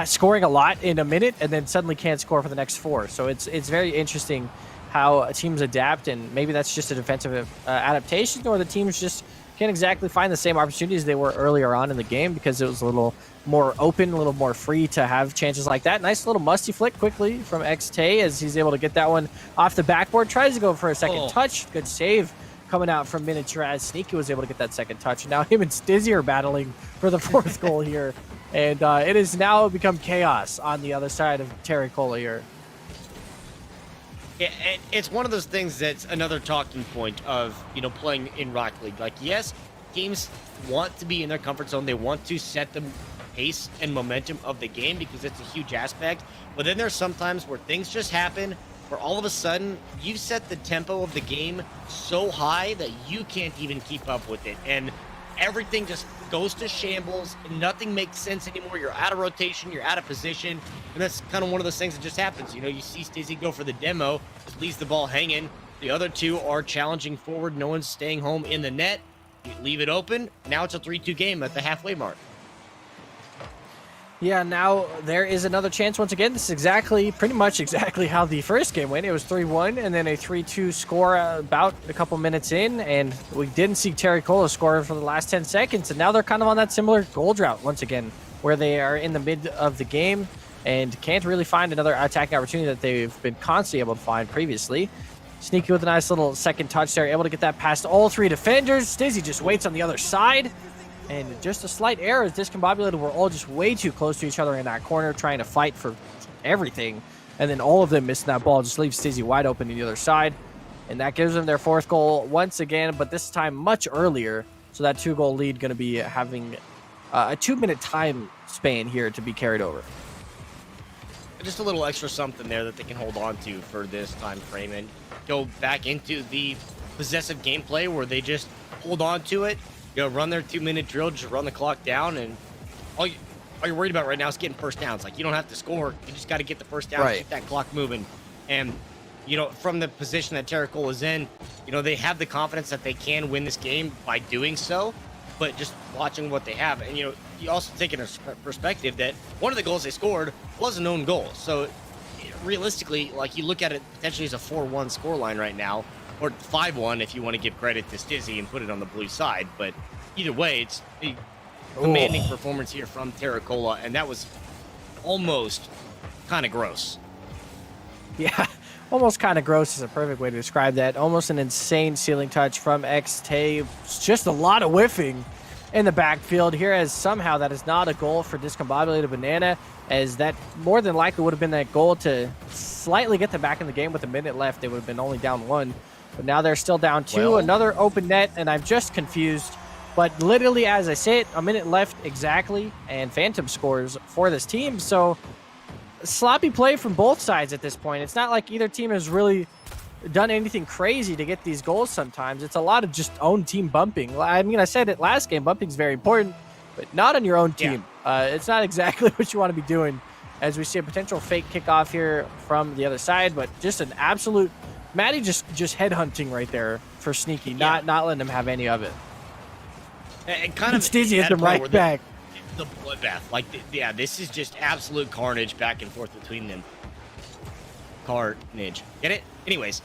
scoring a lot in a minute and then suddenly can't score for the next 4. So it's very interesting how teams adapt, and maybe that's just a defensive adaptation, or the teams just can't exactly find the same opportunities they were earlier on in the game because it was a little more open, a little more free to have chances like that. Nice little musty flick quickly from XT as he's able to get that one off the backboard. Tries to go for a second touch. Good save coming out from Miniature as Sneaky was able to get that second touch. And now him and Stizzy are battling for the 4th goal here. And it has now become chaos on the other side of Terricola here. Yeah, and it's one of those things that's another talking point of, you know, playing in Rocket League. Like, yes, teams want to be in their comfort zone. They want to set the pace and momentum of the game because it's a huge aspect. But then there's sometimes where things just happen where all of a sudden you set the tempo of the game so high that you can't even keep up with it. And everything just goes to shambles and nothing makes sense anymore. You're out of rotation, you're out of position, and that's kind of one of those things that just happens. You know, you see Stizzy go for the demo, just leaves the ball hanging. The other 2 are challenging forward. No one's staying home in the net. You leave it open. Now it's a 3-2 game at the halfway mark. Yeah, now there is another chance once again. This is pretty much exactly how the first game went. It was 3-1 and then a 3-2 score about a couple minutes in, and we didn't see Terricola score for the last 10 seconds, and now they're kind of on that similar goal drought once again, where they are in the mid of the game and can't really find another attacking opportunity that they've been constantly able to find previously. Sneaky with a nice little second touch there, able to get that past all 3 defenders. Stizzy just waits on the other side. And just a slight error as Discombobulated were all just way too close to each other in that corner, trying to fight for everything. And then all of them missing that ball, just leaves Stizzy wide open on the other side. And that gives them their 4th goal once again, but this time much earlier. So that 2-goal lead going to be having a 2-minute time span here to be carried over. Just a little extra something there that they can hold on to for this time frame and go back into the possessive gameplay where they just hold on to it. You know, run their 2-minute drill, just run the clock down, and all you're worried about right now is getting first downs. Like, you don't have to score. You just got to get the first down, keep that clock moving. And, you know, from the position that Terricola is in, you know, they have the confidence that they can win this game by doing so, but just watching what they have. And, you know, you also take in a perspective that one of the goals they scored was an own goal. So, realistically, like, you look at it potentially as a 4-1 scoreline right now, or 5-1 if you want to give credit to Stizzy and put it on the blue side. But either way, commanding performance here from Terracola, and that was almost kind of gross. Yeah, almost kind of gross is a perfect way to describe that. Almost an insane ceiling touch from XT. Just a lot of whiffing in the backfield here, as somehow that is not a goal for Discombobulated Banana, as that more than likely would have been that goal to slightly get them back in the game. With a minute left, they would have been only down 1. But now they're still down 2. Well, another open net, and I'm just confused. But literally, as I say it, a minute left exactly, and Phantom scores for this team. So sloppy play from both sides at this point. It's not like either team has really done anything crazy to get these goals sometimes. It's a lot of just own team bumping. I mean, I said it last game, bumping is very important, but not on your own team. It's not exactly what you want to be doing, as we see a potential fake kickoff here from the other side, but just an absolute Maddie just headhunting right there for Sneaky, not letting him have any of it. And kind of Stizzy hit them right back. The bloodbath. Like, yeah, this is just absolute carnage back and forth between them. Carnage. Get it? Anyways.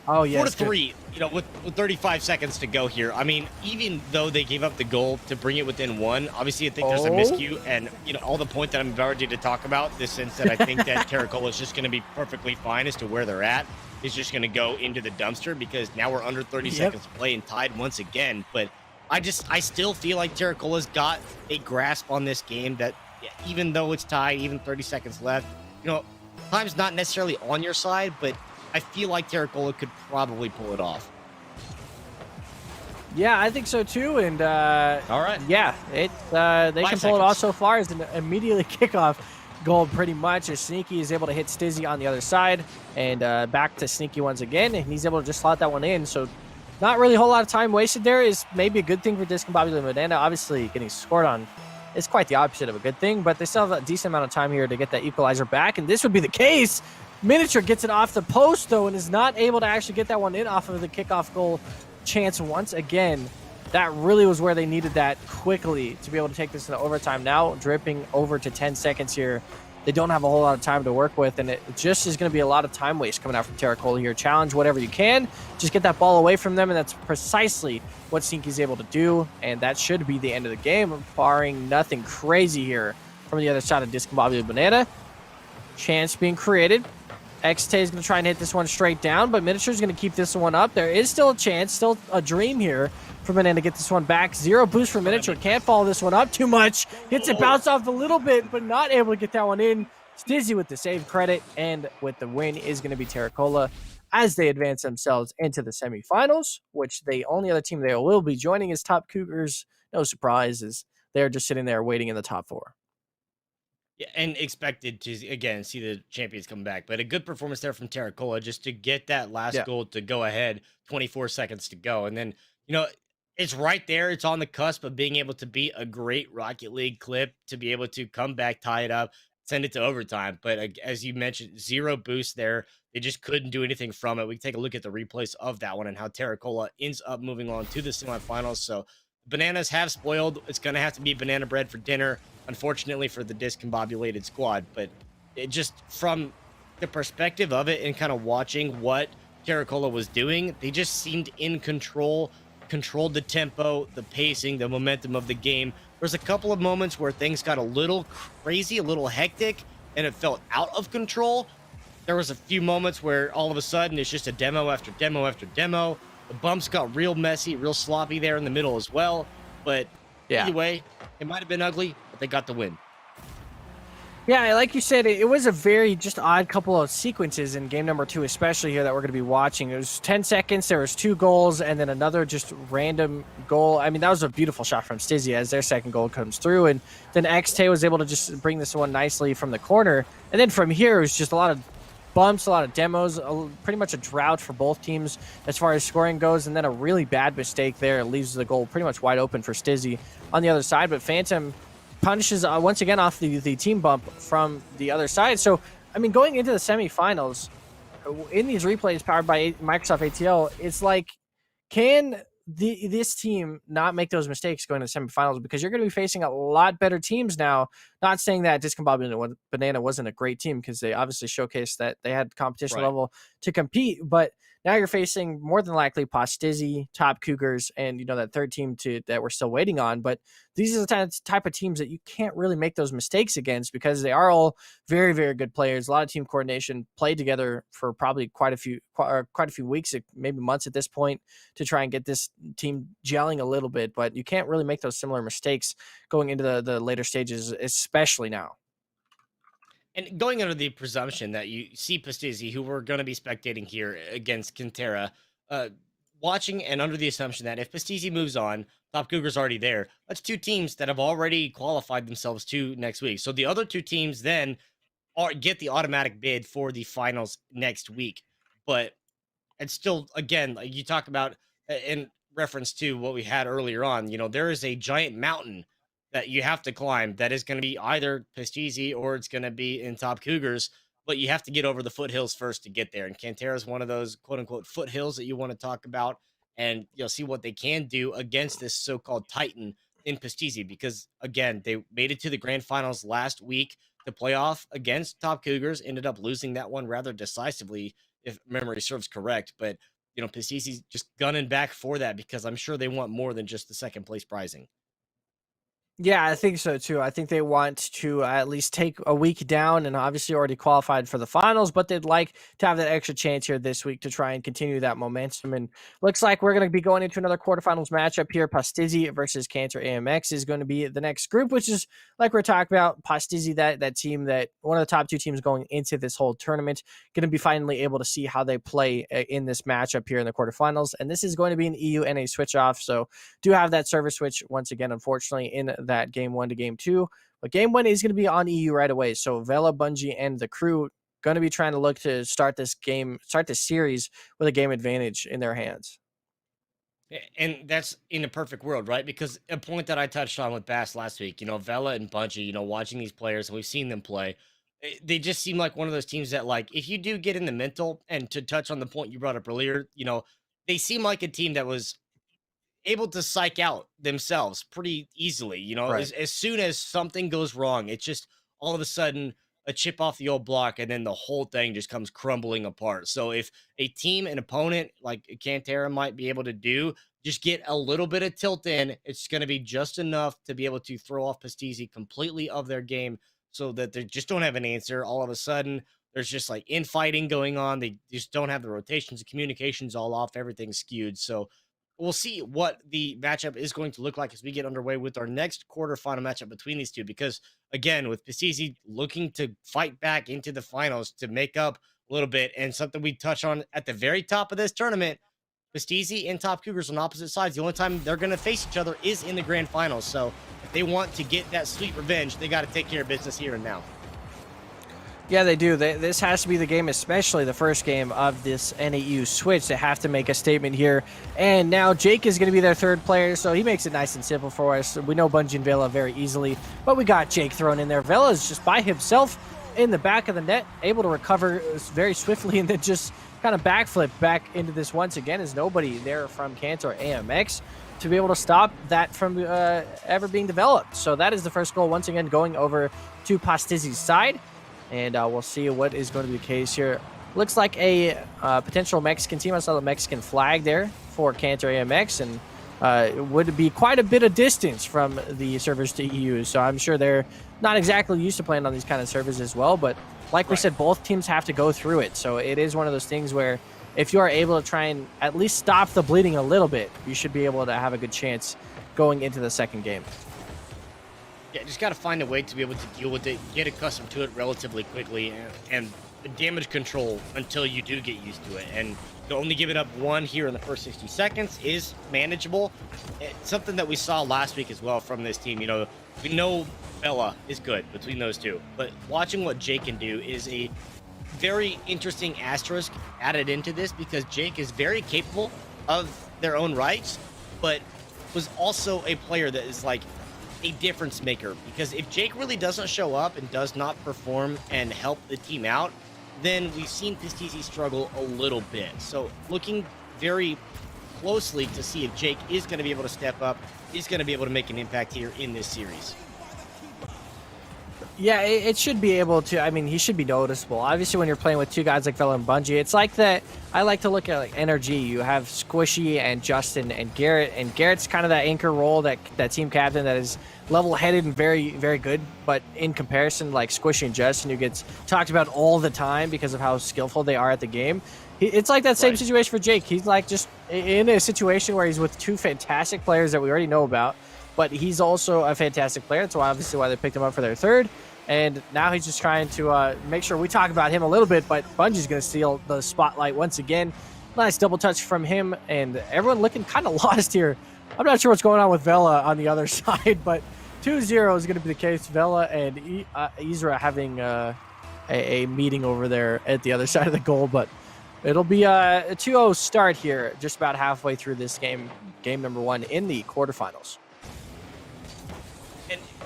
Oh, yeah. 4-3, you know, with 35 seconds to go here. I mean, even though they gave up the goal to bring it within 1, obviously I think there's a miscue. And, you know, all the point that I'm about ready to talk about, the sense that I think that Terracola is just going to be perfectly fine as to where they're at, is just going to go into the dumpster, because now we're under 30 seconds to play and tied once again. But I still feel like Terracola's got a grasp on this game, that even though it's tied, even 30 seconds left, you know, time's not necessarily on your side, but I feel like Terracola could probably pull it off. Yeah, I think so too. And all right, yeah, they can pull it off so far as an immediately kickoff goal, pretty much, as Sneaky is able to hit Stizzy on the other side, and back to Sneaky once again, and he's able to just slot that one in. So not really a whole lot of time wasted there. Is maybe a good thing for Discombobulated Banana. Obviously, getting scored on is quite the opposite of a good thing, but they still have a decent amount of time here to get that equalizer back, and this would be the case. Miniature gets it off the post, though, and is not able to actually get that one in off of the kickoff goal chance once again. That really was where they needed that quickly to be able to take this into overtime. Now dripping over to 10 seconds here. They don't have a whole lot of time to work with, and it just is going to be a lot of time waste coming out from Terracola here. Challenge whatever you can. Just get that ball away from them, and that's precisely what Sneaky's able to do, and that should be the end of the game, barring nothing crazy here from the other side of Discombobulated Banana. Chance being created. XT is going to try and hit this one straight down, but Miniature is going to keep this one up. There is still a chance, still a dream here for Banana to get this one back. 0 boost for Miniature. Can't follow this one up too much. Hits it bounce off a little bit, but not able to get that one in. Stizzy with the save credit, and with the win is going to be Terracola as they advance themselves into the semifinals, which the only other team they will be joining is Top Cougars. No surprises. They're just sitting there waiting in the top 4. Yeah, and expected to, again, see the champions come back. But a good performance there from Terracola just to get that last goal to go ahead, 24 seconds to go. And then, you know, it's right there. It's on the cusp of being able to be a great Rocket League clip, to be able to come back, tie it up, send it to overtime. But as you mentioned, 0 boost there. They just couldn't do anything from it. We can take a look at the replays of that one and how Terracola ends up moving on to the semifinals. So bananas have spoiled. It's going to have to be banana bread for dinner, unfortunately, for the discombobulated squad. But it just, from the perspective of it and kind of watching what Terracola was doing, they just seemed in control, controlled the tempo, the pacing, the momentum of the game. There's a couple of moments where things got a little crazy, a little hectic, and it felt out of control. There was a few moments where all of a sudden it's just a demo after demo after demo. The bumps got real messy, real sloppy there in the middle as well. But either way, it might have been ugly, but they got the win. Yeah, like you said, it was a very just odd couple of sequences in game number 2, especially here, that we're going to be watching. It was 10 seconds, there was 2 goals, and then another just random goal. I mean, that was a beautiful shot from Stizzy as their second goal comes through, and then XT was able to just bring this one nicely from the corner. And then from here, it was just a lot of bumps, a lot of demos, pretty much a drought for both teams as far as scoring goes, and then a really bad mistake there leaves the goal pretty much wide open for Stizzy on the other side. But Phantom punishes once again off the team bump from the other side. So, I mean, going into the semifinals, in these replays powered by Microsoft ATL, it's like, can this team not make those mistakes going to the semifinals? Because you're going to be facing a lot better teams now. Not saying that Discombobulated Banana wasn't a great team, because they obviously showcased that they had competition level to compete, but Now you're facing more than likely Pastizzi, Top Cougars, and that third team that we're still waiting on. But these are the type of teams that you can't really make those mistakes against because they are all very, very good players. A lot of team coordination, played together for probably quite a few weeks, maybe months at this point, to try and get this team gelling a little bit. But you can't really make those similar mistakes going into the later stages, especially now. And going under the presumption that you see Pastizzi, who we're going to be spectating here against Quintera, uh, watching and under the assumption that if Pastizzi moves on, Top Cougar's already there. That's two teams that have already qualified themselves to next week. So the other two teams then get the automatic bid for the finals next week. But it's still, again, like you talk about in reference to what we had earlier on, there is a giant mountain that you have to climb that is going to be either Pastizzi or it's going to be in Top Cougars, but you have to get over the foothills first to get there. And Cantera is one of those quote unquote foothills that you want to talk about, and you'll see what they can do against this so-called Titan in Pastizzi, because again, they made it to the grand finals last week to play off against Top Cougars, ended up losing that one rather decisively, if memory serves correct. But Pastizzi's just gunning back for that because I'm sure they want more than just the second place prizing. Yeah, I think so too. I think they want to at least take a week down and obviously already qualified for the finals, but they'd like to have that extra chance here this week to try and continue that momentum. And looks like we're going to be going into another quarterfinals matchup here. Pastizzi versus Cantor AMX is going to be the next group, which is like we're talking about. Pastizzi, that team, that one of the top two teams going into this whole tournament, going to be finally able to see how they play in this matchup here in the quarterfinals. And this is going to be an EU and a switch off. So do have that server switch once again, unfortunately, in that game 1 to game 2, but game 1 is going to be on EU right away. So Vela, Bungie, and the crew going to be trying to look to start this series with a game advantage in their hands. And that's in a perfect world, right? Because a point that I touched on with Bass last week, Vela and Bungie, watching these players, and we've seen them play, they just seem like one of those teams that, like, if you do get in the mental, and to touch on the point you brought up earlier, they seem like a team that was able to psych out themselves pretty easily. Right. As soon as something goes wrong, it's just all of a sudden a chip off the old block, and then the whole thing just comes crumbling apart. So if a team, an opponent like Cantera might be able to do, just get a little bit of tilt in, it's going to be just enough to be able to throw off Pastizzi completely of their game so that they just don't have an answer. All of a sudden, there's just like infighting going on. They just don't have the rotations, the communications all off, everything's skewed. So we'll see what the matchup is going to look like as we get underway with our next quarterfinal matchup between these two. Because again, with Pastizzi looking to fight back into the finals to make up a little bit, and something we touch on at the very top of this tournament, Pastizzi and Top Cougars on opposite sides. The only time they're going to face each other is in the grand finals. So if they want to get that sweet revenge, they got to take care of business here and now. Yeah, they do. This has to be the game, especially the first game of this NAU switch. They have to make a statement here. And now Jake is going to be their third player, so he makes it nice and simple for us. We know Bungie and Vela very easily, but we got Jake thrown in there. Vela is just by himself in the back of the net, able to recover very swiftly and then just kind of backflip back into this once again. Is nobody there from Cantor AMX to be able to stop that from ever being developed. So that is the first goal, once again going over to Pastizzi's side. And we'll see what is going to be the case here. Looks like a potential Mexican team. I saw the Mexican flag there for Cantor AMX, and it would be quite a bit of distance from the servers to EU. So I'm sure they're not exactly used to playing on these kind of servers as well. But like we said, both teams have to go through it. So it is one of those things where if you are able to try and at least stop the bleeding a little bit, you should be able to have a good chance going into the second game. Yeah, just got to find a way to be able to deal with it, get accustomed to it relatively quickly, and damage control until you do get used to it. And to only give it up one here in the first 60 seconds is manageable. It's something that we saw last week as well from this team. We know Bella is good between those two, but watching what Jake can do is a very interesting asterisk added into this, because Jake is very capable of their own rights, but was also a player that is like a difference maker. Because if Jake really doesn't show up and does not perform and help the team out, then we've seen Pastizzi struggle a little bit. So looking very closely to see if Jake is going to be able to step up, is going to be able to make an impact here in this series. Yeah, it should be able to. I mean, he should be noticeable. Obviously, when you're playing with two guys like Vela and Bungie, it's like that. I like to look at like NRG. You have Squishy and Justin and Garrett, and Garrett's kind of that anchor role, that team captain that is level-headed and very, very good. But in comparison, like Squishy and Justin, who gets talked about all the time because of how skillful they are at the game, it's like that same situation for Jake. He's like just in a situation where he's with two fantastic players that we already know about, but he's also a fantastic player. That's obviously why they picked him up for their third. And now he's just trying to make sure we talk about him a little bit, but Bungie's going to steal the spotlight once again. Nice double touch from him, and everyone looking kind of lost here. I'm not sure what's going on with Vela on the other side, but 2-0 is going to be the case. Vela and Isra having a meeting over there at the other side of the goal, but it'll be a 2-0 start here, just about halfway through this game number 1 in the quarterfinals.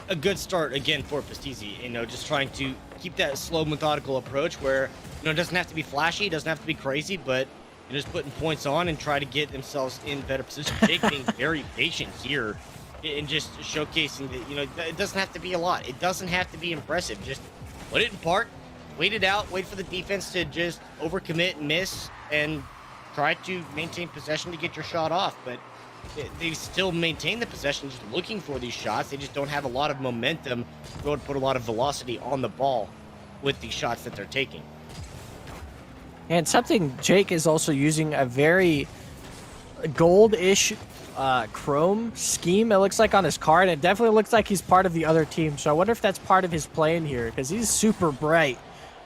A good start again for Pastizi, just trying to keep that slow, methodical approach where, it doesn't have to be flashy, it doesn't have to be crazy, but just putting points on and try to get themselves in better position. Jake being very patient here and just showcasing that, it doesn't have to be a lot. It doesn't have to be impressive. Just put it in park, wait it out, wait for the defense to just overcommit and miss, and try to maintain possession to get your shot off. But they still maintain the possession, just looking for these shots. They just don't have a lot of momentum to go and put a lot of velocity on the ball with the shots that they're taking. And something Jake is also using a very gold-ish chrome scheme, it looks like, on his card. It definitely looks like he's part of the other team. So I wonder if that's part of his plan here, because he's super bright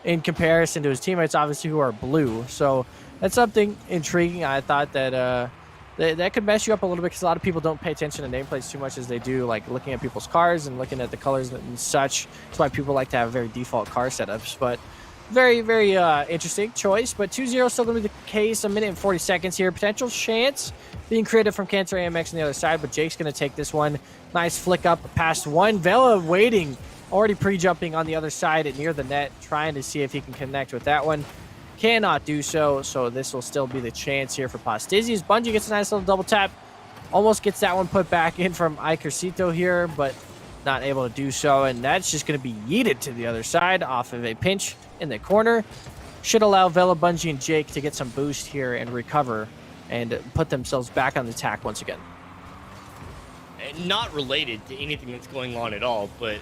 in comparison to his teammates, obviously, who are blue. So that's something intriguing. I thought that that could mess you up a little bit, because a lot of people don't pay attention to nameplates too much as they do, like looking at people's cars and looking at the colors and such. That's why people like to have very default car setups. But very, very interesting choice. But 2-0 still going to be the case. 1 minute and 40 seconds here. Potential chance being created from Cancer AMX on the other side, but Jake's going to take this one. Nice flick up past one. Vela waiting, already pre-jumping on the other side at near the net, trying to see if he can connect with that one. Cannot do so, so this will still be the chance here for Pastizi's. Bungie gets a nice little double tap. Almost gets that one put back in from Ikercito here, but not able to do so. And that's just going to be yeeted to the other side off of a pinch in the corner. Should allow Vela, Bungie, and Jake to get some boost here and recover and put themselves back on the attack once again. Not related to anything that's going on at all, but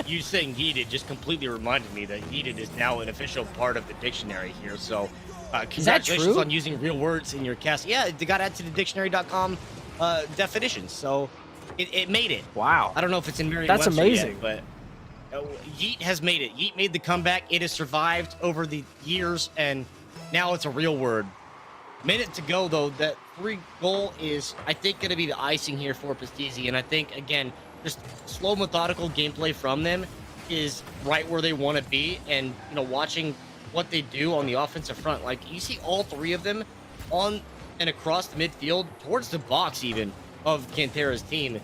you saying yeeted just completely reminded me that yeeted is now an official part of the dictionary here. So congratulations on using real words in your cast. Yeah, they got added to the dictionary.com definitions, so it made it. Wow. I don't know if it's in Merriam-Webster That's amazing. yet, but yeet has made it. Yeet made the comeback. It has survived over the years, and now it's a real word. Minute to go, though. That 3 goal is, I think, going to be the icing here for Pastizi. And I think, again, just slow, methodical gameplay from them is right where they want to be. And, watching what they do on the offensive front, like, you see all 3 of them on and across the midfield, towards the box even, of Cantera's team.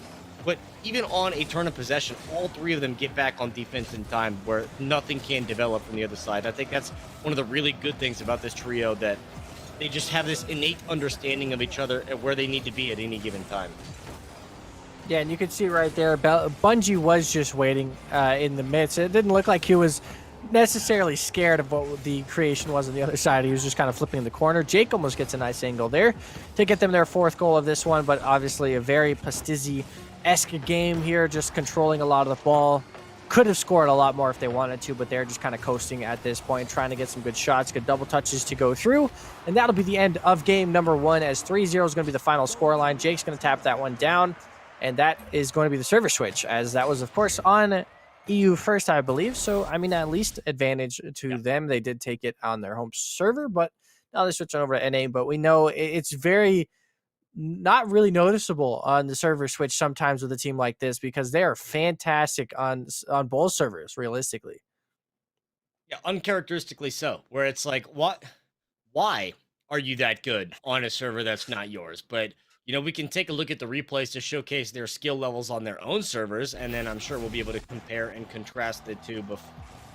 But even on a turn of possession, all 3 of them get back on defense in time where nothing can develop from the other side. I think that's one of the really good things about this trio, that they just have this innate understanding of each other and where they need to be at any given time. Yeah, and you can see right there, Bungie was just waiting in the midst. It didn't look like he was necessarily scared of what the creation was on the other side. He was just kind of flipping in the corner. Jake almost gets a nice angle there to get them their 4th goal of this one, but obviously a very Pastizi-esque game here, just controlling a lot of the ball. Could have scored a lot more if they wanted to, but they're just kind of coasting at this point, trying to get some good shots, good double touches to go through. And that'll be the end of game number 1, as 3-0 is going to be the final scoreline. Jake's going to tap that one down, and that is going to be the server switch, as that was, of course, on EU first, I believe. So, I mean, at least advantage to them. They did take it on their home server, but now they're switching over to NA. But we know it's very not really noticeable on the server switch sometimes with a team like this, because they are fantastic on both servers, realistically. Yeah, uncharacteristically so, where it's like, why are you that good on a server that's not yours? But, we can take a look at the replays to showcase their skill levels on their own servers, and then I'm sure we'll be able to compare and contrast the two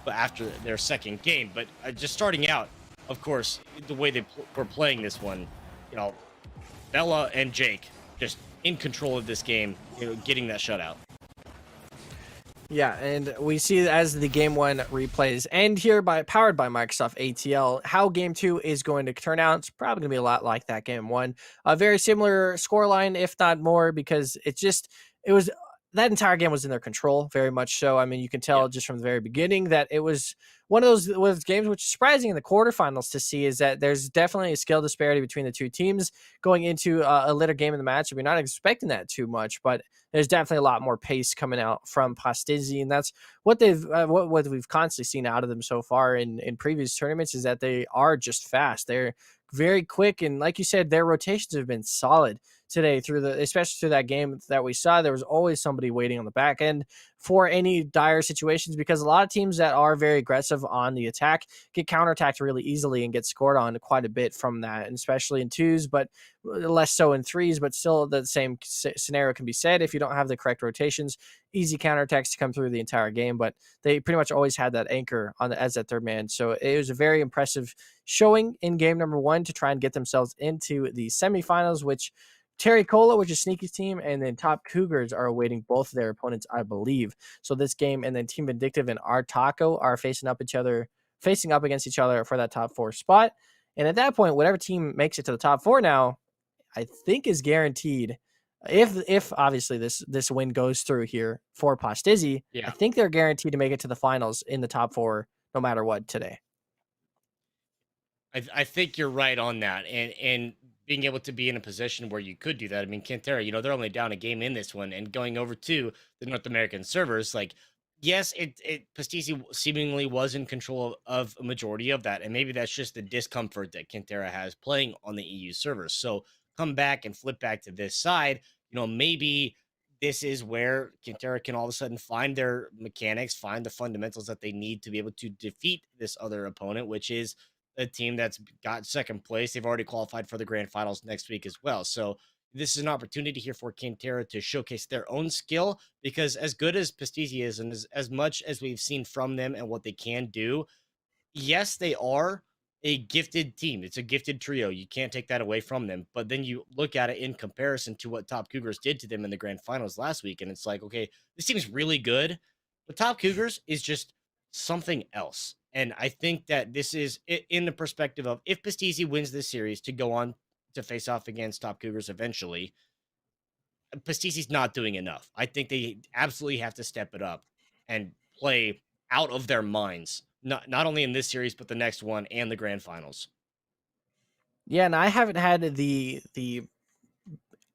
after their second game. But just starting out, of course, the way they were playing this one, Bella and Jake just in control of this game, getting that shutout. Yeah, and we see as the game one replays end here by powered by Microsoft ATL, how game two is going to turn out. It's probably gonna be a lot like that game one. A very similar scoreline, if not more, because it was that entire game was in their control, very much so. I mean, you can Yeah. tell just from the very beginning that it was one of those games which is surprising in the quarterfinals to see is that there's definitely a skill disparity between the two teams going into a later game in the match. We're not expecting that too much, but there's definitely a lot more pace coming out from Pastizzi, and that's what what we've constantly seen out of them so far in previous tournaments is that they are just fast. They're very quick, and like you said, their rotations have been solid today especially through that game that we saw. There was always somebody waiting on the back end for any dire situations because a lot of teams that are very aggressive on the attack get counterattacked really easily and get scored on quite a bit from that, and especially in twos, but less so in threes, but still the same scenario can be said. If you don't have the correct rotations, easy counterattacks to come through the entire game, but they pretty much always had that anchor as that third man. So it was a very impressive showing in game number one to try and get themselves into the semifinals, which Terry Cola, which is Sneaky's team, and then Top Cougars are awaiting both of their opponents, I believe. So this game and then Team Vindictive and our Taco are facing up against each other for that top four spot. And at that point, whatever team makes it to the top four now, I think is guaranteed. If obviously this win goes through here for Pastizzi, I Yeah. think they're guaranteed to make it to the finals in the top four no matter what today. I think you're right on that, and being able to be in a position where you could do that. I mean, Cantera, they're only down a game in this one, and going over to the North American servers, like, yes, it Pastisi seemingly was in control of a majority of that, and maybe that's just the discomfort that Cantera has playing on the EU servers. So come back and flip back to this side, maybe this is where Cantera can all of a sudden find their mechanics, find the fundamentals that they need to be able to defeat this other opponent, which is a team that's got second place. They've already qualified for the grand finals next week as well. So this is an opportunity here for Quintera to showcase their own skill because as good as Pastisi is and as much as we've seen from them and what they can do, yes, they are a gifted team. It's a gifted trio. You can't take that away from them. But then you look at it in comparison to what Top Cougars did to them in the grand finals last week. And it's like, okay, this team is really good. But Top Cougars is just something else. And I think that this is in the perspective of if Pastisi wins this series to go on to face off against Top Cougars eventually, Pastisi's not doing enough. I think they absolutely have to step it up and play out of their minds, not only in this series but the next one and the grand finals. Yeah, and I haven't had the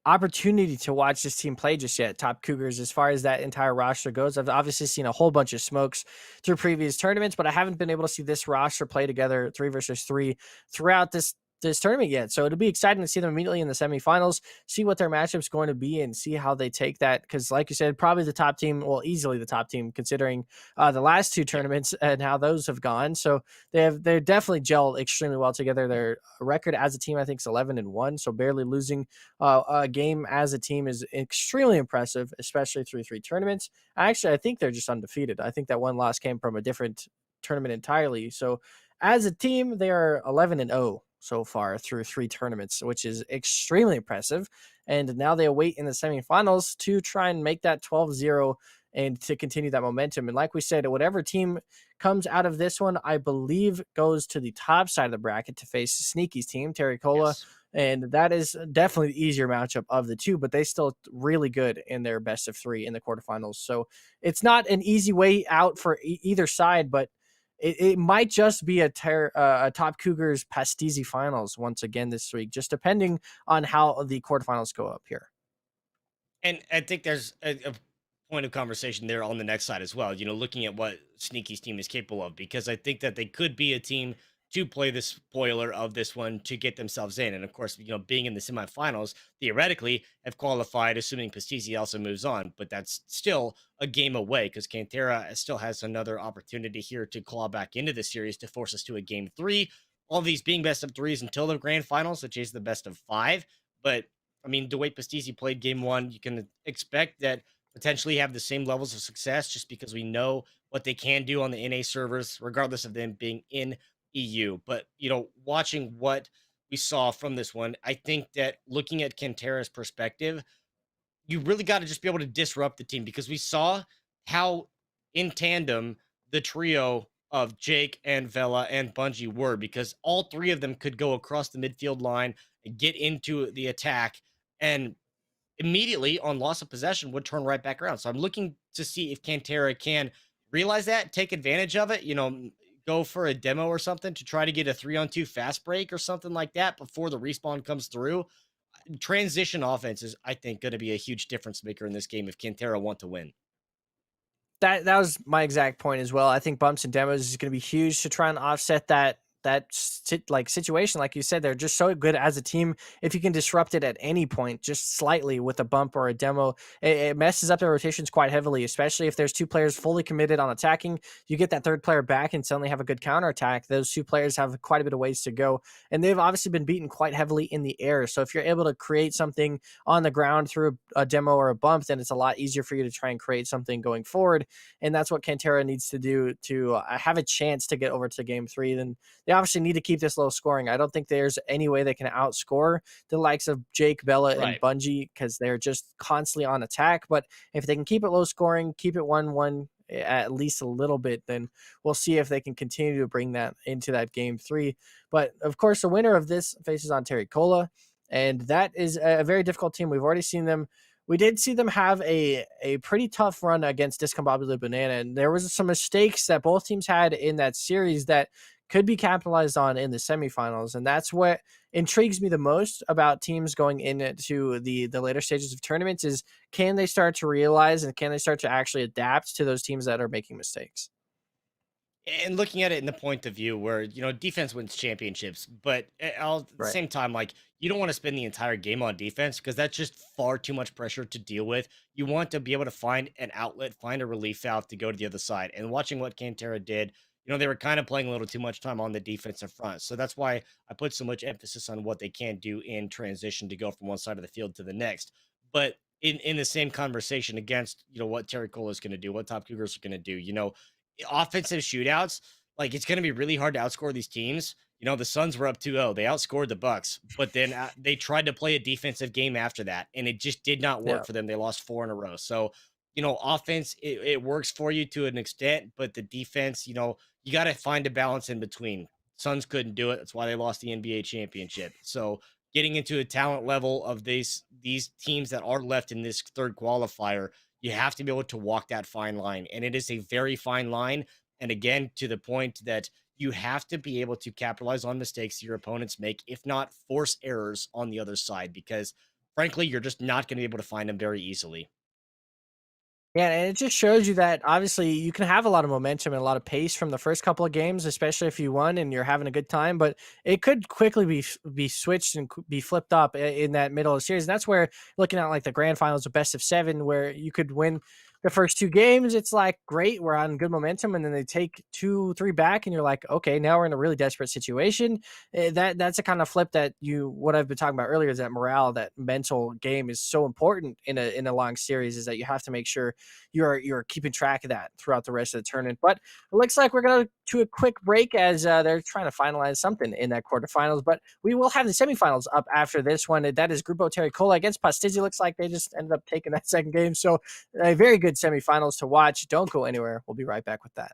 opportunity to watch this team play just yet, Top Cougars, as far as that entire roster goes. I've obviously seen a whole bunch of smokes through previous tournaments, but I haven't been able to see this roster play together 3 versus 3 throughout this tournament yet. So it'll be exciting to see them immediately in the semifinals, see what their matchup's going to be and see how they take that. Because like you said, probably the top team, well, easily the top team considering the last two tournaments and how those have gone. So they're definitely gelled extremely well together. Their record as a team, I think, is 11-1. So barely losing a game as a team is extremely impressive, especially through 3 tournaments. Actually, I think they're just undefeated. I think that one loss came from a different tournament entirely. So as a team, they are 11-0 so far through 3 tournaments, which is extremely impressive. And now they await in the semifinals to try and make that 12-0 and to continue that momentum. And like we said, whatever team comes out of this one, I believe goes to the top side of the bracket to face Sneaky's team, Terry Cola. Yes. And that is definitely the easier matchup of the two, but they still really good in their best of 3 in the quarterfinals. So it's not an easy way out for either side, but it might just be a Top Cougars Pastizzi finals once again this week, just depending on how the quarterfinals go up here. And I think there's a point of conversation there on the next side as well, looking at what Sneaky's team is capable of, because I think that they could be a team to play the spoiler of this one to get themselves in. And of course, being in the semifinals, theoretically have qualified, assuming Pastisi also moves on, but that's still a game away because Cantera still has another opportunity here to claw back into the series to force us to a game 3. All these being best of 3s until the grand finals, which is the best of 5. But I mean, the way Pastisi played game 1, you can expect that potentially have the same levels of success just because we know what they can do on the NA servers, regardless of them being in EU. But, watching what we saw from this one, I think that looking at Cantera's perspective, you really got to just be able to disrupt the team because we saw how in tandem the trio of Jake and Vela and Bungie were, because all three of them could go across the midfield line and get into the attack, and immediately on loss of possession would turn right back around. So I'm looking to see if Cantera can realize that, take advantage of it, go for a demo or something to try to get a 3-on-2 fast break or something like that before the respawn comes through. Transition offense is, I think, going to be a huge difference maker in this game if Cantera want to win. That was my exact point as well. I think bumps and demos is going to be huge to try and offset that situation. Like you said, they're just so good as a team. If you can disrupt it at any point, just slightly with a bump or a demo, it messes up their rotations quite heavily, especially if there's two players fully committed on attacking. You get that third player back and suddenly have a good counter attack. Those two players have quite a bit of ways to go, and they've obviously been beaten quite heavily in the air. So if you're able to create something on the ground through a demo or a bump, then it's a lot easier for you to try and create something going forward. And that's what Cantera needs to do to have a chance to get over to game 3. Then they obviously need to keep this low scoring. I don't think there's any way they can outscore the likes of Jake, Bella, and Right. Bungie, because they're just constantly on attack. But if they can keep it low scoring, keep it 1-1 at least a little bit, then we'll see if they can continue to bring that into that game 3. But of course, the winner of this faces on Terry Cola, and that is a very difficult team. We've already seen them. We did see them have a pretty tough run against Discombobulated Banana, and there was some mistakes that both teams had in that series that could be capitalized on in the semifinals. And that's what intrigues me the most about teams going into the later stages of tournaments is, can they start to realize and can they start to actually adapt to those teams that are making mistakes? And looking at it in the point of view where, defense wins championships, but at the Right. same time, like, you don't want to spend the entire game on defense because that's just far too much pressure to deal with. You want to be able to find an outlet, find a relief valve to go to the other side. And watching what Cantera did, they were kind of playing a little too much time on the defensive front. So that's why I put so much emphasis on what they can do in transition to go from one side of the field to the next. But in the same conversation against, what Terry Cole is going to do, what Top Cougars are going to do, offensive shootouts, like, it's going to be really hard to outscore these teams. The Suns were up 2-0. They outscored the Bucks, but then they tried to play a defensive game after that, and it just did not work Yeah. for them. They lost 4 in a row. So, offense, it works for you to an extent, but the defense, you got to find a balance in between. Suns couldn't do it. That's why they lost the NBA championship. So, getting into a talent level of these teams that are left in this third qualifier, you have to be able to walk that fine line. And it is a very fine line. And again, to the point that you have to be able to capitalize on mistakes your opponents make, if not force errors on the other side, because frankly, you're just not going to be able to find them very easily. Yeah, and it just shows you that obviously you can have a lot of momentum and a lot of pace from the first couple of games, especially if you won and you're having a good time. But it could quickly be switched and be flipped up in that middle of the series. And that's where looking at like the grand finals of best of 7, where you could win the first 2 games, it's like great, we're on good momentum, and then they take 2-3 back, and you're like, okay, now we're in a really desperate situation. That's a kind of flip that what I've been talking about earlier is that morale, that mental game is so important in a long series, is that you have to make sure you're keeping track of that throughout the rest of the tournament. But it looks like we're going to a quick break as they're trying to finalize something in that quarterfinals. But we will have the semifinals up after this one. That is Grupo Terricola against Pastizzi. Looks like they just ended up taking that second game. So a very good semifinals to watch. Don't go anywhere. We'll be right back with that.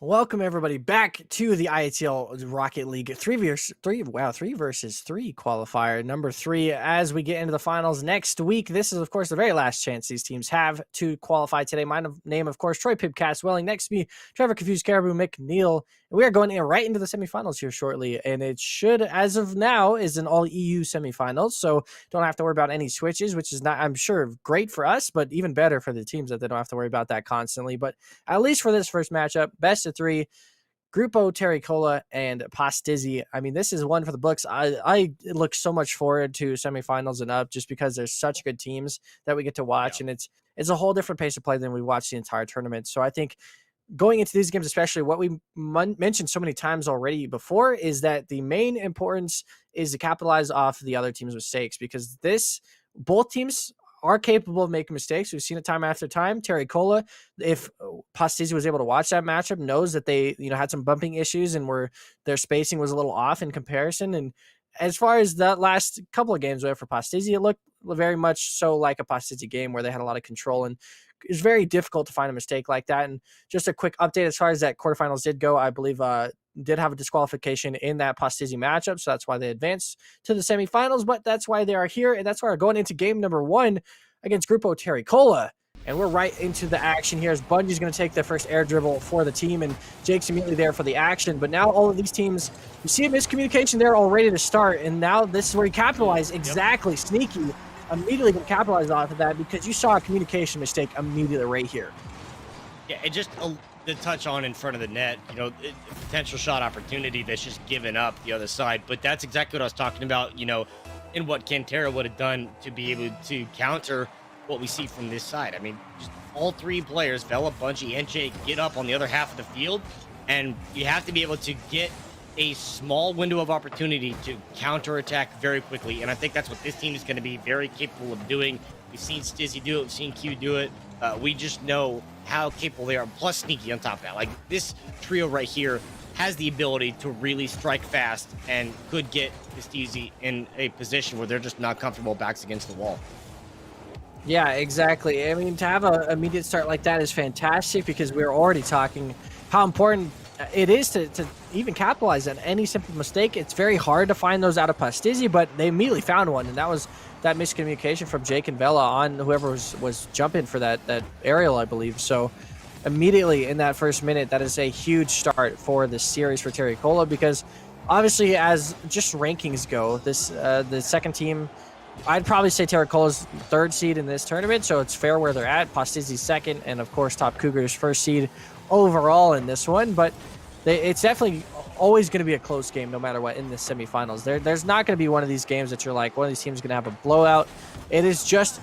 Welcome everybody back to the IATL Rocket League 3 versus 3 qualifier number 3 as we get into the finals next week. This is of course the very last chance these teams have to qualify today. My name of course Troy Pibcast Welling, next to me Trevor Confused Caribou McNeil, and we are going in right into the semifinals here shortly, and it should, as of now, is an all EU semifinals, so don't have to worry about any switches, which is not, I'm sure, great for us, but even better for the teams that they don't have to worry about that constantly. But at least for this first matchup, best of 3, Grupo Terricola and Pastizzi. I mean, this is one for the books. I look so much forward to semifinals and up just because there's such good teams that we get to watch, and it's a whole different pace of play than we watched the entire tournament. So I think going into these games, especially, what we mentioned so many times already before is that the main importance is to capitalize off the other team's mistakes, because both teams are capable of making mistakes. We've seen it time after time. Terricola, if Pastizzi was able to watch that matchup, knows that they had some bumping issues and their spacing was a little off in comparison. And as far as that last couple of games for Pastizzi, it looked very much so like a Pastizzi game where they had a lot of control, and it's very difficult to find a mistake like that. And just a quick update as far as that quarterfinals did go, I believe did have a disqualification in that Pastizzi matchup, so that's why they advanced to the semifinals, but that's why they are here, and that's why we're going into game number 1 against Grupo Terricola. And we're right into the action here as Bungie's going to take their first air dribble for the team, and Jake's immediately there for the action. But now all of these teams, you see a miscommunication there all ready to start, and now this is where you capitalize. Exactly. Sneaky immediately going to capitalize off of that, because you saw a communication mistake immediately right here. Yeah, it just the touch on in front of the net, potential shot opportunity that's just given up the other side. But that's exactly what I was talking about, in what Cantera would have done to be able to counter what we see from this side. I mean, just all 3 players, Vela, Bungie, and Jake, get up on the other half of the field, and you have to be able to get a small window of opportunity to counterattack very quickly. And I think that's what this team is going to be very capable of doing. We've seen Stizzy do it, we've seen Q do it. We just know how capable they are, plus Sneaky on top of that. Like, this trio right here has the ability to really strike fast and could get Stizzy in a position where they're just not comfortable backs against the wall. Yeah, exactly. I mean, to have an immediate start like that is fantastic, because we're already talking how important it is to even capitalize on any simple mistake. It's very hard to find those out of Pastizzi, but they immediately found one, and that was that miscommunication from Jake and Vela on whoever was jumping for that aerial, I believe. So immediately in that first minute, that is a huge start for the series for Terricola, because obviously, as just rankings go, this the second team, I'd probably say Terricola's 3rd seed in this tournament, so it's fair where they're at. Pastizzi's 2nd, and of course Top Cougars 1st seed overall in this one. But it's definitely always going to be a close game no matter what in the semifinals. There's not going to be one of these games that you're like, one of these teams is going to have a blowout. It is just,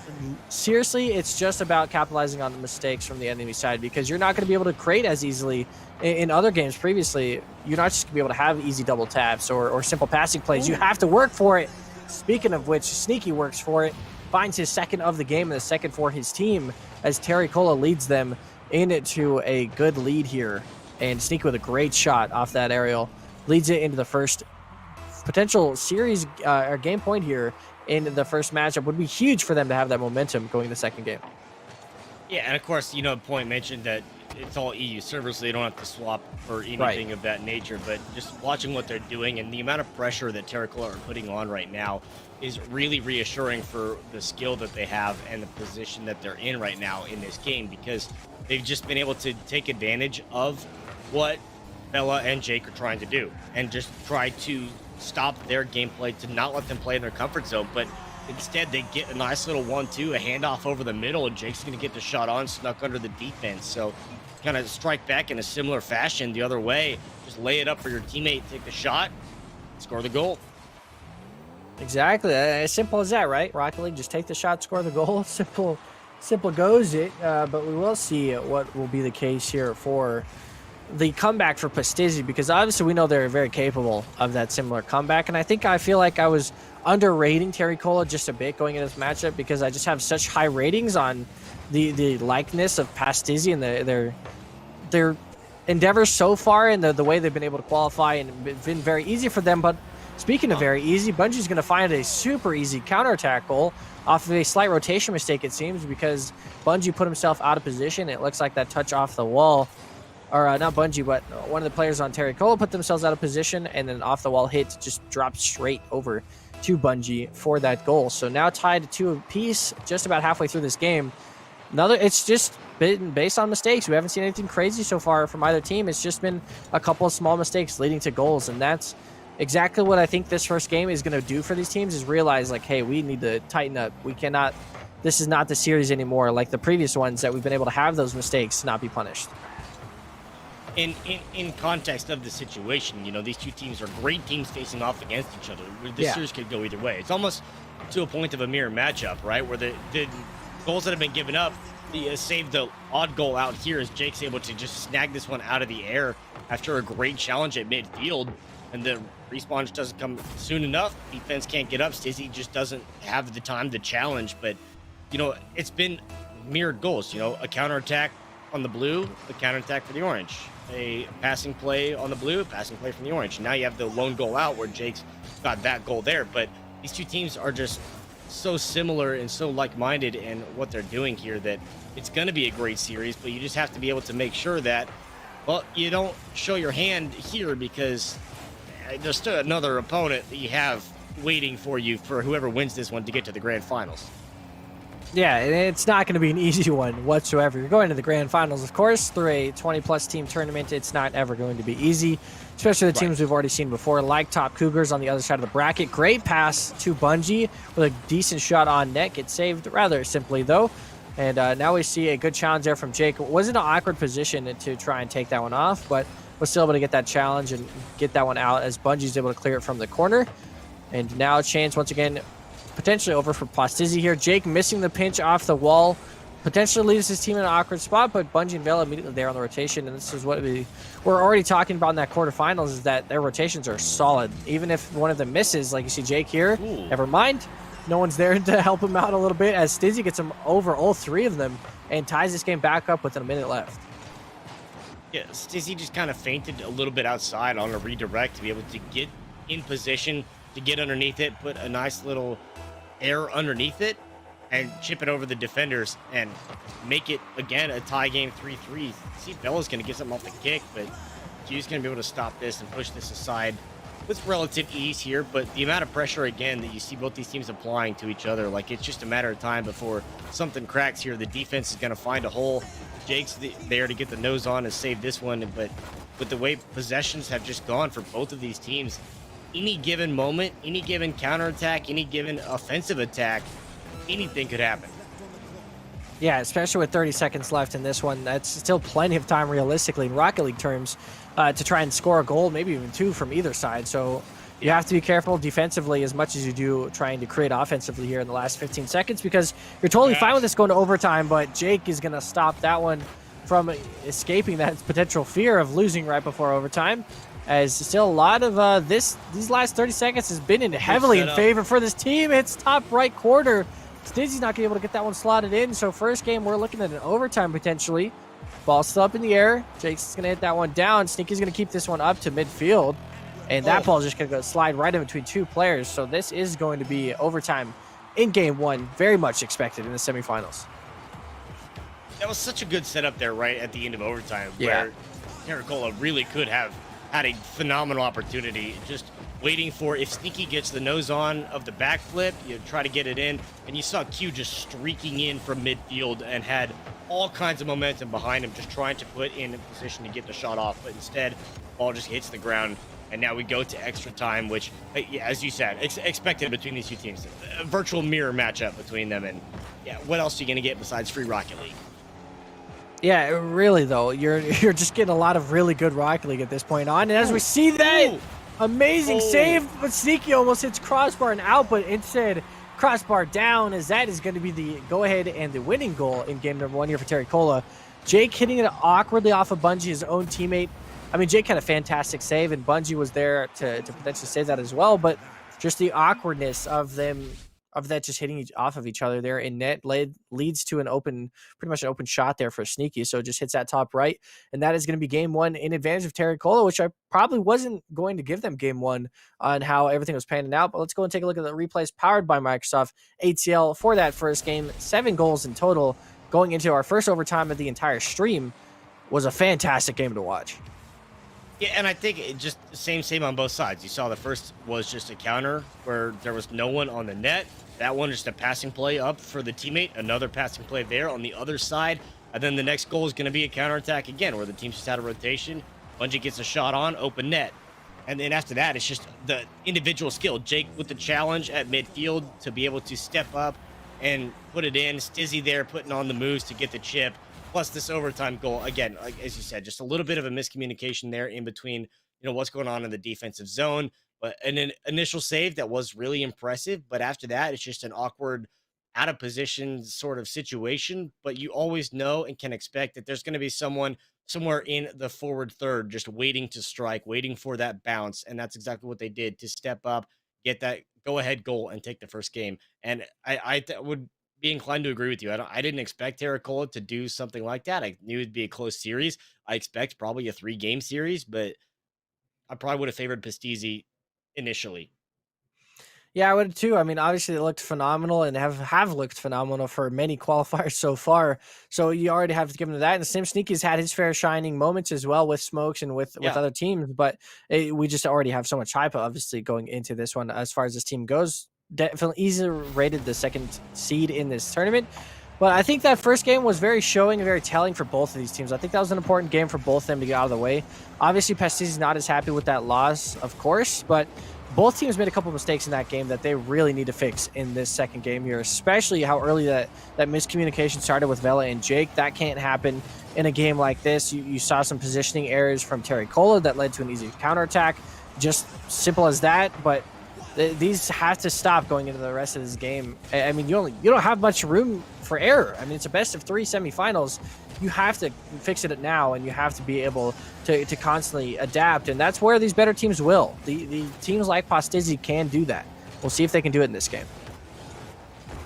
seriously, it's just about capitalizing on the mistakes from the enemy side, because you're not going to be able to create as easily in other games previously. You're not just going to be able to have easy double taps or simple passing plays. You have to work for it. Speaking of which, Sneaky works for it, finds his 2nd of the game and the 2nd for his team as Terricola leads them into a good lead here. And Sneaky with a great shot off that aerial leads it into the first potential series or game point here in the first matchup. Would be huge for them to have that momentum going in the second game. Yeah, and of course, Point mentioned that it's all EU servers, so they don't have to swap or anything of that nature. But just watching what they're doing and the amount of pressure that Terricola are putting on right now is really reassuring for the skill that they have and the position that they're in right now in this game, because they've just been able to take advantage of what Bella and Jake are trying to do and just try to stop their gameplay, to not let them play in their comfort zone. But instead, they get a nice little 1-2, a handoff over the middle, and Jake's going to get the shot on, snuck under the defense. So kind of strike back in a similar fashion the other way. Just lay it up for your teammate, take the shot, score the goal. Exactly. As simple as that, right? Rocket League, just take the shot, score the goal. Simple goes it. But we will see what will be the case here for the comeback for Pastizzi, because obviously we know they're very capable of that similar comeback. And I feel like I was underrating Terricola just a bit going into this matchup, because I just have such high ratings on the likeness of Pastizzi and their endeavors so far, and the way they've been able to qualify, and it's been very easy for them. But speaking of very easy, Bungie's going to find a super easy counterattack goal off of a slight rotation mistake, it seems, because Bungie put himself out of position. It looks like that touch off the wall or not Bungie, but one of the players on Terricola put themselves out of position, and then off the wall hit just dropped straight over to Bungie for that goal. So now tied to 2 apiece, just about halfway through this game. It's just been based on mistakes. We haven't seen anything crazy so far from either team. It's just been a couple of small mistakes leading to goals, and that's exactly what I think this first game is going to do for these teams, is realize, like, hey, we need to tighten up. We cannot, this is not the series anymore like the previous ones that we've been able to have those mistakes not be punished. In context of the situation, you know, these two teams are great teams facing off against each other. The series could go either way. It's almost to a point of a mirror matchup, right? Where the goals that have been given up, save the odd goal out here, as Jake's able to just snag this one out of the air after a great challenge at midfield, and the respawn just doesn't come soon enough. Defense can't get up. Stizzy just doesn't have the time to challenge. But, you know, it's been mirrored goals. You know, a counterattack on the blue, a counterattack for the orange. A passing play on the blue, a passing play from the orange. Now you have the lone goal out where Jake's got that goal there. But these two teams are just so similar and so like-minded in what they're doing here that it's going to be a great series. But you just have to be able to make sure that, well, you don't show your hand here, because there's still another opponent that you have waiting for you for whoever wins this one to get to the grand finals. Yeah, and it's not going to be an easy one whatsoever. You're going to the grand finals, of course, through a 20-plus team tournament. It's not ever going to be easy, especially the teams we've already seen before, like Top Cougars on the other side of the bracket. Great pass to Bungie with a decent shot on net. Gets saved rather simply, though. And now we see a good challenge there from Jake. It was in an awkward position to try and take that one off, but was still able to get that challenge and get that one out as Bungie's able to clear it from the corner. And now chance once again potentially over for Plastizzi here. Jake missing the pinch off the wall. Potentially leaves his team in an awkward spot, but Bungie and Vela immediately there on the rotation. And this is what we're already talking about in that quarterfinals, is that their rotations are solid. Even if one of them misses, like you see Jake here, never mind. No one's there to help him out a little bit, as Stizzy gets him over all 3 of them and ties this game back up with a minute left. Yeah, Stizzy just kind of fainted a little bit outside on a redirect to be able to get in position, to get underneath it, put a nice little air underneath it, and chip it over the defenders and make it, again, a tie game 3-3. See if Bella's going to get something off the kick, but Q's going to be able to stop this and push this aside with relative ease here. But the amount of pressure, again, that you see both these teams applying to each other, like, it's just a matter of time before something cracks here. The defense is going to find a hole. Jake's there to get the nose on and save this one, but with the way possessions have just gone for both of these teams, any given moment, any given counterattack, any given offensive attack, anything could happen. Yeah, especially with 30 seconds left in this one. That's still plenty of time realistically in Rocket League terms to try and score a goal, maybe even 2 from either side. So you have to be careful defensively as much as you do trying to create offensively here in the last 15 seconds, because you're totally fine with this going to overtime, but Jake is going to stop that one from escaping that potential fear of losing right before overtime. As still a lot of these last 30 seconds has been heavily in favor for this team. It's top right quarter. Stizzy's not going to be able to get that one slotted in. So first game, we're looking at an overtime potentially. Ball still up in the air. Jake's going to hit that one down. Sneaky's going to keep this one up to midfield. And that ball is just going to go slide right in between 2 players. So this is going to be overtime in game 1. Very much expected in the semifinals. That was such a good setup there right at the end of overtime, where Terricola really could have had a phenomenal opportunity, just waiting for, if Sneaky gets the nose on of the backflip, you try to get it in, and you saw Q just streaking in from midfield and had all kinds of momentum behind him, just trying to put in a position to get the shot off, but instead, ball just hits the ground, and now we go to extra time, which, as you said, expected between these two teams. A virtual mirror matchup between them, and what else are you going to get besides free Rocket League? Yeah, really though, you're just getting a lot of really good Rocket League at this point on, and as we see that amazing save, but Sneaky almost hits crossbar and out, but instead crossbar down, as that is going to be the go-ahead and the winning goal in game number 1 here for Terricola. Jake hitting it awkwardly off of Bungie, his own teammate. I mean, Jake had a fantastic save, and Bungie was there to potentially save that as well, but just the awkwardness of them, of that just hitting off of each other there in net leads to pretty much an open shot there for Sneaky. So it just hits that top right. And that is going to be game 1 in advantage of Terricola, which I probably wasn't going to give them game 1 on how everything was panning out. But let's go and take a look at the replays powered by Microsoft ATL for that first game. 7 goals in total going into our first overtime of the entire stream. was a fantastic game to watch. Yeah, and I think it just same on both sides. You saw the first was just a counter where there was no one on the net. That one just a passing play up for the teammate, another passing play there on the other side. And then the next goal is going to be a counterattack again where the team just had a rotation. Bungie gets a shot on, open net. And then after that, it's just the individual skill. Jake with the challenge at midfield to be able to step up and put it in. Stizzy there putting on the moves to get the chip. Plus this overtime goal. Again, like as you said, just a little bit of a miscommunication there in between, what's going on in the defensive zone. But an initial save that was really impressive. But after that, it's just an awkward, out of position sort of situation. But you always know and can expect that there's going to be someone somewhere in the forward third just waiting to strike, waiting for that bounce. And that's exactly what they did to step up, get that go-ahead goal, and take the first game. And I would be inclined to agree with you. I didn't expect Terracola to do something like that. I knew it'd be a close series. I expect probably a 3-game series, but I probably would have favored Pastizzi initially. Yeah, I would too. I mean, obviously it looked phenomenal and have looked phenomenal for many qualifiers so far. So you already have to give him that. And Sim Sneaky's had his fair shining moments as well with Smokes and with other teams. But we just already have so much hype, obviously, going into this one as far as this team goes. Definitely easily rated the second seed in this tournament. But I think that first game was very showing and very telling for both of these teams. I think that was an important game for both of them to get out of the way. Obviously, Pastizzi's not as happy with that loss, of course, but both teams made a couple mistakes in that game that they really need to fix in this second game here, especially how early that miscommunication started with Vela and Jake. That can't happen in a game like this. You saw some positioning errors from Terracola that led to an easy counterattack. Just simple as that, but these have to stop going into the rest of this game. I mean, you don't have much room for error. I mean, it's a best of 3 semifinals. You have to fix it now, and you have to be able to constantly adapt, and that's where these better teams will. The teams like Pastizzi can do that. We'll see if they can do it in this game.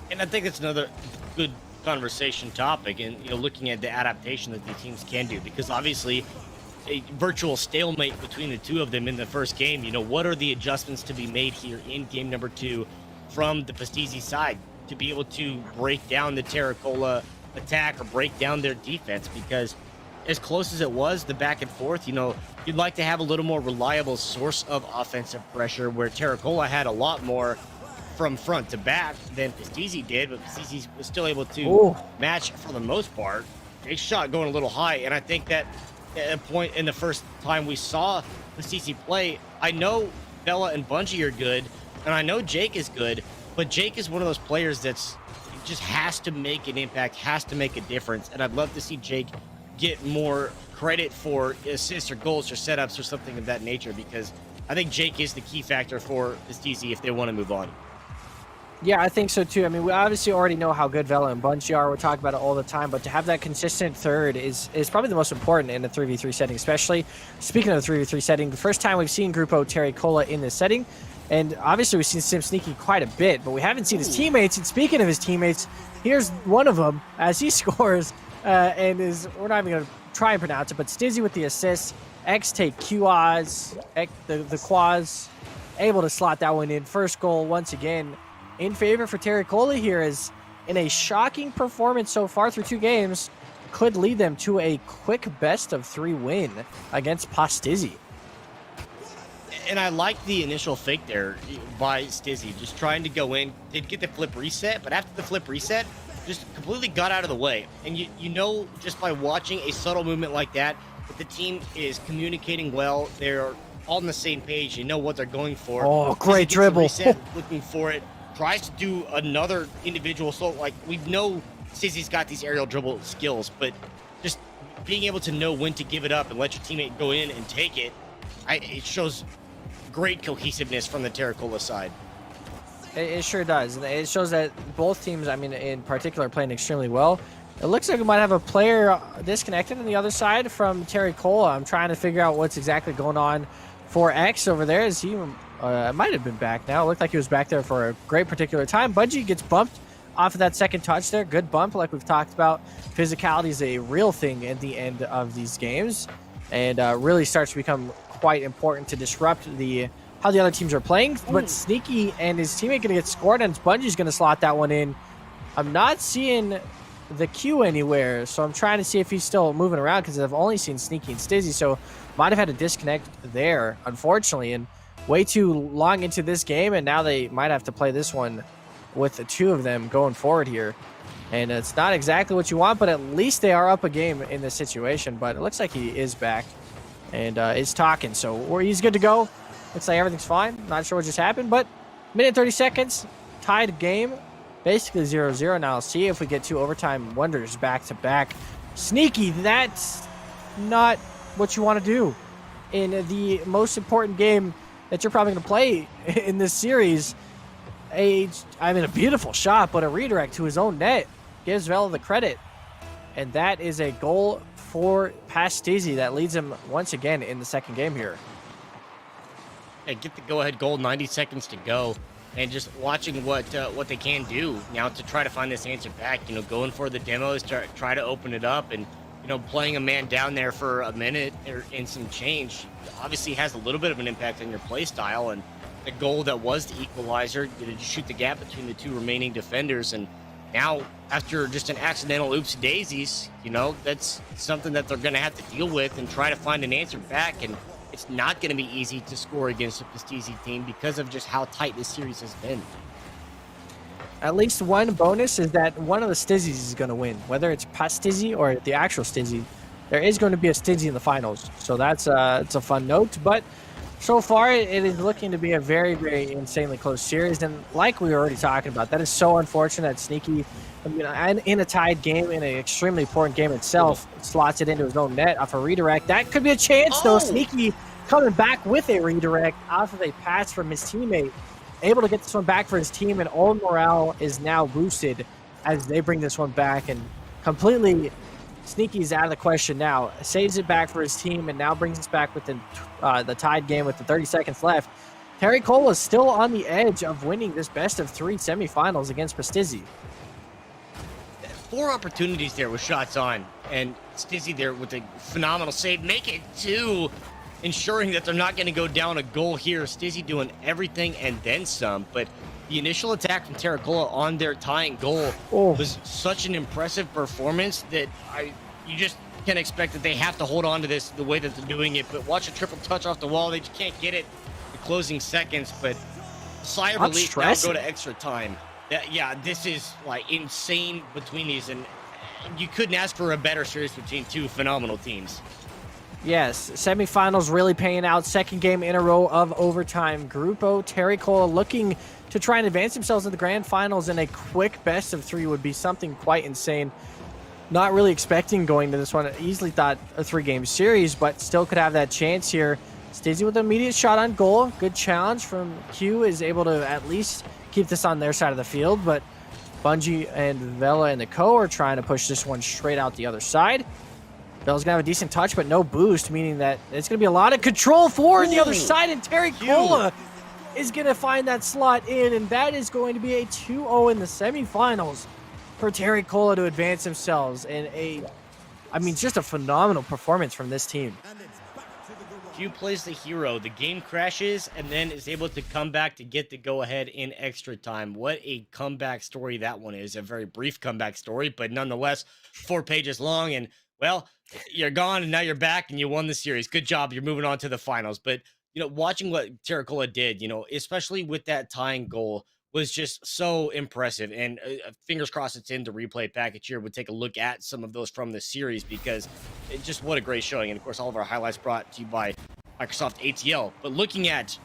And I think it's another good conversation topic, and looking at the adaptation that the teams can do, because obviously a virtual stalemate between the two of them in the first game. What are the adjustments to be made here in game number 2 from the Pastizzi side to be able to break down the Terracola attack or break down their defense? Because as close as it was, the back and forth, you'd like to have a little more reliable source of offensive pressure, where Terracola had a lot more from front to back than Pastizzi did, but Pastizzi was still able to match for the most part. His shot going a little high, and I think that at a point in the first time we saw Pastizzi play, I know Bella and Bungie are good, and I know Jake is good, but Jake is one of those players that's just has to make an impact, has to make a difference, and I'd love to see Jake get more credit for assists or goals or setups or something of that nature, because I think Jake is the key factor for Pastizzi if they want to move on. Yeah, I think so too. I mean, we obviously already know how good Vela and Bungie are. We talk about it all the time, but to have that consistent third is probably the most important in a 3v3 setting, especially speaking of the 3v3 setting. The first time we've seen Grupo Terracola in this setting, and obviously we've seen Sim Sneaky quite a bit, but we haven't seen his teammates. And speaking of his teammates, here's one of them as he scores and we're not even going to try and pronounce it, but Stizzy with the assist. X take Quaz, the Quaz, able to slot that one in. First goal once again in favor for Terracola here, is in a shocking performance so far through 2 games, could lead them to a quick best of 3 win against Pastizzi. And I like the initial fake there by Stizzy, just trying to go in, did get the flip reset, but after the flip reset, just completely got out of the way. And you know, just by watching a subtle movement like that the team is communicating well, they're all on the same page, you know what they're going for. Oh, great dribble. Reset, looking for it. Tries to do another individual. So, like, we know Stizzy's got these aerial dribble skills, but just being able to know when to give it up and let your teammate go in and take it, it shows great cohesiveness from the Terracola side. It sure does. And it shows that both teams, I mean, in particular, are playing extremely well. It looks like we might have a player disconnected on the other side from Terracola. I'm trying to figure out what's exactly going on for X over there. Is he might have been back now. It looked like he was back there for a great particular time. Bungie gets bumped off of that second touch there. Good bump, like we've talked about. Physicality is a real thing at the end of these games, and really starts to become quite important to disrupt how the other teams are playing. But Sneaky and his teammate going to get scored, and Bungie's going to slot that one in. I'm not seeing the queue anywhere. So I'm trying to see if he's still moving around because I've only seen Sneaky and Stizzy. So might have had a disconnect there, unfortunately, and way too long into this game. And now they might have to play this one with the two of them going forward here. And it's not exactly what you want, but at least they are up a game in this situation. But it looks like he is back and is talking. So he's good to go. Looks like everything's fine. Not sure what just happened, but minute 30 seconds, tied game. Basically 0-0 now. See if we get two overtime wonders back to back. Sneaky, that's not what you want to do in the most important game that you're probably going to play in this series. A beautiful shot, but a redirect to his own net gives Vela the credit. And that is a goal for Pastizzi that leads him once again in the second game here. Hey, get the go-ahead goal, 90 seconds to go. And just watching what they can do now to try to find this answer back. You know, going for the demos, try to open it up, and you know, playing a man down there for a minute and some change obviously has a little bit of an impact on your play style. And the goal that was the equalizer, you know, just shoot the gap between the two remaining defenders. And now, after just an accidental oopsie daisies, you know, that's something that they're going to have to deal with and try to find an answer back. And it's not going to be easy to score against a Pastizzi team because of just how tight this series has been. At least one bonus is that one of the Stizzys is going to win. Whether it's Pastizzi or the actual Stizzy, there is going to be a Stizzy in the finals. So that's it's a fun note. But so far, it is looking to be a very, very insanely close series. And like we were already talking about, that is so unfortunate that Sneaky, and in a tied game, in an extremely important game itself, slots it into his own net off a redirect. That could be a chance, though. Sneaky coming back with a redirect off of a pass from his teammate. Able to get this one back for his team, and all morale is now boosted as they bring this one back. And completely, Sneaky's out of the question now. Saves it back for his team, and now brings us back with the tied game with the 30 seconds left. Terry Cole is still on the edge of winning this best-of-3 semifinals against Pastizzi. 4 opportunities there with shots on, and Stizzy there with a phenomenal save. Make it 2, ensuring that they're not going to go down a goal here. Stizzy doing everything and then some, but the initial attack from Terracola on their tying goal was such an impressive performance that you just can expect that they have to hold on to this the way that they're doing it. But watch a triple touch off the wall. They just can't get it the closing seconds, but sigh of relief, now go to extra time. Yeah, this is like insane between these, and you couldn't ask for a better series between two phenomenal teams. Yes, semifinals really paying out. Second game in a row of overtime. Grupo Terricola looking to try and advance themselves in the grand finals, and a quick best-of-3 would be something quite insane. Not really expecting going to this one. Easily thought a 3-game series, but still could have that chance here. Stizzy with an immediate shot on goal. Good challenge from Q, is able to at least keep this on their side of the field, but Bungie and Vela and the Co are trying to push this one straight out the other side. Vela's gonna have a decent touch, but no boost, meaning that it's gonna be a lot of control for the other side, and Terry Cola is gonna find that slot in, and that is going to be a 2-0 in the semifinals for Terry Cola to advance themselves. And just a phenomenal performance from this team. Q plays the hero. The game crashes and then is able to come back to get the go-ahead in extra time. What a comeback story that one is. A very brief comeback story, but nonetheless, 4 pages long. And, well, you're gone and now you're back and you won the series. Good job. You're moving on to the finals. But, watching what Terricola did, especially with that tying goal, was just so impressive. And fingers crossed it's in the replay package here. We'll take a look at some of those from the series, because just what a great showing. And of course, all of our highlights brought to you by Microsoft ATL. But looking at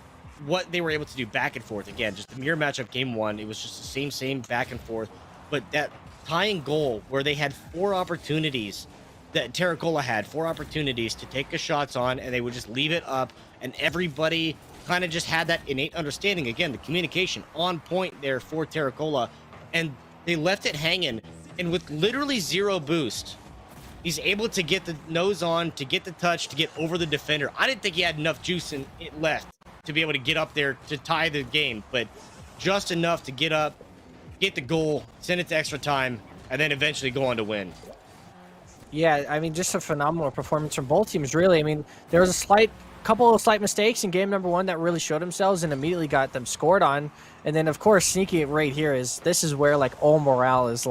what they were able to do back and forth, again, just the mirror match of game 1, it was just the same back and forth. But that tying goal where they had 4 opportunities, that Terricola had 4 opportunities to take the shots on, and they would just leave it up, and everybody kind of just had that innate understanding. Again, the communication on point there for Terricola, and they left it hanging. And with literally 0 boost, he's able to get the nose on, to get the touch, to get over the defender. I didn't think he had enough juice in it left to be able to get up there to tie the game, but just enough to get up, get the goal, send it to extra time, and then eventually go on to win. Yeah, just a phenomenal performance from both teams, really. There was a couple of slight mistakes in game number 1 that really showed themselves and immediately got them scored on. And then, of course, Sneaky right here this is where, all morale is,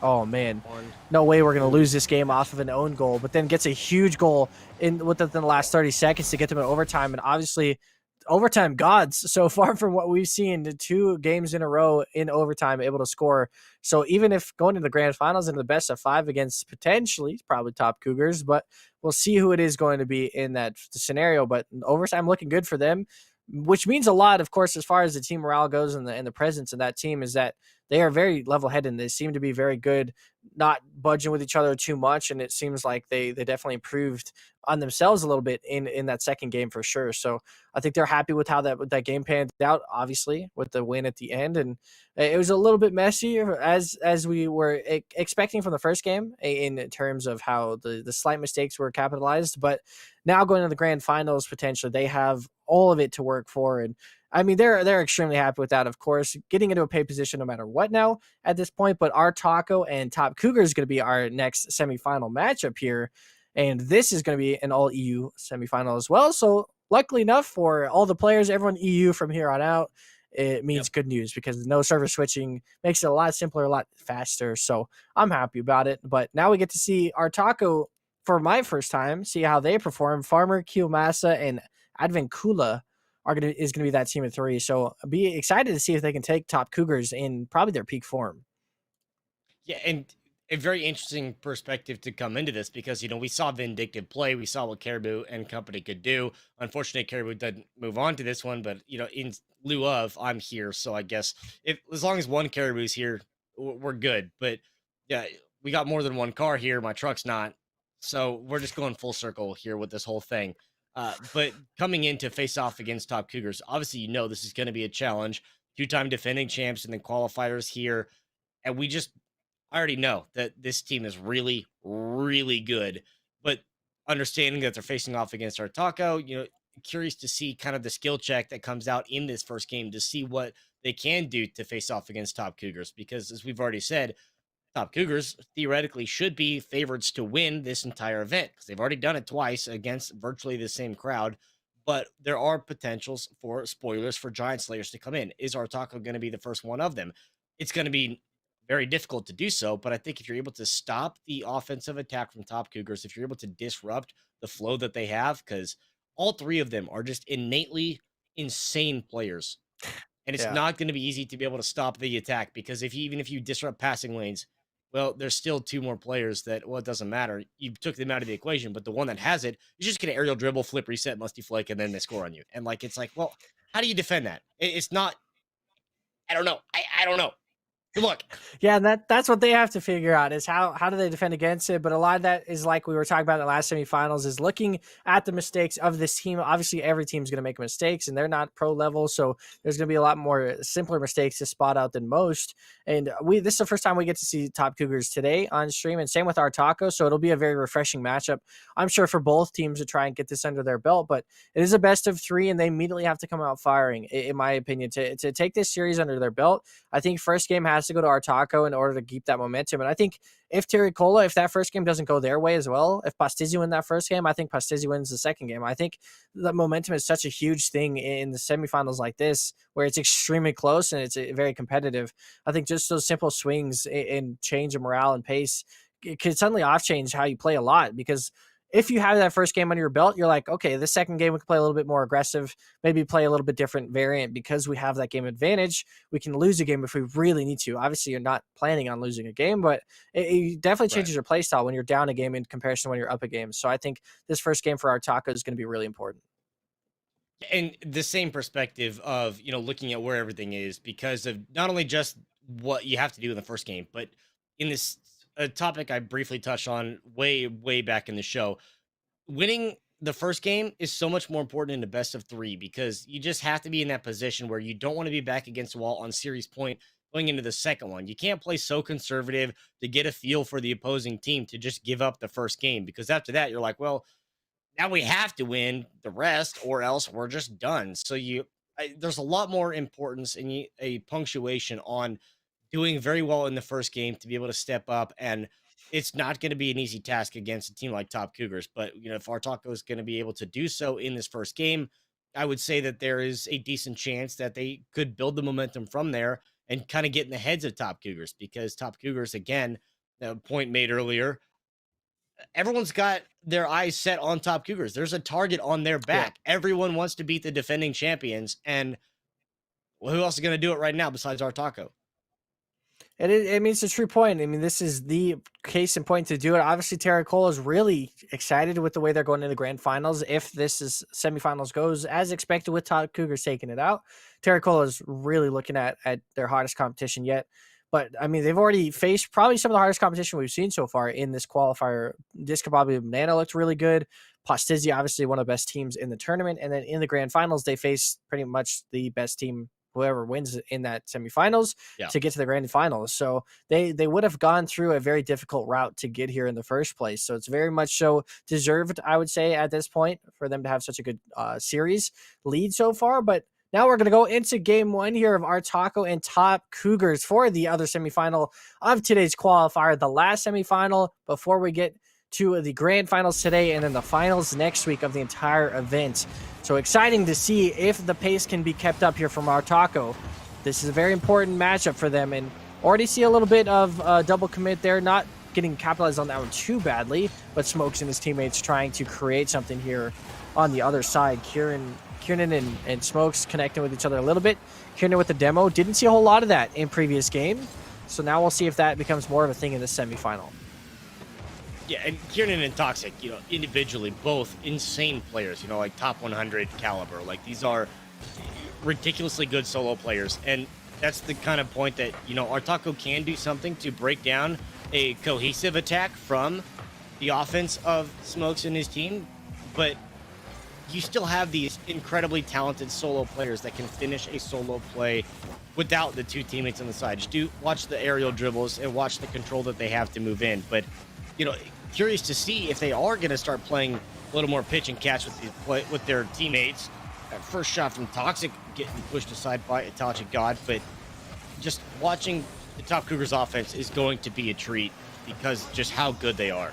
Oh man, One. no way we're gonna lose this game off of an own goal. But then gets a huge goal within the last 30 seconds to get them in overtime, and obviously, overtime gods so far from what we've seen. The 2 games in a row in overtime able to score. So even if going to the grand finals in the best of 5 against potentially probably top Cougars, but we'll see who it is going to be in that scenario. But overtime looking good for them, which means a lot, of course, as far as the team morale goes and the presence of that team is that they are very level headed and they seem to be very good, not budging with each other too much. And it seems like they definitely improved on themselves a little bit in that second game for sure. So I think they're happy with how that game panned out, obviously, with the win at the end. And it was a little bit messy as we were expecting from the first game in terms of how the slight mistakes were capitalized. But now going to the grand finals, potentially, they have all of it to work for. And I mean, they're extremely happy with that, of course, getting into a pay position no matter what now at this point. But our Taco and Top Cougar is going to be our next semifinal matchup here. And this is going to be an all EU semifinal as well. So luckily enough for all the players, everyone EU from here on out, it means good news because no server switching makes it a lot simpler, a lot faster. So I'm happy about it. But now we get to see our Taco for my first time, see how they perform. Farmer, Kiyomasa, and Advancula is gonna be that team of 3. So be excited to see if they can take top Cougars in probably their peak form. Yeah, and a very interesting perspective to come into this because we saw Vindictive play, we saw what Caribou and company could do. Unfortunately, Caribou didn't move on to this one, but in lieu of, I'm here, so I guess if as long as one Caribou's here, we're good. But yeah, we got more than one car here. My truck's not, so we're just going full circle here with this whole thing. But coming in to face off against top Cougars, obviously this is going to be a challenge. Two-time defending champs and then qualifiers here, and I already know that this team is really, really good, but understanding that they're facing off against our Taco, curious to see kind of the skill check that comes out in this first game to see what they can do to face off against top Cougars. Because as we've already said, top Cougars theoretically should be favorites to win this entire event because they've already done it twice against virtually the same crowd. But there are potentials for spoilers for Giant Slayers to come in. Is our Taco going to be the first one of them? It's going to be very difficult to do so. But I think if you're able to stop the offensive attack from top Cougars, if you're able to disrupt the flow that they have, because all 3 of them are just innately insane players. And it's Yeah. not going to be easy to be able to stop the attack because even if you disrupt passing lanes, well, there's still 2 more players that, well, it doesn't matter. You took them out of the equation, but the one that has it is just going to aerial dribble, flip, reset, musty flake, and then they score on you. And it's like, well, how do you defend that? It's not, I don't know. I don't know. Good luck. Yeah, that's what they have to figure out is how do they defend against it. But a lot of that is like we were talking about in the last semifinals is looking at the mistakes of this team. Obviously, every team's going to make mistakes, and they're not pro level, so there's going to be a lot more simpler mistakes to spot out than most. And this is the first time we get to see top Cougars today on stream, and same with our Taco. So it'll be a very refreshing matchup, I'm sure, for both teams to try and get this under their belt. But it is a best of 3, and they immediately have to come out firing, in my opinion, to take this series under their belt. I think first game has to go to our Taco in order to keep that momentum. And I think if Terricola, if that first game doesn't go their way as well, if Pastizzi win that first game, I think Pastizzi wins the second game. I think the momentum is such a huge thing in the semifinals like this, where it's extremely close and it's very competitive. I think just those simple swings and change of morale and pace could suddenly off change how you play a lot because if you have that first game under your belt, you're like, okay, the second game we can play a little bit more aggressive, maybe play a little bit different variant because we have that game advantage. We can lose a game if we really need to. Obviously, you're not planning on losing a game, but it definitely changes your play style when you're down a game in comparison to when you're up a game. So I think this first game for our Taco is going to be really important. And the same perspective of, looking at where everything is because of not only just what you have to do in the first game, but in this a topic I briefly touched on way, way back in the show, winning the first game is so much more important in the best of 3 because you just have to be in that position where you don't want to be back against the wall on series point going into the second one. You can't play so conservative to get a feel for the opposing team to just give up the first game because after that, you're like, well, now we have to win the rest or else we're just done. So there's a lot more importance in a punctuation on doing very well in the first game to be able to step up. And it's not going to be an easy task against a team like top Cougars, but if our Taco is going to be able to do so in this first game, I would say that there is a decent chance that they could build the momentum from there and kind of get in the heads of top Cougars because top Cougars, again, point made earlier, everyone's got their eyes set on Top Cougars. There's a target on their back. Everyone wants to beat the defending champions, and well, who else is going to do it right now besides our Taco? I mean, it's a true point. I mean, this is the case in point to do it. Obviously, Terracola is really excited with the way they're going into the grand finals. If this is semifinals goes as expected with Top Cougars taking it out, Terracola is really looking at their hardest competition yet. But I mean, they've already faced probably some of the hardest competition we've seen so far in this qualifier. Discobob Banana looked really good. Postizzi, obviously one of the best teams in the tournament. And then in the grand finals, they face pretty much the best team, whoever wins in that semifinals, to get to the grand finals. So they would have gone through a very difficult route to get here in the first place. So it's very much so deserved, I would say, at this point for them to have such a good series lead so far. But now we're going to go into game one here of our Taco and Top Cougars for the other semifinal of today's qualifier, the last semifinal before we get to the grand finals today and then the finals next week of the entire event. So exciting to see if the pace can be kept up here from our Taco. This is a very important matchup for them, and already see a little bit of double commit there, not getting capitalized on that one too badly, but Smokes and his teammates trying to create something here on the other side. Kieran and Smokes connecting with each other a little bit. Kieran with the demo. Didn't see a whole lot of that in previous game. So now we'll see if that becomes more of a thing in this semifinal. Yeah, and Kieran and Toxic, individually, both insane players, like top 100 caliber. Like, these are ridiculously good solo players. And that's the kind of point that, our Taco can do something to break down a cohesive attack from the offense of Smokes and his team. But you still have these incredibly talented solo players that can finish a solo play without the two teammates on the side. Just watch the aerial dribbles and watch the control that they have to move in. But, curious to see if they are going to start playing a little more pitch and catch with their teammates. That first shot from Toxic getting pushed aside by Itachi God, but just watching the Top Cougars offense is going to be a treat because just how good they are.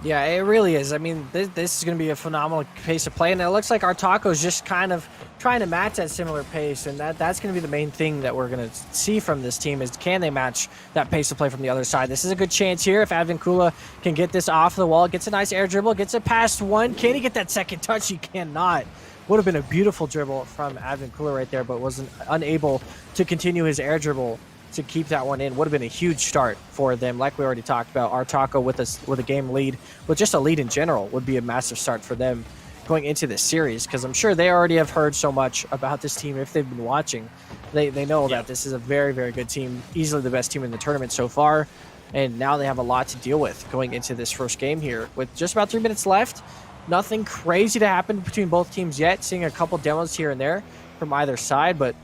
Yeah, it really is. I mean, this is going to be a phenomenal pace of play, and it looks like our Taco's just kind of trying to match that similar pace, and that's going to be the main thing that we're going to see from this team is can they match that pace of play from the other side. This is a good chance here if Advincula can get this off the wall, gets a nice air dribble, gets it past one. Can he get that second touch? He cannot. Would have been a beautiful dribble from Advincula right there, but wasn't unable to continue his air dribble to keep that one in. Would have been a huge start for them. Like we already talked about, our Taco with a game lead, but just a lead in general would be a massive start for them going into this series, because I'm sure they already have heard so much about this team. If they've been watching, they know that this is a very, very good team, easily the best team in the tournament so far, and now they have a lot to deal with going into this first game here with just about 3 minutes left. Nothing crazy to happen between both teams yet, seeing a couple demos here and there from either side, but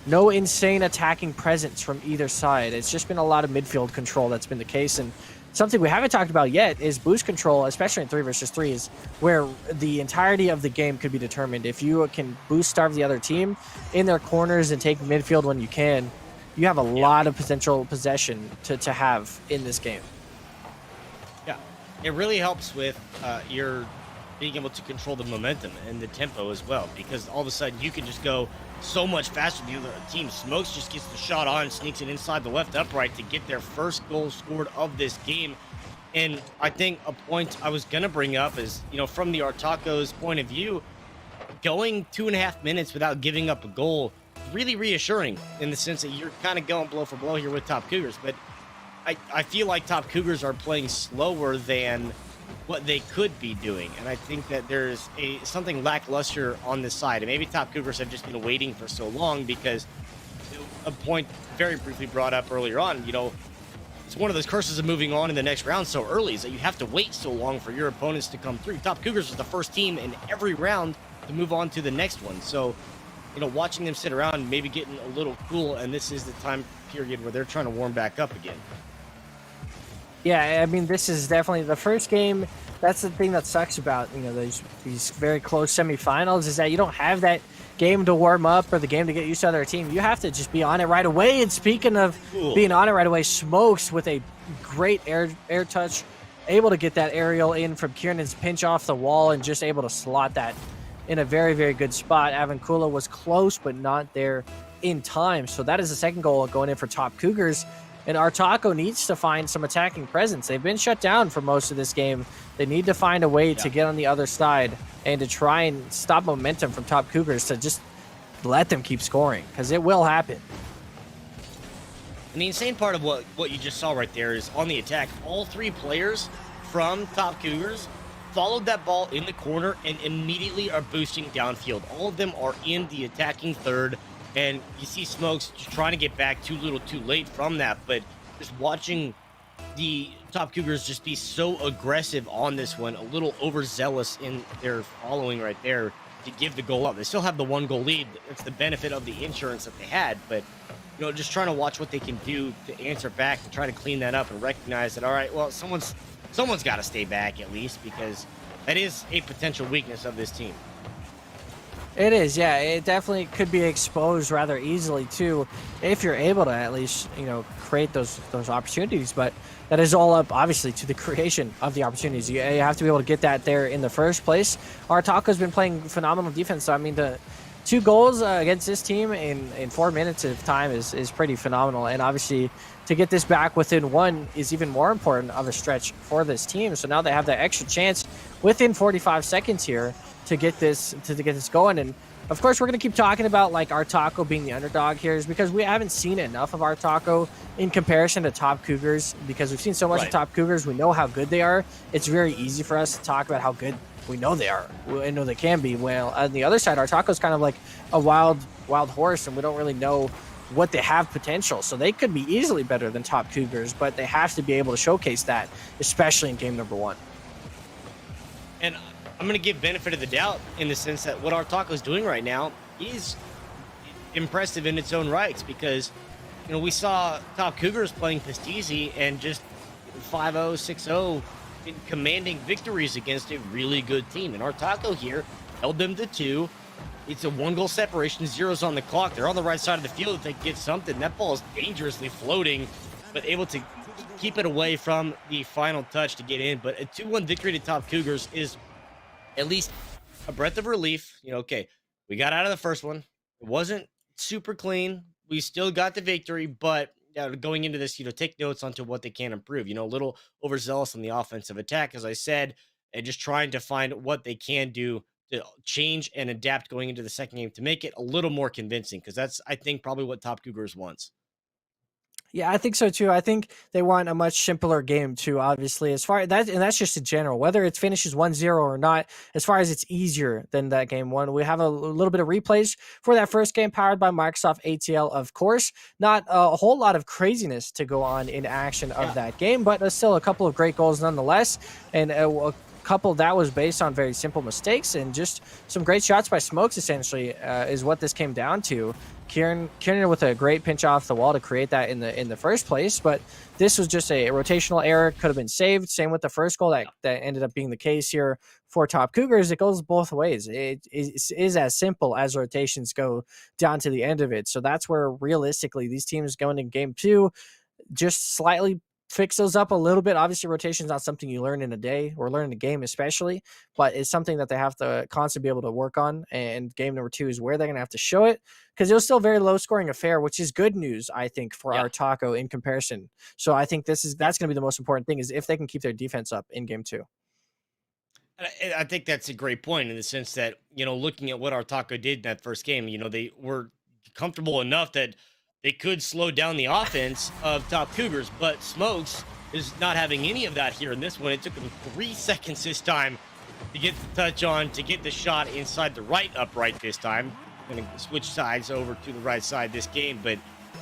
no insane attacking presence from either side. It's just been a lot of midfield control that's been the case. And something we haven't talked about yet is boost control, especially in 3 versus 3s, where the entirety of the game could be determined. If you can boost starve the other team in their corners and take midfield when you can, you have a lot of potential possession to have in this game. Yeah, it really helps with your being able to control the momentum and the tempo as well, because all of a sudden you can just go so much faster than the other team. Smokes just gets the shot on, sneaks it inside the left upright to get their first goal scored of this game. And I think a point I was going to bring up is, from the Artaco's point of view, going 2.5 minutes without giving up a goal, really reassuring in the sense that you're kind of going blow for blow here with Top Cougars. But I feel like Top Cougars are playing slower than what they could be doing, and I think that there's something lackluster on this side, and maybe Top Cougars have just been waiting for so long, because a point very briefly brought up earlier on, it's one of those curses of moving on in the next round so early is that you have to wait so long for your opponents to come through. Top Cougars was the first team in every round to move on to the next one, so watching them sit around, maybe getting a little cool, and this is the time period where they're trying to warm back up again. Yeah, I mean, this is definitely the first game. That's the thing that sucks about, these very close semifinals is that you don't have that game to warm up or the game to get used to other team. You have to just be on it right away. And speaking of being on it right away, Smokes with a great air touch, able to get that aerial in from Kieran's pinch off the wall and just able to slot that in a very, very good spot. Advincula was close, but not there in time. So that is the second goal going in for Top Cougars. And Artaco needs to find some attacking presence. They've been shut down for most of this game. They need to find a way to get on the other side and to try and stop momentum from Top Cougars to just let them keep scoring, because it will happen. And the insane part of what you just saw right there is on the attack, all 3 players from Top Cougars followed that ball in the corner and immediately are boosting downfield. All of them are in the attacking third, and you see Smokes just trying to get back too little too late from that, but just watching the Top Cougars just be so aggressive on this one, a little overzealous in their following right there to give the goal up. They still have the 1-goal lead. It's the benefit of the insurance that they had, but just trying to watch what they can do to answer back and try to clean that up and recognize that, all right, well, someone's got to stay back at least, because that is a potential weakness of this team. It is, yeah. It definitely could be exposed rather easily too, if you're able to at least, create those opportunities. But that is all up, obviously, to the creation of the opportunities. You have to be able to get that there in the first place. Artaco's been playing phenomenal defense. So, I mean, the 2 goals against this team in 4 minutes of time is pretty phenomenal. And obviously, to get this back within 1 is even more important of a stretch for this team. So now they have that extra chance within 45 seconds here to get this going. And of course, we're going to keep talking about like Artaco being the underdog here, is because we haven't seen enough of Artaco in comparison to Top Cougars, because we've seen so much of Top Cougars. We know how good they are. It's very easy for us to talk about how good we know they are. We know they can be. Well, on the other side, Artaco's kind of like a wild horse, and we don't really know what they have potential. So they could be easily better than Top Cougars, but they have to be able to showcase that, especially in game number 1. And I'm going to give benefit of the doubt in the sense that what Artaco is doing right now is impressive in its own rights, because we saw Top Cougars playing Pastizi and just 5-0, 6-0 in commanding victories against a really good team. And Artaco here held them to 2. It's a 1-goal separation, 0's on the clock. They're on the right side of the field if they get something. That ball is dangerously floating, but able to keep it away from the final touch to get in. But a 2-1 victory to Top Cougars is at least a breath of relief. Okay, we got out of the first one. It wasn't super clean. We still got the victory, but going into this, take notes onto what they can improve. A little overzealous on the offensive attack, as I said, and just trying to find what they can do to change and adapt going into the second game to make it a little more convincing, because that's, I think, probably what Top Cougars wants. Yeah, I think so too. I think they want a much simpler game too, obviously, as far as that, and that's just in general, whether it finishes 1-0 or not, as far as it's easier than that game 1. We have a little bit of replays for that first game powered by Microsoft ATL, of course. Not a whole lot of craziness to go on in action of that game, but still a couple of great goals nonetheless. And a couple that was based on very simple mistakes and just some great shots by Smokes, essentially, is what this came down to. Kieran with a great pinch off the wall to create that in the first place, but this was just a rotational error, could have been saved. Same with the first goal that ended up being the case here for Top Cougars. It goes both ways. It is as simple as rotations go down to the end of it. So that's where realistically these teams going in game 2 just slightly fix those up a little bit. Obviously, rotation is not something you learn in a day or learn in a game especially, but it's something that they have to constantly be able to work on. And game number 2 is where they're going to have to show it, because it was still a very low scoring affair, which is good news, I think, for Artaco in comparison. So I think that's going to be the most important thing, is if they can keep their defense up in game 2. I think that's a great point, in the sense that, looking at what Artaco did in that first game, they were comfortable enough that they could slow down the offense of Top Cougars, but Smokes is not having any of that here in this one. It took him 3 seconds this time to get the touch on, to get the shot inside the right upright this time. Going to switch sides over to the right side this game, but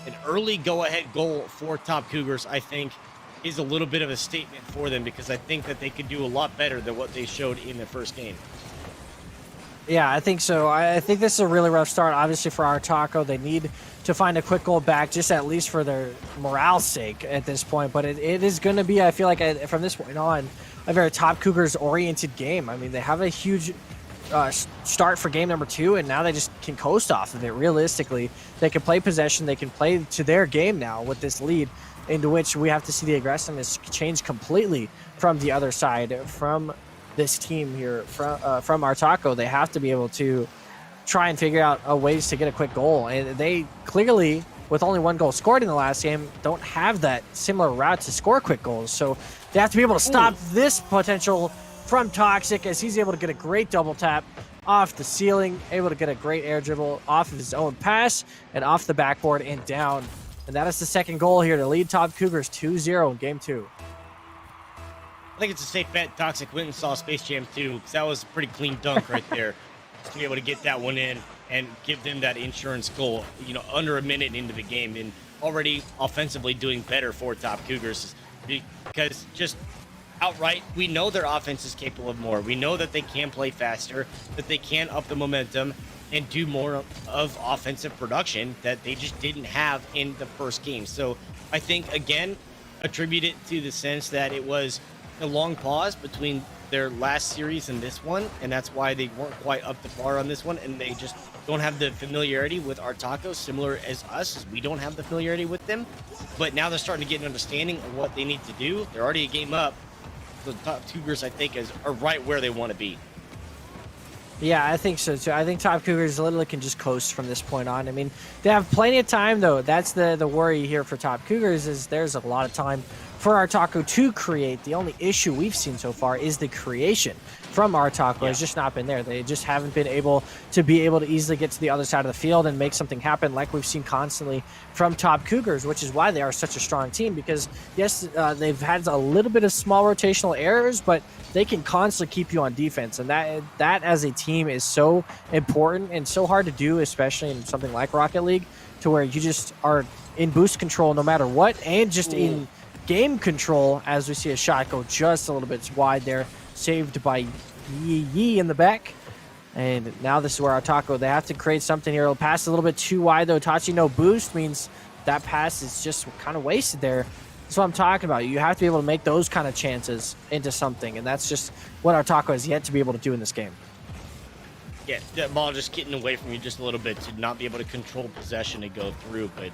an early go-ahead goal for Top Cougars, I think, is a little bit of a statement for them, because I think that they could do a lot better than what they showed in the first game. Yeah, I think so. I think this is a really rough start, obviously, for Artaco. They need to find a quick goal back, just at least for their morale's sake at this point. But it is going to be, I feel like, from this point on, a very Top Cougars-oriented game. I mean, they have a huge start for game number 2, and now they just can coast off of it. Realistically, they can play possession. They can play to their game now with this lead, into which we have to see the aggressiveness change completely from the other side, from this team here, from Artaco. They have to be able to try and figure out ways to get a quick goal, and they clearly with only 1 goal scored in the last game, don't have that similar route to score quick goals. So they have to be able to stop this potential from Toxic, as he's able to get a great double tap off the ceiling, able to get a great air dribble off of his own pass and off the backboard and down. And that is the second goal here to lead Top Cougars 2-0 in game 2. I think it's a safe bet. Toxic went and saw Space Jam 2, because that was a pretty clean dunk right there. Just to be able to get that one in and give them that insurance goal, under a minute into the game, and already offensively doing better for Top Cougars, because just outright, we know their offense is capable of more. We know that they can play faster, that they can up the momentum and do more of offensive production that they just didn't have in the first game. So I think, again, attribute it to the sense that it was a long pause between their last series and this one, and that's why they weren't quite up to par on this one, and they just don't have the familiarity with our tacos, similar as us, as we don't have the familiarity with them. But now they're starting to get an understanding of what they need to do. They're already a game up. The Top Cougars, I think, are right where they want to be. Yeah, I think so too. I think Top Cougars literally can just coast from this point on. I mean, they have plenty of time, though. That's the worry here for Top Cougars, is there's a lot of time for our taco to create. The only issue we've seen so far is the creation from our taco has just not been there. They just haven't been able to easily get to the other side of the field and make something happen like we've seen constantly from Top Cougars, which is why they are such a strong team, because yes, they've had a little bit of small rotational errors, but they can constantly keep you on defense, and that as a team is so important and so hard to do, especially in something like Rocket League, to where you just are in boost control no matter what, and just in game control, as we see a shot go just a little bit wide there, saved by Yee in the back. And now this is where our taco, they have to create something here. It'll pass a little bit too wide, though. Tachi no boost means that pass is just kind of wasted there. That's what I'm talking about. You have to be able to make those kind of chances into something, and that's just what our taco has yet to be able to do in this game. Yeah, that ball just getting away from you just a little bit to not be able to control possession to go through. But,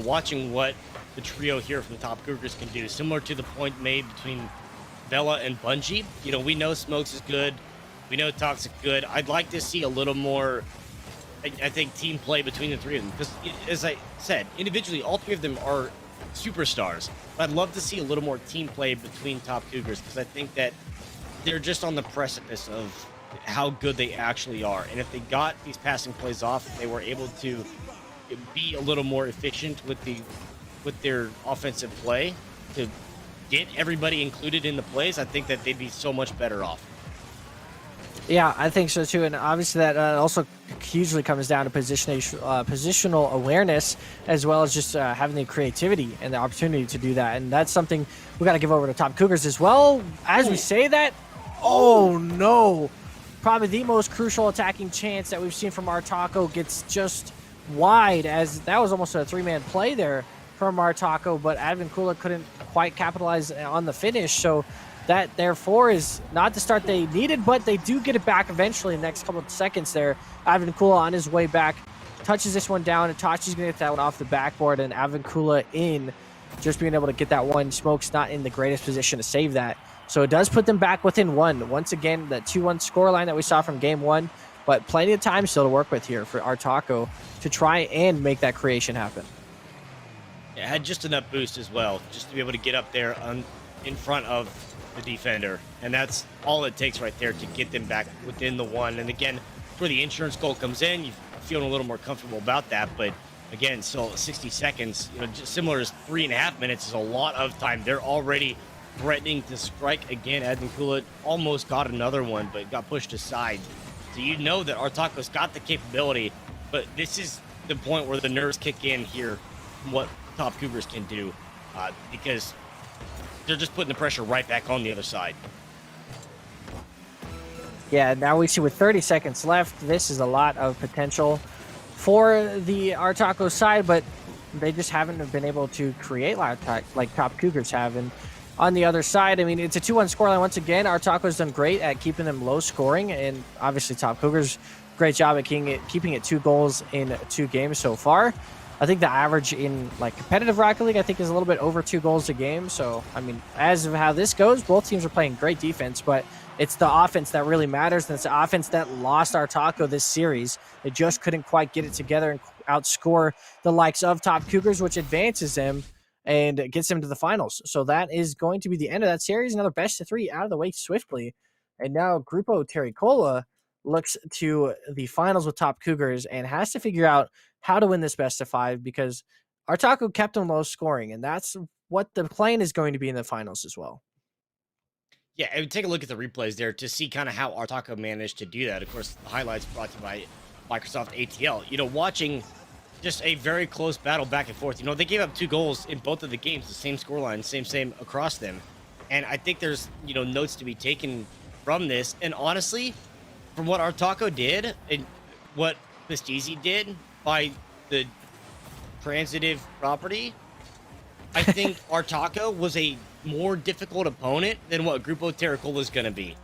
watching what the trio here from Top Cougars can do, similar to the point made between Bella and Bungie. We know Smokes is good. We know Toxic good. I'd like to see a little more, I think, team play between the three of them. Because, as I said, individually, all three of them are superstars. But I'd love to see a little more team play between Top Cougars, because I think that they're just on the precipice of how good they actually are. And if they got these passing plays off, if they were able to be a little more efficient with their offensive play to get everybody included in the plays, I think that they'd be so much better off. Yeah, I think so too, and obviously that also hugely comes down to positional awareness, as well as just having the creativity and the opportunity to do that, and that's something we got to give over to Top Cougars as well. As we say that, oh no, probably the most crucial attacking chance that we've seen from our taco gets just wide, as that was almost a three-man play there from our taco, but Advin Kula couldn't quite capitalize on the finish, so that therefore is not the start they needed, but they do get it back eventually in the next couple of seconds there. Advin Kula on his way back touches this one down, and Tachi's gonna get that one off the backboard, and Advin Kula in, just being able to get that one. Smoke's not in the greatest position to save that, so it does put them back within one. Once again, that 2-1 scoreline that we saw from game one, but plenty of time still to work with here for our taco to try and make that creation happen. Yeah, had just enough boost as well, just to be able to get up there in front of the defender, and that's all it takes right there to get them back within the one. And again, where the insurance goal comes in, you're feeling a little more comfortable about that. But again, still 60 seconds, just similar as 3.5 minutes is a lot of time. They're already threatening to strike again. Advin Kula almost got another one, but got pushed aside. So that our taco's got the capability, but this is the point where the nerves kick in here from what Top Cougars can do, because they're just putting the pressure right back on the other side. Yeah, now we see with 30 seconds left, this is a lot of potential for the our taco side, but they just haven't been able to create like Top Cougars have. And on the other side, I mean, it's a 2-1 scoreline once again. Our taco's done great at keeping them low scoring, and obviously Top Cougars, great job at keeping it 2 goals in 2 games so far. I think the average in competitive Rocket League, I think, is a little bit over 2 goals a game. So, I mean, as of how this goes, both teams are playing great defense, but It's the offense that really matters, and it's the offense that lost our Taco this series. They just couldn't quite get it together and outscore the likes of Top Cougars, which advances them and gets them to the finals. So that is going to be the end of that series. Another best of 3 out of the way swiftly. And now Grupo Terricola looks to the finals with Top Cougars and has to figure out how to win this best of 5 because Artaco kept them low scoring, and that's what the plan is going to be in the finals as well. Yeah, and take a look at the replays there to see kind of how Artaco managed to do that. Of course, the highlights brought to you by Microsoft ATL. Watching just a very close battle back and forth. They gave up 2 goals in both of the games, the same scoreline, same across them. And I think there's, notes to be taken from this. And honestly, from what Artaco did and what Pestizi did by the transitive property, I think Artaco was a more difficult opponent than what Grupo Terricola is going to be.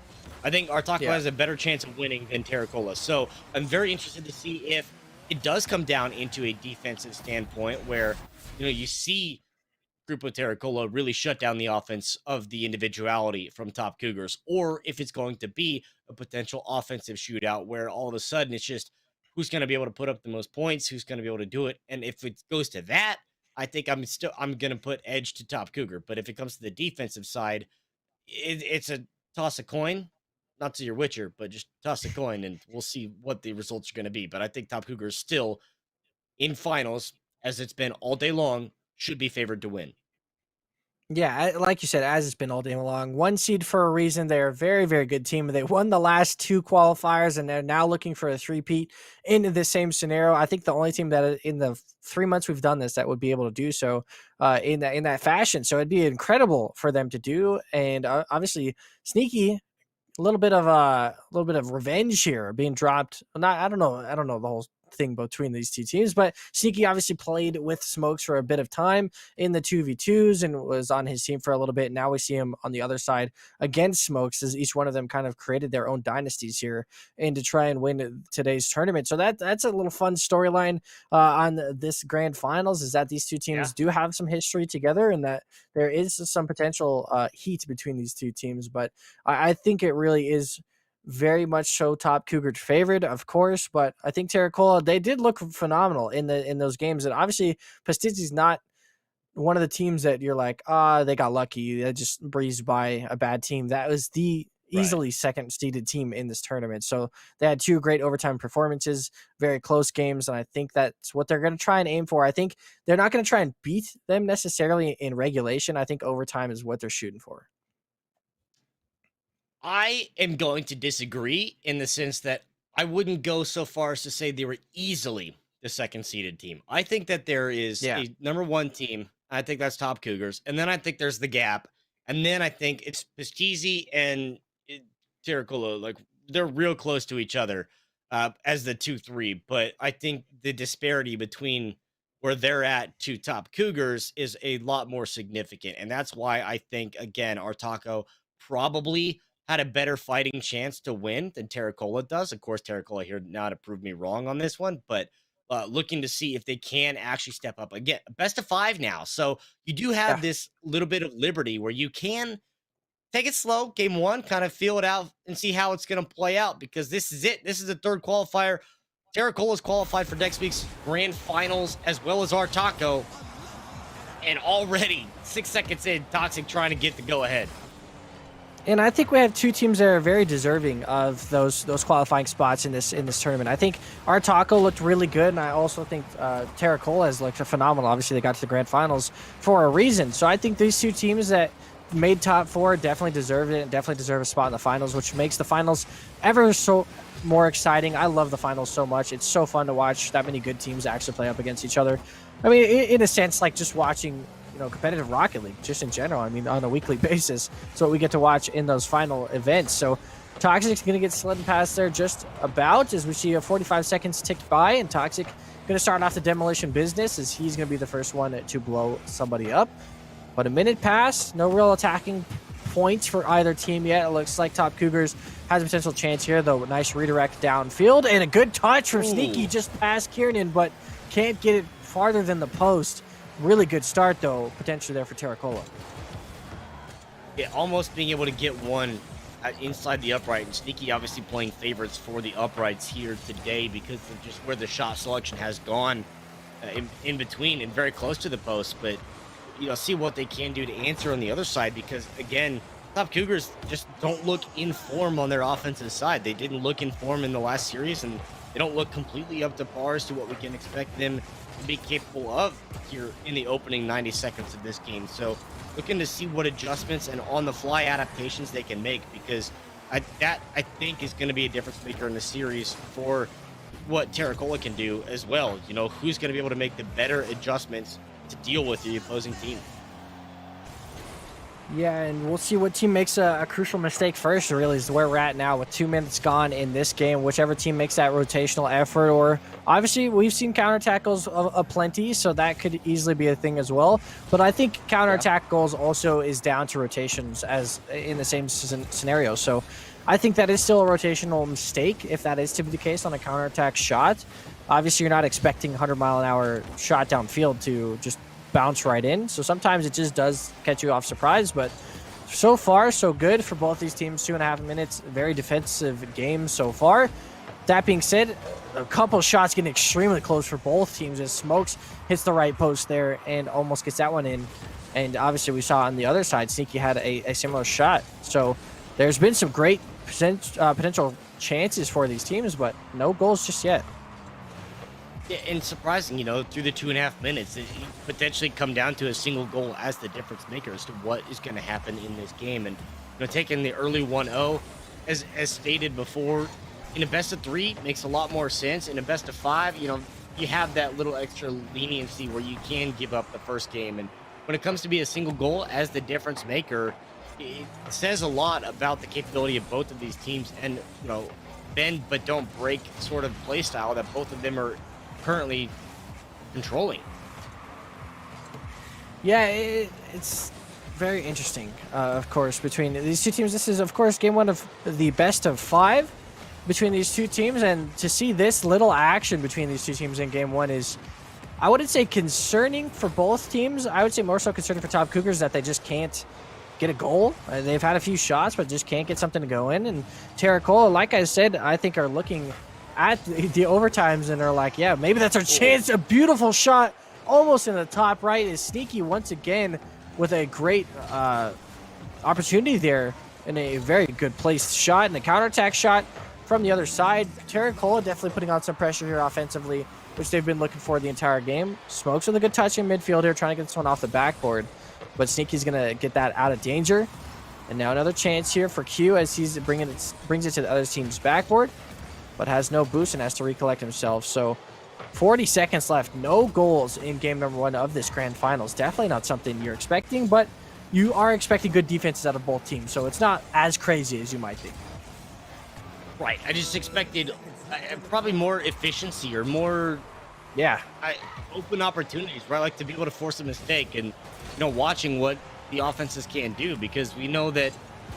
I think Artaco has a better chance of winning than Terricola. So I'm very interested to see if it does come down into a defensive standpoint where, you see Grupo Terricola really shut down the offense of the individuality from Top Cougars, or if it's going to be a potential offensive shootout where all of a sudden it's just who's going to be able to put up the most points, who's going to be able to do it. And if it goes to that, I think I'm going to put edge to Top Cougar. But if it comes to the defensive side, it's a toss a coin, not to your Witcher, but just toss a coin, and we'll see what the results are going to be. But I think Top Cougar is still in finals, as it's been all day long, should be favored to win. Yeah, like you said, as it's been all day long, 1 seed for a reason. They're a very, very good team. They won the last 2 qualifiers, and they're now looking for a 3-peat in the same scenario. I think the only team that in the 3 months we've done this that would be able to do so in that fashion. So it'd be incredible for them to do, and obviously sneaky. A little bit of revenge here being dropped. I don't know the whole thing between these 2 teams, but Sneaky obviously played with Smokes for a bit of time in the 2v2s and was on his team for a little bit. Now we see him on the other side against Smokes, as each one of them kind of created their own dynasties here and to try and win today's tournament. So that's a little fun storyline on this grand finals, is that these 2 teams do have some history together and that there is some potential heat between these 2 teams. But I think it really is very much so Top Cougar favored, of course, but I think Terricola, they did look phenomenal in those games. And obviously Pastizzi's not one of the teams that you're like, they got lucky, they just breezed by a bad team. That was the easily second seeded team in this tournament. So they had 2 great overtime performances, very close games, and I think that's what they're going to try and aim for. I think they're not going to try and beat them necessarily in regulation. I think overtime is what they're shooting for. I am going to disagree in the sense that I wouldn't go so far as to say they were easily the second seeded team. I think that there is a number 1 team. I think that's Top Cougars. And then I think there's the gap. And then I think it's Pestizi and Terricola. Like, they're real close to each other as the 2-3. But I think the disparity between where they're at to Top Cougars is a lot more significant. And that's why I think, again, Artaco probably had a better fighting chance to win than Terricola does. Of course, Terricola here now to prove me wrong on this one, but looking to see if they can actually step up again. Best of 5 now. So you do have this little bit of liberty where you can take it slow, game 1, kind of feel it out and see how it's going to play out, because this is it. This is the 3rd qualifier. Terricola's qualified for next week's grand finals, as well as Artaco. And already 6 seconds in, Toxic trying to get the go ahead. And I think we have 2 teams that are very deserving of those qualifying spots in this tournament. I think Artaco looked really good, and I also think Terricola has looked phenomenal. Obviously, they got to the grand finals for a reason. So I think these 2 teams that made top 4 definitely deserve it and definitely deserve a spot in the finals, which makes the finals ever so more exciting. I love the finals so much. It's so fun to watch that many good teams actually play up against each other. I mean, in a sense, like just watching competitive Rocket League just in general. I mean, on a weekly basis. So what we get to watch in those final events. So Toxic's going to get slidden past there just about as we see 45 seconds ticked by, and Toxic going to start off the demolition business as he's going to be the first one to blow somebody up. But a minute passed, no real attacking points for either team yet. It looks like Top Cougars has a potential chance here, though. Nice redirect downfield and a good touch from Sneaky just past Kiernan, but can't get it farther than the post. Really good start, though, potentially there for Terricola. Yeah, almost being able to get one inside the upright, and Sneaky obviously playing favorites for the uprights here today because of just where the shot selection has gone in between and very close to the post. But see what they can do to answer on the other side, because again, Top Cougars just don't look in form on their offensive side. They didn't look in form in the last series, and they don't look completely up to par as to what we can expect them to be capable of here in the opening 90 seconds of this game. So looking to see what adjustments and on-the-fly adaptations they can make, because I think is going to be a difference maker in the series for what Terracola can do as well. Who's going to be able to make the better adjustments to deal with the opposing team. Yeah, and we'll see what team makes a crucial mistake first, really, is where we're at now with 2 minutes gone in this game. Whichever team makes that rotational effort, or obviously we've seen counterattack goals aplenty, so that could easily be a thing as well. But I think counterattack goals also is down to rotations as in the same scenario. So I think that is still a rotational mistake if that is to be the case on a counterattack shot. Obviously, you're not expecting 100-mile-an-hour shot downfield to just bounce right in. So sometimes it just does catch you off surprise, but so far so good for both these teams. 2.5 minutes, very defensive game so far. That being said, a couple shots getting extremely close for both teams as Smokes hits the right post there and almost gets that one in. And obviously we saw on the other side, Sneaky had a similar shot. So there's been some great potential chances for these teams, but no goals just yet. Yeah, and surprising, through the 2.5 minutes, it potentially come down to a single goal as the difference maker as to what is going to happen in this game. And taking the early 1-0, as stated before, in a best of 3 makes a lot more sense. In a best of 5, you have that little extra leniency where you can give up the first game. And when it comes to be a single goal as the difference maker, it says a lot about the capability of both of these teams and bend but don't break sort of play style that both of them are currently controlling. Yeah, it's very interesting, of course, between these two teams. This is, of course, game 1 of the best of 5 between these two teams, and to see this little action between these two teams in game 1 is, I wouldn't say concerning for both teams. I would say more so concerning for Top Cougars that they just can't get a goal. They've had a few shots, but just can't get something to go in. And Terracola, like I said, I think are looking at the overtimes and are like, yeah, maybe that's our chance. A beautiful shot almost in the top right is Sneaky once again with a great opportunity there and a very good placed shot and a counterattack shot from the other side. Terracola definitely putting on some pressure here offensively, which they've been looking for the entire game. Smokes with a good touch in midfield here, trying to get this one off the backboard, but Sneaky's gonna get that out of danger. And now another chance here for Q as he's brings it to the other team's backboard, but has no boost and has to recollect himself. So 40 seconds left. No goals in game number 1 of this grand finals. Definitely not something you're expecting, but you are expecting good defenses out of both teams. So it's not as crazy as you might think. Right. I just expected probably more efficiency or more open opportunities, right? Like to be able to force a mistake and, watching what the offenses can do, because we know that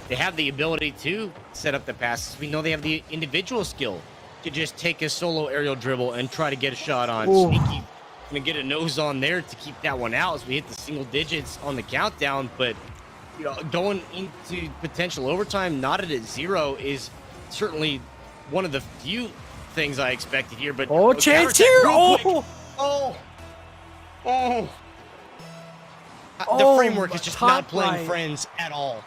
they have the ability to set up the passes. We know they have the individual skill to just take a solo aerial dribble and try to get a shot on. Ooh. Sneaky going to get a nose on there to keep that one out as we hit the single digits on the countdown. But, going into potential overtime, not at 0 is certainly one of the few things I expected here. But chance here! The framework is just not top playing right. friends at all.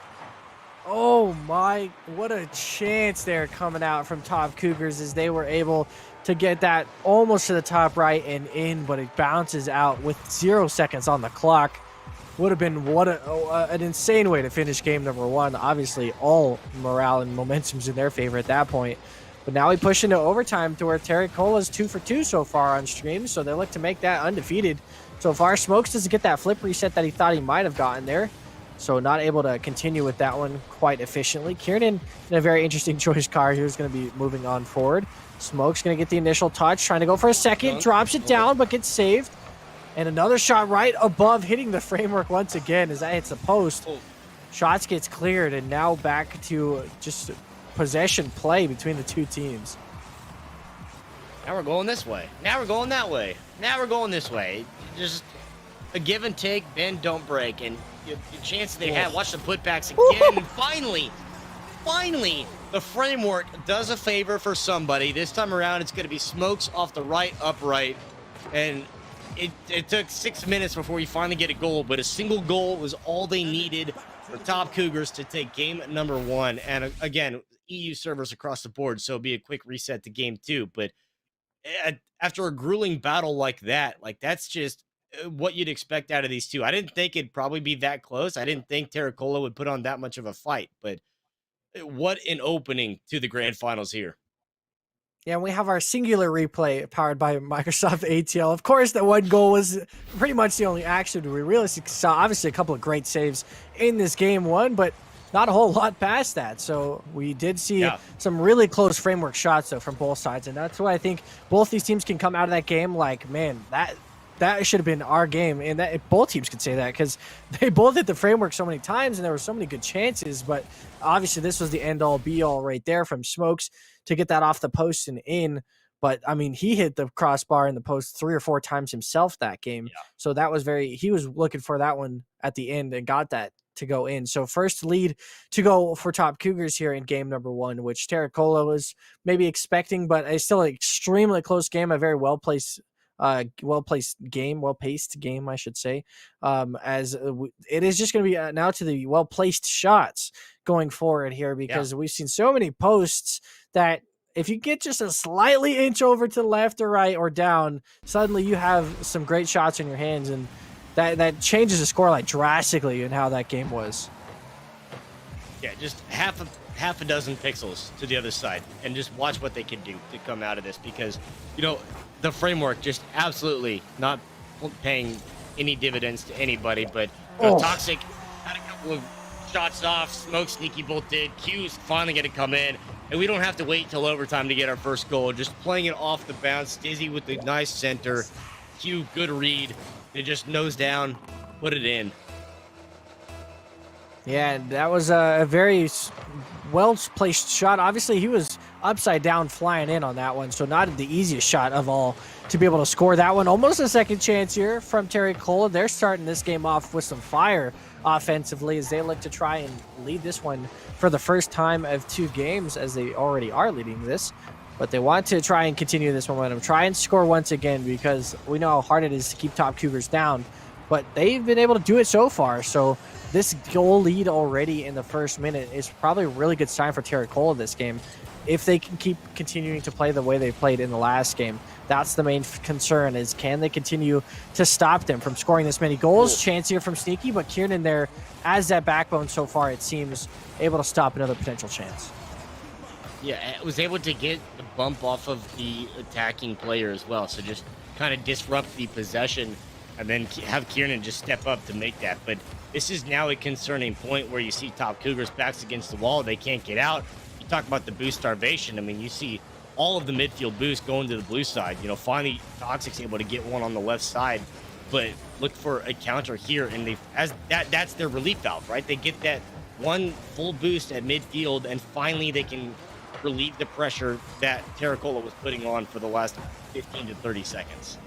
Oh my, what a chance there coming out from Top Cougars as they were able to get that almost to the top right and in, but it bounces out with 0 seconds on the clock. Would have been an insane way to finish game number 1. Obviously, all morale and momentum's in their favor at that point. But now we push into overtime to where Terracola's 2 for 2 so far on stream, so they look to make that undefeated. So far, Smokes doesn't get that flip reset that he thought he might have gotten there. So not able to continue with that one quite efficiently. Kieran in a very interesting choice car here is going to be moving on forward. Smoke's going to get the initial touch, trying to go for a second, drops it down, but gets saved. And another shot right above, hitting the framework once again as that hits the post. Shots gets cleared, and now back to just possession play between the two teams. Now we're going this way. Now we're going that way. Now we're going this way. Just a give and take, bend, don't break. And the chance they had, watch the putbacks again. And finally, finally, the framework does a favor for somebody. This time around, it's going to be Smokes off the right upright. And it took 6 minutes before you finally get a goal, but a single goal was all they needed for Top Cougars to take game number 1. And again, EU servers across the board, so it'll be a quick reset to game 2. But after a grueling battle like that, that's just what you'd expect out of these two. I didn't think it'd probably be that close. I didn't think Terricola would put on that much of a fight, but what an opening to the grand finals here. Yeah, we have our singular replay powered by Microsoft ATL. Of course, that one goal was pretty much the only action we really saw. Obviously, a couple of great saves in this game one, but not a whole lot past that. So we did see some really close framework shots, though, from both sides. And that's why I think both these teams can come out of that game like, man, that should have been our game. And that both teams could say that because they both hit the framework so many times and there were so many good chances. But obviously, this was the end-all, be-all right there from Smokes to get that off the post and in. But, I mean, he hit the crossbar in the post 3 or 4 times himself that game. Yeah. So that was he was looking for that one at the end and got that to go in. So first lead to go for Top Cougars here in game number 1, which Terricola was maybe expecting, but it's still an extremely close game, a very well-paced game, I should say. As it is just going to be now to the well-placed shots going forward here, because we've seen so many posts that if you get just a slightly inch over to the left or right or down, suddenly you have some great shots in your hands, and that changes the score like drastically in how that game was. Yeah, just half a dozen pixels to the other side, and just watch what they can do to come out of this, because the framework just absolutely not paying any dividends to anybody. But Toxic had a couple of shots off. Smoke, Sneaky both did. Q's finally going to come in, and we don't have to wait till overtime to get our first goal. Just playing it off the bounce. Dizzy with the nice center. Q, good read. They just nose down, put it in. Yeah, that was a very well-placed shot. Obviously, he was upside down flying in on that one, so not the easiest shot of all to be able to score that one. Almost a second chance here from Terricola. They're starting this game off with some fire offensively as they look to try and lead this one for the first time of 2 games, as they already are leading this. But they want to try and continue this momentum, try and score once again, because we know how hard it is to keep Top Cougars down. But they've been able to do it so far, so this goal lead already in the first minute is probably a really good sign for Terricola this game. If they can keep continuing to play the way they played in the last game, that's the main concern, is can they continue to stop them from scoring this many goals? Chance here from Sneaky, but Kieran there, as that backbone so far, it seems, able to stop another potential chance. Yeah, it was able to get the bump off of the attacking player as well, so just kind of disrupt the possession and then have Kieran just step up to make that. But this is now a concerning point where you see Top Cougars backs against the wall. They can't get out. You talk about the boost starvation. I mean, you see all of the midfield boost going to the blue side. Finally, Toxic's able to get one on the left side, but look for a counter here, and that's their relief valve, right? They get that one full boost at midfield, and finally they can relieve the pressure that Terricola was putting on for the last 15 to 30 seconds.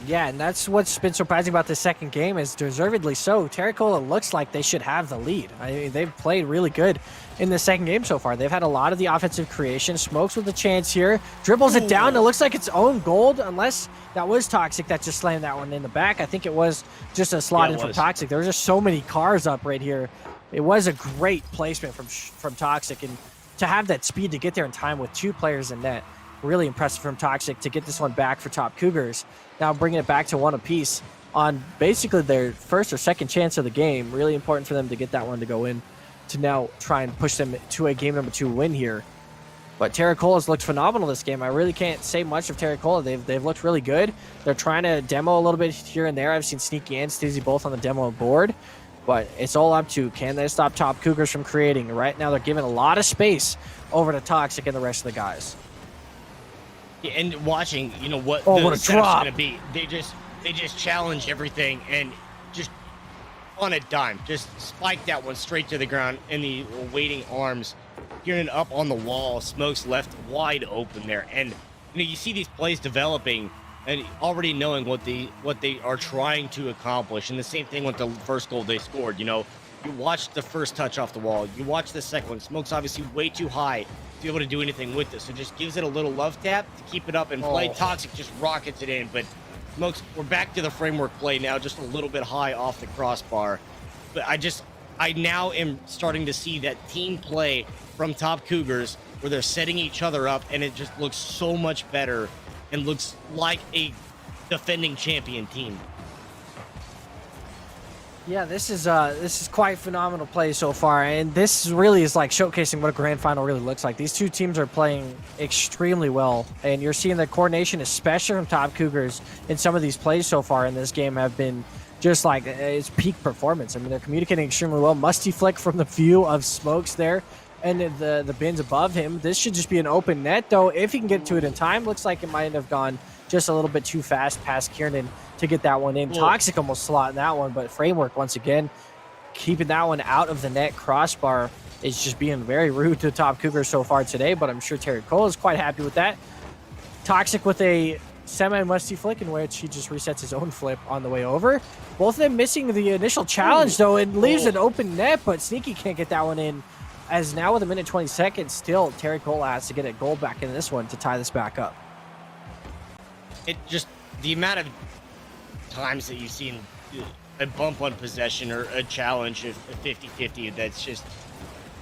Yeah, and that's what's been surprising about the second game, is deservedly so. Terricola looks like they should have the lead. I mean, they've played really good in the second game so far. They've had a lot of the offensive creation. Smokes with a chance here. Dribbles it down. It looks like it's own goal, unless that was Toxic that just slammed that one in the back. I think it was just a slot in from Toxic. There were just so many cars up right here. It was a great placement from Toxic, and to have that speed to get there in time with 2 players in net, really impressive from Toxic to get this one back for Top Cougars. Now bringing it back to 1 apiece on basically their first or second chance of the game. Really important for them to get that one to go in to now try and push them to a game number 2 win here. But Terricola's looked phenomenal this game. I really can't say much of Terricola. They've looked really good. They're trying to demo a little bit here and there. I've seen Sneaky and Stizzy both on the demo board. But it's all up to, can they stop Top Cougars from creating? Right now they're giving a lot of space over to Toxic and the rest of the guys. Yeah, and watching, what what the a setup's drop. going to be. They just challenge everything, and just on a dime, just spike that one straight to the ground in the waiting arms. Kieran up on the wall, Smokes left wide open there, and you see these plays developing and already knowing what they are trying to accomplish. And the same thing with the first goal they scored. You watch the first touch off the wall. You watch the second one. Smoke's obviously way too high to be able to do anything with this. So just gives it a little love tap to keep it up and play. Oh. Toxic just rockets it in. But Smokes, we're back to the framework play now, just a little bit high off the crossbar. But I now am starting to see that team play from Top Cougars where they're setting each other up, and it just looks so much better and looks like a defending champion team. Yeah, this is quite phenomenal play so far, and this really is like showcasing what a grand final really looks like. These two teams are playing extremely well, and you're seeing the coordination, especially from Top Cougars, in some of these plays so far in this game have been just like it's peak performance. I mean, they're communicating extremely well. Musty flick from the view of Smokes there, and the bins above him. This should just be an open net, though. If he can get to it in time, looks like it might have gone just a little bit too fast past Kieran to get that one in. Cool. Toxic almost slotting that one, but Framework once again keeping that one out of the net. Crossbar is just being very rude to Top Cougars so far today, but I'm sure Terry Cole is quite happy with that. Toxic with a semi-musty flick in which he just resets his own flip on the way over. Both of them missing the initial challenge, though. It leaves an open net, but Sneaky can't get that one in, as now with a minute 20 seconds, still Terry Cole has to get a goal back in this one to tie this back up. It just, the amount of times that you've seen a bump on possession or a challenge of 50-50 that's just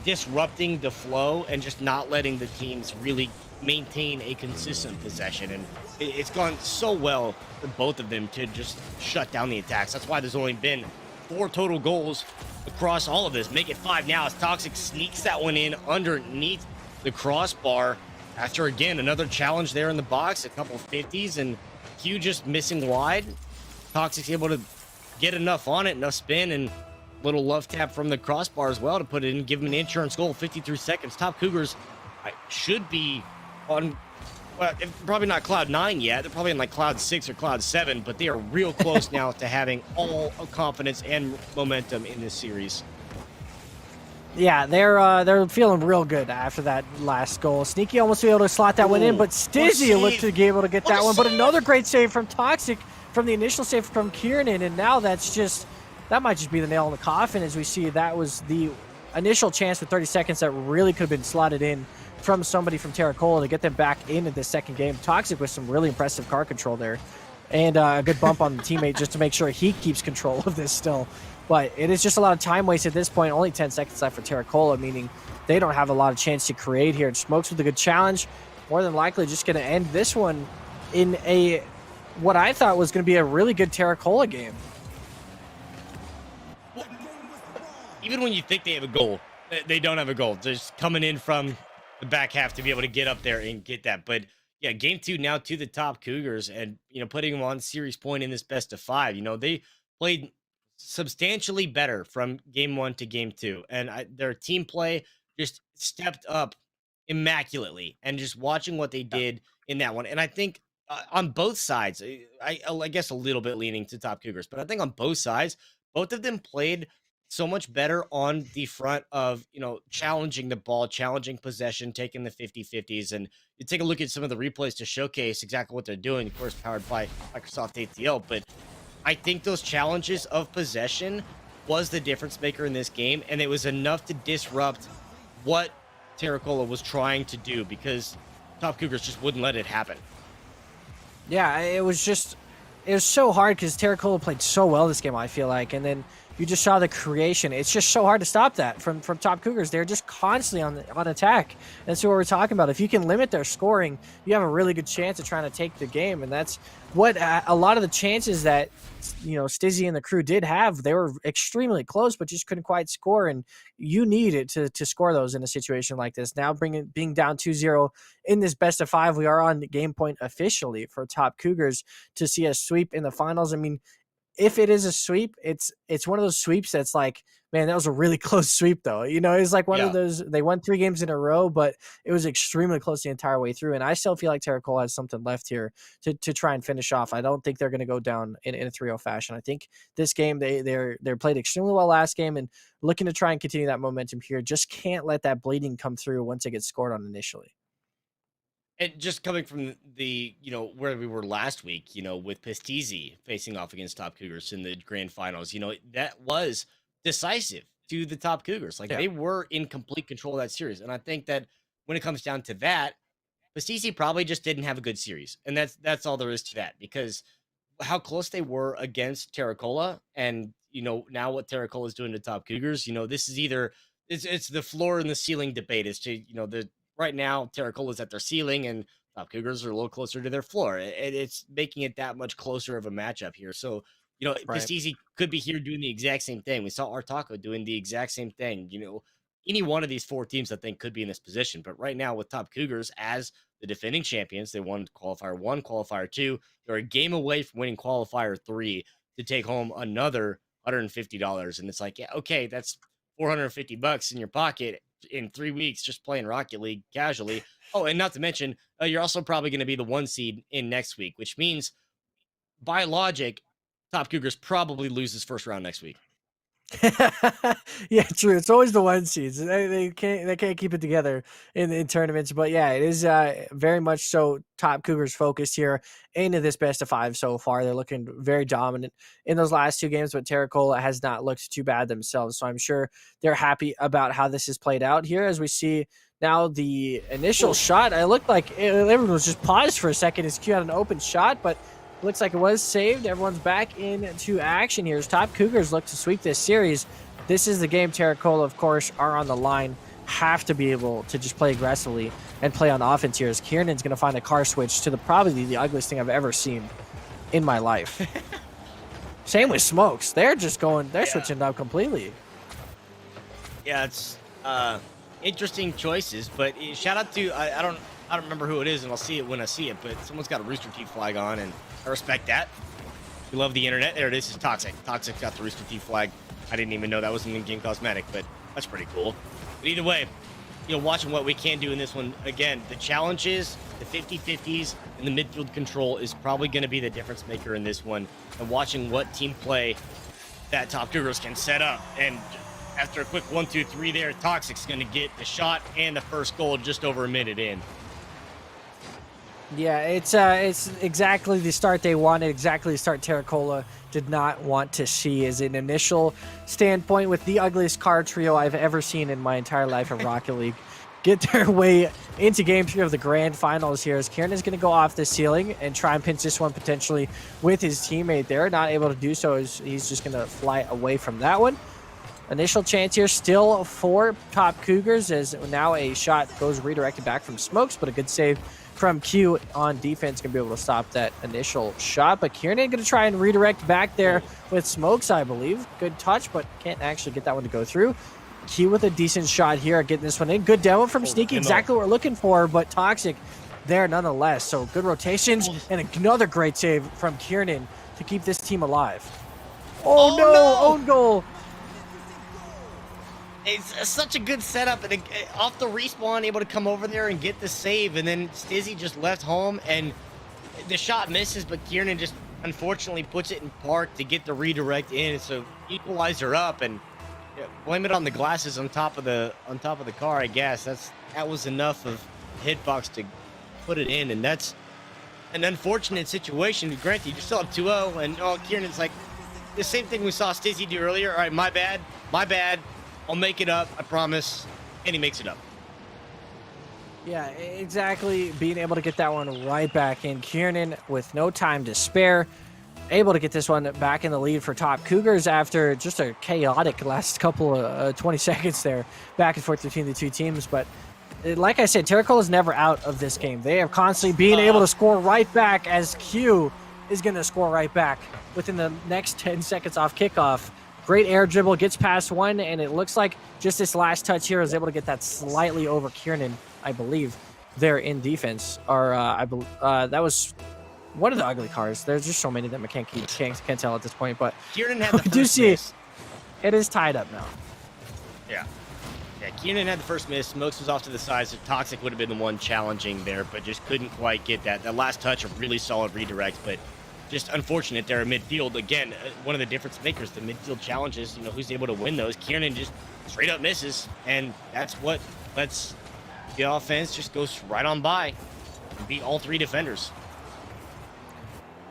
disrupting the flow and just not letting the teams really maintain a consistent possession. And it's gone so well for both of them to just shut down the attacks. That's why there's only been 4 total goals across all of this. Make it 5 now as Toxic sneaks that one in underneath the crossbar after, again, another challenge there in the box, a couple of 50s, and Q just missing wide. Toxic's able to get enough on it, enough spin, and little love tap from the crossbar as well to put it in, give him an insurance goal, 53 seconds. Top Cougars should be on, well, probably not cloud 9 yet. They're probably in like cloud 6 or cloud 7, but they are real close now to having all confidence and momentum in this series. Yeah, they're feeling real good after that last goal. Sneaky almost able to slot that one in, but Stizzy looked to be able to get that one. But another great save from Toxic from the initial save from Kieran, and now that might just be the nail in the coffin, as we see that was the initial chance for 30 seconds that really could have been slotted in from somebody from Terracola to get them back into the second game. Toxic with some really impressive car control there, and a good bump on the teammate just to make sure he keeps control of this still. But it is just a lot of time wasted at this point. Only 10 seconds left for Terracola, meaning they don't have a lot of chance to create here. Smokes with a good challenge. More than likely just going to end this one in what I thought was going to be a really good Terracola game. Even when you think they have a goal, they don't have a goal. They're just coming in from the back half to be able to get up there and get that. But yeah, game 2 now to the Top Cougars, and putting them on series point in this best of 5. They played substantially better from game 1 to game 2, and their team play just stepped up immaculately. And just watching what they did in that one, and I think on both sides, I guess a little bit leaning to Top Cougars, but I think on both sides, both of them played so much better on the front of, challenging the ball, challenging possession, taking the 50-50s. And you take a look at some of the replays to showcase exactly what they're doing, of course, powered by Microsoft ATL. But I think those challenges of possession was the difference maker in this game. And it was enough to disrupt what Terracola was trying to do, because Top Cougars just wouldn't let it happen. Yeah, it was so hard because Terracola played so well this game, I feel like. And then you just saw the creation. It's just so hard to stop that from Top Cougars. They're just constantly on attack. That's what we're talking about. If you can limit their scoring, you have a really good chance of trying to take the game. And that's what a lot of the chances that Stizzy and the crew did have. They were extremely close, but just couldn't quite score. And you need it to score those in a situation like this. Now being down 2-0 in this best of 5, we are on the game point officially for Top Cougars to see a sweep in the finals. I mean, if it is a sweep, it's one of those sweeps that's like, man, that was a really close sweep, though. It's like one of those, they won 3 games in a row, but it was extremely close the entire way through. And I still feel like Terracola has something left here to try and finish off. I don't think they're going to go down in a 3-0 fashion. I think this game, they're played extremely well last game and looking to try and continue that momentum here. Just can't let that bleeding come through once it gets scored on initially. And just coming from the, where we were last week, with Pestizi facing off against Top Cougars in the grand finals, that was decisive to the top Cougars. Like they were in complete control of that series. And I think that when it comes down to that, Pastisi probably just didn't have a good series. And that's all there is to that, because how close they were against Terracola, and now what Terracola is doing to top Cougars, this is either it's the floor and the ceiling debate. It's to the right now Terracola is at their ceiling and top Cougars are a little closer to their floor. It's making it that much closer of a matchup here. So Pastisi could be here doing the exact same thing. We saw Artaco doing the exact same thing. Any one of these four teams I think could be in this position, but right now with top Cougars as the defending champions, they won qualifier 1, qualifier 2. They're a game away from winning qualifier 3 to take home another $150. And it's like, yeah, okay, that's $450 in your pocket in 3 weeks just playing Rocket League casually. Oh, and not to mention, you're also probably going to be the 1 seed in next week, which means by logic, top Cougars probably loses first round next week. Yeah, true. It's always the 1 seeds. They can't keep it together in tournaments. But yeah, it is very much so top Cougars focused here into this best of 5 so far. They're looking very dominant in those last 2 games, but Terracola has not looked too bad themselves. So I'm sure they're happy about how this has played out here as we see now the initial shot. It looked like everyone was just paused for a second as Q had an open shot, but looks like it was saved. Everyone's back into action here as top Cougars look to sweep this series. This is the game Terracola, of course, are on the line. Have to be able to just play aggressively and play on offense here as Kiernan's going to find a car switch to probably the ugliest thing I've ever seen in my life. Same with Smokes. They're just switching up completely. Yeah, it's interesting choices, but shout out to, I don't remember who it is, and I'll see it when I see it, but someone's got a Rooster Teeth flag on, and I respect that. We love the internet. There it is. It's Toxic. Toxic's got the Rooster Teeth flag. I didn't even know that was an in-game cosmetic, but that's pretty cool. But either way, watching what we can do in this one, again, the challenges, the 50-50s, and the midfield control is probably going to be the difference maker in this one, and watching what team play that top Cougars can set up. And after a quick 1-2-3 there, Toxic's going to get the shot and the first goal just over a minute in. Yeah, it's exactly the start they wanted, exactly the start Terracola did not want to see as an initial standpoint with the ugliest card trio I've ever seen in my entire life of Rocket League. Get their way into Game 3 of the Grand Finals here as Kieran is going to go off the ceiling and try and pinch this one potentially with his teammate there. Not able to do so as he's just going to fly away from that one. Initial chance here still for top Cougars as now a shot goes redirected back from Smokes, but a good save from Q on defense can be able to stop that initial shot. But Kieran going to try and redirect back there with Smokes, I believe. Good touch, but can't actually get that one to go through. Q with a decent shot here, getting this one in. Good demo from Sneaky, exactly what we're looking for, but Toxic there nonetheless. So good rotations and another great save from Kieran to keep this team alive. Oh no, own goal. It's such a good setup, and off the respawn, able to come over there and get the save, and then Stizzy just left home, and the shot misses, but Kieran just unfortunately puts it in park to get the redirect in, so equalizer up, and blame it on the glasses on top of the car, I guess. That was enough of hitbox to put it in, and that's an unfortunate situation. Granted, you still have 2-0, and Kieran's like the same thing we saw Stizzy do earlier. All right, my bad. I'll make it up, I promise. And he makes it up. Yeah, exactly. Being able to get that one right back in. Kieran with no time to spare. Able to get this one back in the lead for top Cougars after just a chaotic last couple of 20 seconds there. Back and forth between the two teams. But like I said, Terracola is never out of this game. They are constantly being able to score right back as Q is going to score right back within the next 10 seconds off kickoff. Great air dribble, gets past one, and it looks like just this last touch here is able to get that slightly over Kieran, I believe, there in defense. Or that was one of the ugly cars. There's just so many of them I can't tell at this point. But Kieran had the first do see miss. It is tied up now. Yeah, Kieran had the first miss. Smokes was off to the side, so Toxic would have been the one challenging there, but just couldn't quite get that. That last touch, a really solid redirect, but just unfortunate there in midfield. Again, one of the difference makers, the midfield challenges, who's able to win those. Kieran just straight up misses, and that's what lets the offense just go right on by and beat all 3 defenders.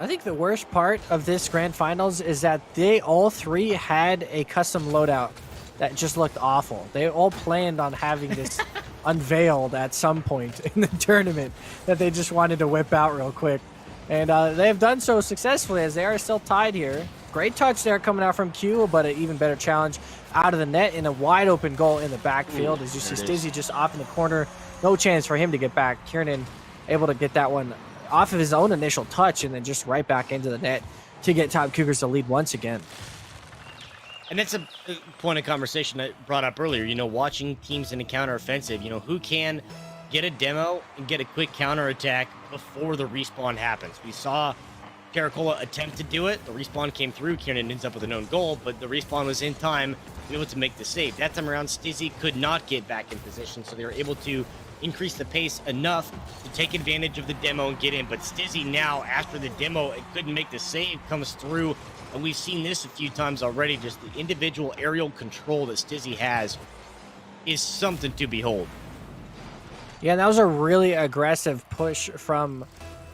I think the worst part of this Grand Finals is that they all 3 had a custom loadout that just looked awful. They all planned on having this unveiled at some point in the tournament that they just wanted to whip out real quick. And they have done so successfully as they are still tied here. Great touch there coming out from Q, but an even better challenge out of the net in a wide open goal in the backfield. As you see Stizzy just off in the corner. No chance for him to get back. Kiernan able to get that one off of his own initial touch and then just right back into the net to get Top Cougars the lead once again. And that's a point of conversation I brought up earlier. You know, watching teams in a counteroffensive, you know, who can get a demo and get a quick counterattack before the respawn happens. We saw Caracola attempt to do it. The respawn came through. Kiernan ends up with an own goal, but the respawn was in time to be able to make the save. That time around, Stizzy could not get back in position, so they were able to increase the pace enough to take advantage of the demo and get in. But Stizzy now, after the demo, it couldn't make the save, comes through. And we've seen this a few times already. Just the individual aerial control that Stizzy has is something to behold. Yeah, and that was a really aggressive push from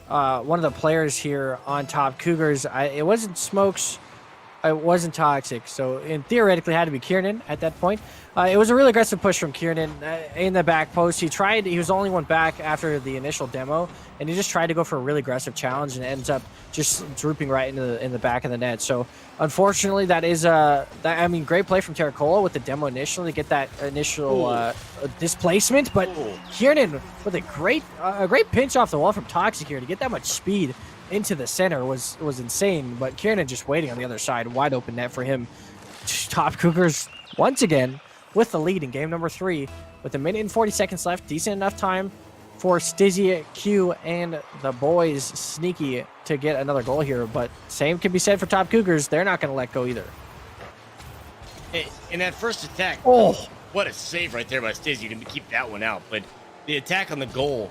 one of the players here on Top Cougars. It wasn't Smokes. It wasn't Toxic. So theoretically had to be Kiernan at that point. It was a really aggressive push from Kiernan in the back post. He was the only one back after the initial demo, and he just tried to go for a really aggressive challenge and ends up just drooping right in the back of the net. So unfortunately, that is great play from Terracola with the demo initially to get that initial displacement. But Kiernan with a great pinch off the wall from Toxic here to get that much speed into the center was insane. But Kiernan just waiting on the other side, wide open net for him. Top Cougars once again with the lead in game number 3 with a minute and 40 seconds left. Decent enough time for Stizzy, Q, and the boys Sneaky to get another goal here. But same can be said for Top Cougars. They're not going to let go either. In that first attack, what a save right there by Stizzy to keep that one out. But the attack on the goal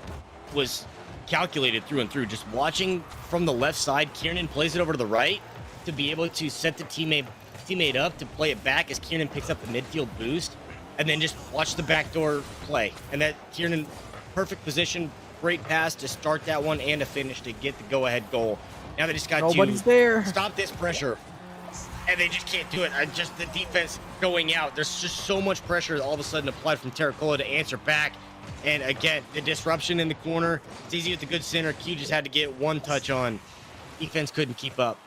was calculated through and through. Just watching from the left side, Kiernan plays it over to the right to be able to set the teammate up to play it back as Kiernan picks up the midfield boost, and then just watch the backdoor play. And that Kiernan, perfect position, great pass to start that one and to finish to get the go-ahead goal. Now they just got to stop this pressure, and they just can't do it. Just the defense going out. There's just so much pressure all of a sudden applied from Terracola to answer back. And again, the disruption in the corner. It's easy with the good center. Q just had to get one touch on. Defense couldn't keep up.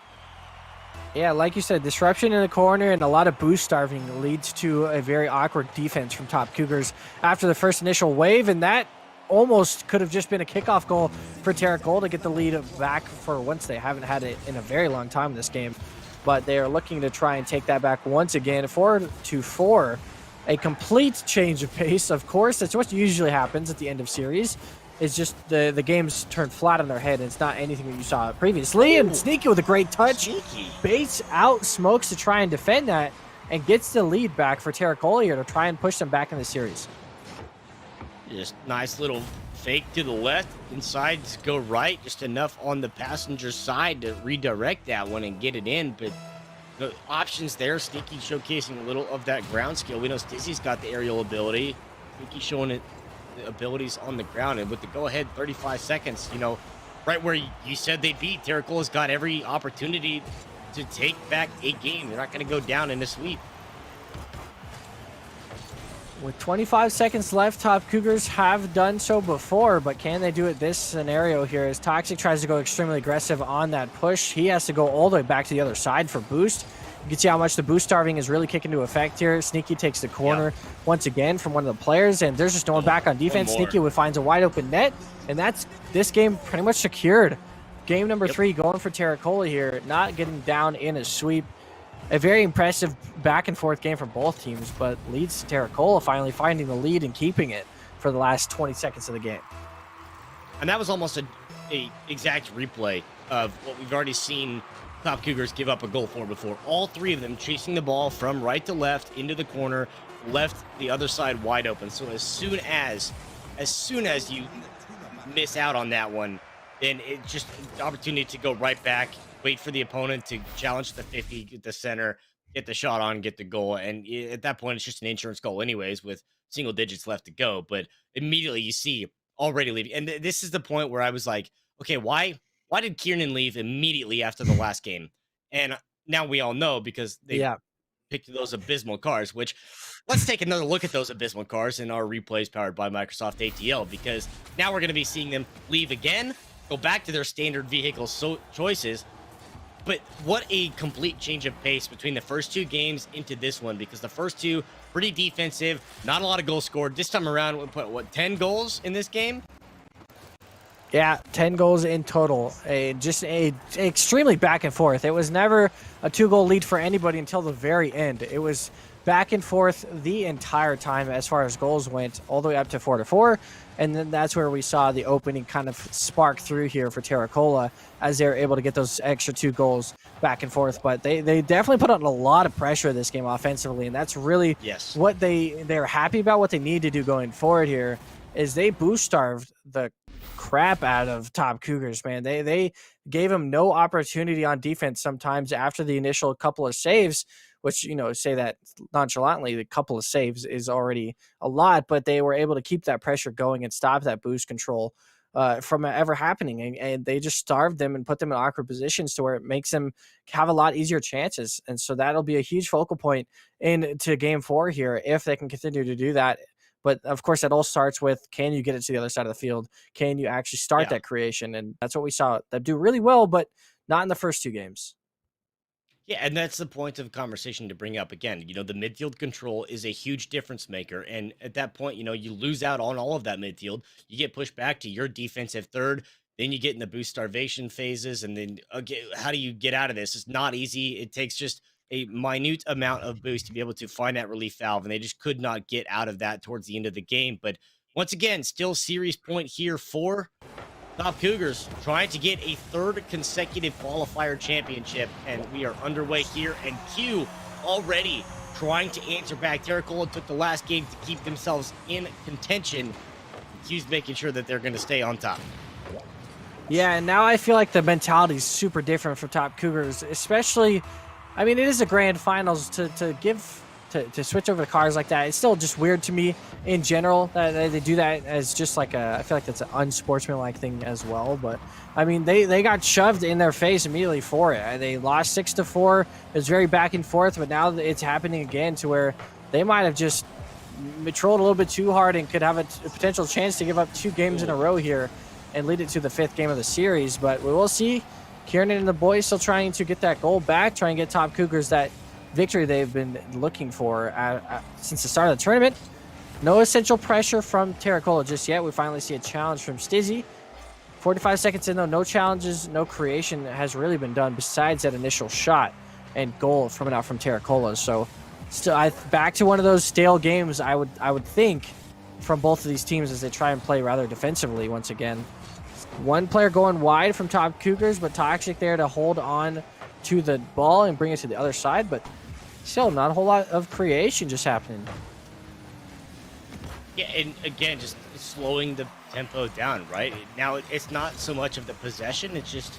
Yeah, like you said, disruption in the corner and a lot of boost starving leads to a very awkward defense from Top Cougars after the first initial wave, and that almost could have just been a kickoff goal for Terracola to get the lead back for once. They haven't had it in a very long time in this game, but they are looking to try and take that back once again. 4-4, a complete change of pace. Of course, that's what usually happens at the end of series. It's just the game's turned flat on their head, and it's not anything that you saw previously. And Sneaky with a great touch. Baits out Smokes to try and defend that and gets the lead back for Terracola here to try and push them back in the series. Just nice little fake to the left, inside to go right. Just enough on the passenger side to redirect that one and get it in. But the options there, Sneaky showcasing a little of that ground skill. We know Stizzy's got the aerial ability. Sneaky showing it. Abilities on the ground, and with the go-ahead 35 seconds, you know, right where you said they'd be, Terracola's got every opportunity to take back a game. They're not going to go down in a sweep. With 25 seconds left, Top Cougars have done so before, but can they do it this scenario here as Toxic tries to go extremely aggressive on that push? He has to go all the way back to the other side for boost. You can see how much the boost starving is really kicking into effect here. Sneaky takes the corner once again from one of the players, and there's just no one back on defense. Sneaky finds a wide open net, and that's this game pretty much secured. Game number 3 going for Terracola here, not getting down in a sweep. A very impressive back and forth game for both teams, but leads to Terracola finally finding the lead and keeping it for the last 20 seconds of the game. And that was almost a exact replay of what we've already seen Top Cougars give up a goal for before. All 3 of them chasing the ball from right to left into the corner, left the other side wide open. So as soon as you miss out on that one, then it's just an opportunity to go right back, wait for the opponent to challenge the 50, get the center, get the shot on, get the goal. And at that point, it's just an insurance goal anyways with single digits left to go. But immediately you see already leaving. And this is the point where I was like, okay, why did Kiernan leave immediately after the last game? And now we all know because they picked those abysmal cars, which let's take another look at those abysmal cars in our replays powered by Microsoft ATL, because now we're going to be seeing them leave again, go back to their standard vehicle choices. But what a complete change of pace between the first two games into this one, because the first two, pretty defensive, not a lot of goals scored. This time around, we put, what, 10 goals in this game? Yeah, 10 goals in total. Just extremely back and forth. It was never a 2-goal lead for anybody until the very end. It was back and forth the entire time as far as goals went, all the way up to 4-4. And then that's where we saw the opening kind of spark through here for Terracola as they were able to get those extra 2 goals back and forth. But they definitely put on a lot of pressure this game offensively, and that's really what they're happy about. What they need to do going forward here is they boost starved the crap out of Top Cougars, man. They gave them no opportunity on defense sometimes after the initial couple of saves, which, you know, say that nonchalantly, the couple of saves is already a lot, but they were able to keep that pressure going and stop that boost control from ever happening. And they just starved them and put them in awkward positions to where it makes them have a lot easier chances. And so that'll be a huge focal point into game 4 here if they can continue to do that. But of course, that all starts with, can you get it to the other side of the field? Can you actually start that creation? And that's what we saw them do really well, but not in the first 2 games. Yeah, and that's the point of conversation to bring up again. You know, the midfield control is a huge difference maker. And at that point, you know, you lose out on all of that midfield. You get pushed back to your defensive third. Then you get in the boost starvation phases. And then how do you get out of this? It's not easy. It takes just a minute amount of boost to be able to find that relief valve. And they just could not get out of that towards the end of the game. But once again, still series point here for Top Cougars, trying to get a 3rd consecutive qualifier championship, and we are underway here. And Q already trying to answer back. Terracola took the last game to keep themselves in contention. Q's making sure that they're going to stay on top. Yeah, and now I feel like the mentality is super different for Top Cougars, especially, I mean, it is a grand finals to switch over to cars like that. It's still just weird to me in general that they do that as just like I feel like that's an unsportsmanlike thing as well. But I mean, they got shoved in their face immediately for it. They lost 6-4. It was very back and forth, but now it's happening again to where they might have just trolled a little bit too hard and could have a potential chance to give up 2 games in a row here and lead it to the 5th game of the series. But we will see. Kieran and the boys still trying to get that goal back, trying to get Top Cougars that victory they've been looking for since the start of the tournament. No essential pressure from Terracola just yet. We finally see a challenge from Stizzy. 45 seconds in, though, no challenges, no creation has really been done besides that initial shot and goal coming out from Terracola. So still, back to one of those stale games, I would think, from both of these teams as they try and play rather defensively once again. One player going wide from Top Cougars, but Toxic there to hold on to the ball and bring it to the other side, but still not a whole lot of creation just happening. Yeah, and again, just slowing the tempo down, right? Now, it's not so much of the possession, it's just,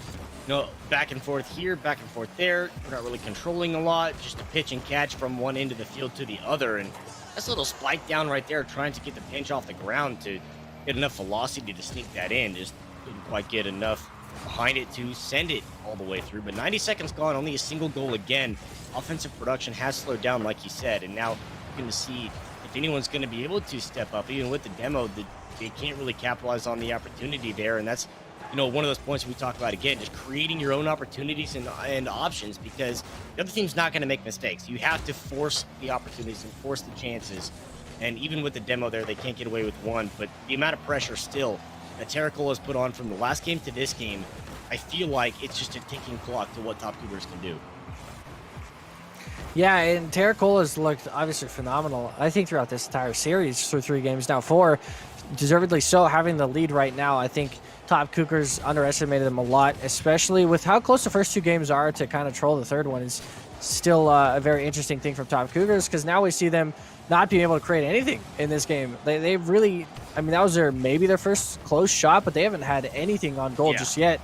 you know, back and forth here, back and forth there. We're not really controlling a lot, just a pitch and catch from one end of the field to the other, and that's a little spike down right there, trying to get the pinch off the ground to get enough velocity to sneak that in. Just didn't quite get enough behind it to send it all the way through. But 90 seconds gone, only a single goal again. Offensive production has slowed down, like you said, and now you're going to see if anyone's going to be able to step up. Even with the demo, they can't really capitalize on the opportunity there, and that's, you know, one of those points we talk about again, just creating your own opportunities and options, because the other team's not going to make mistakes. You have to force the opportunities and force the chances, and even with the demo there, they can't get away with one, but the amount of pressure still that Terracola has put on from the last game to this game, I feel like it's just a ticking clock to what Top Cougars can do. Yeah, and Terracola's looked obviously phenomenal, I think, throughout this entire series through 3 games, now 4. Deservedly so, having the lead right now. I think Top Cougars underestimated them a lot, especially with how close the first 2 games are to kind of troll the third one. Is still a very interesting thing from Top Cougars, because now we see them not being able to create anything in this game. They've really, I mean, that was maybe their first close shot, but they haven't had anything on goal just yet,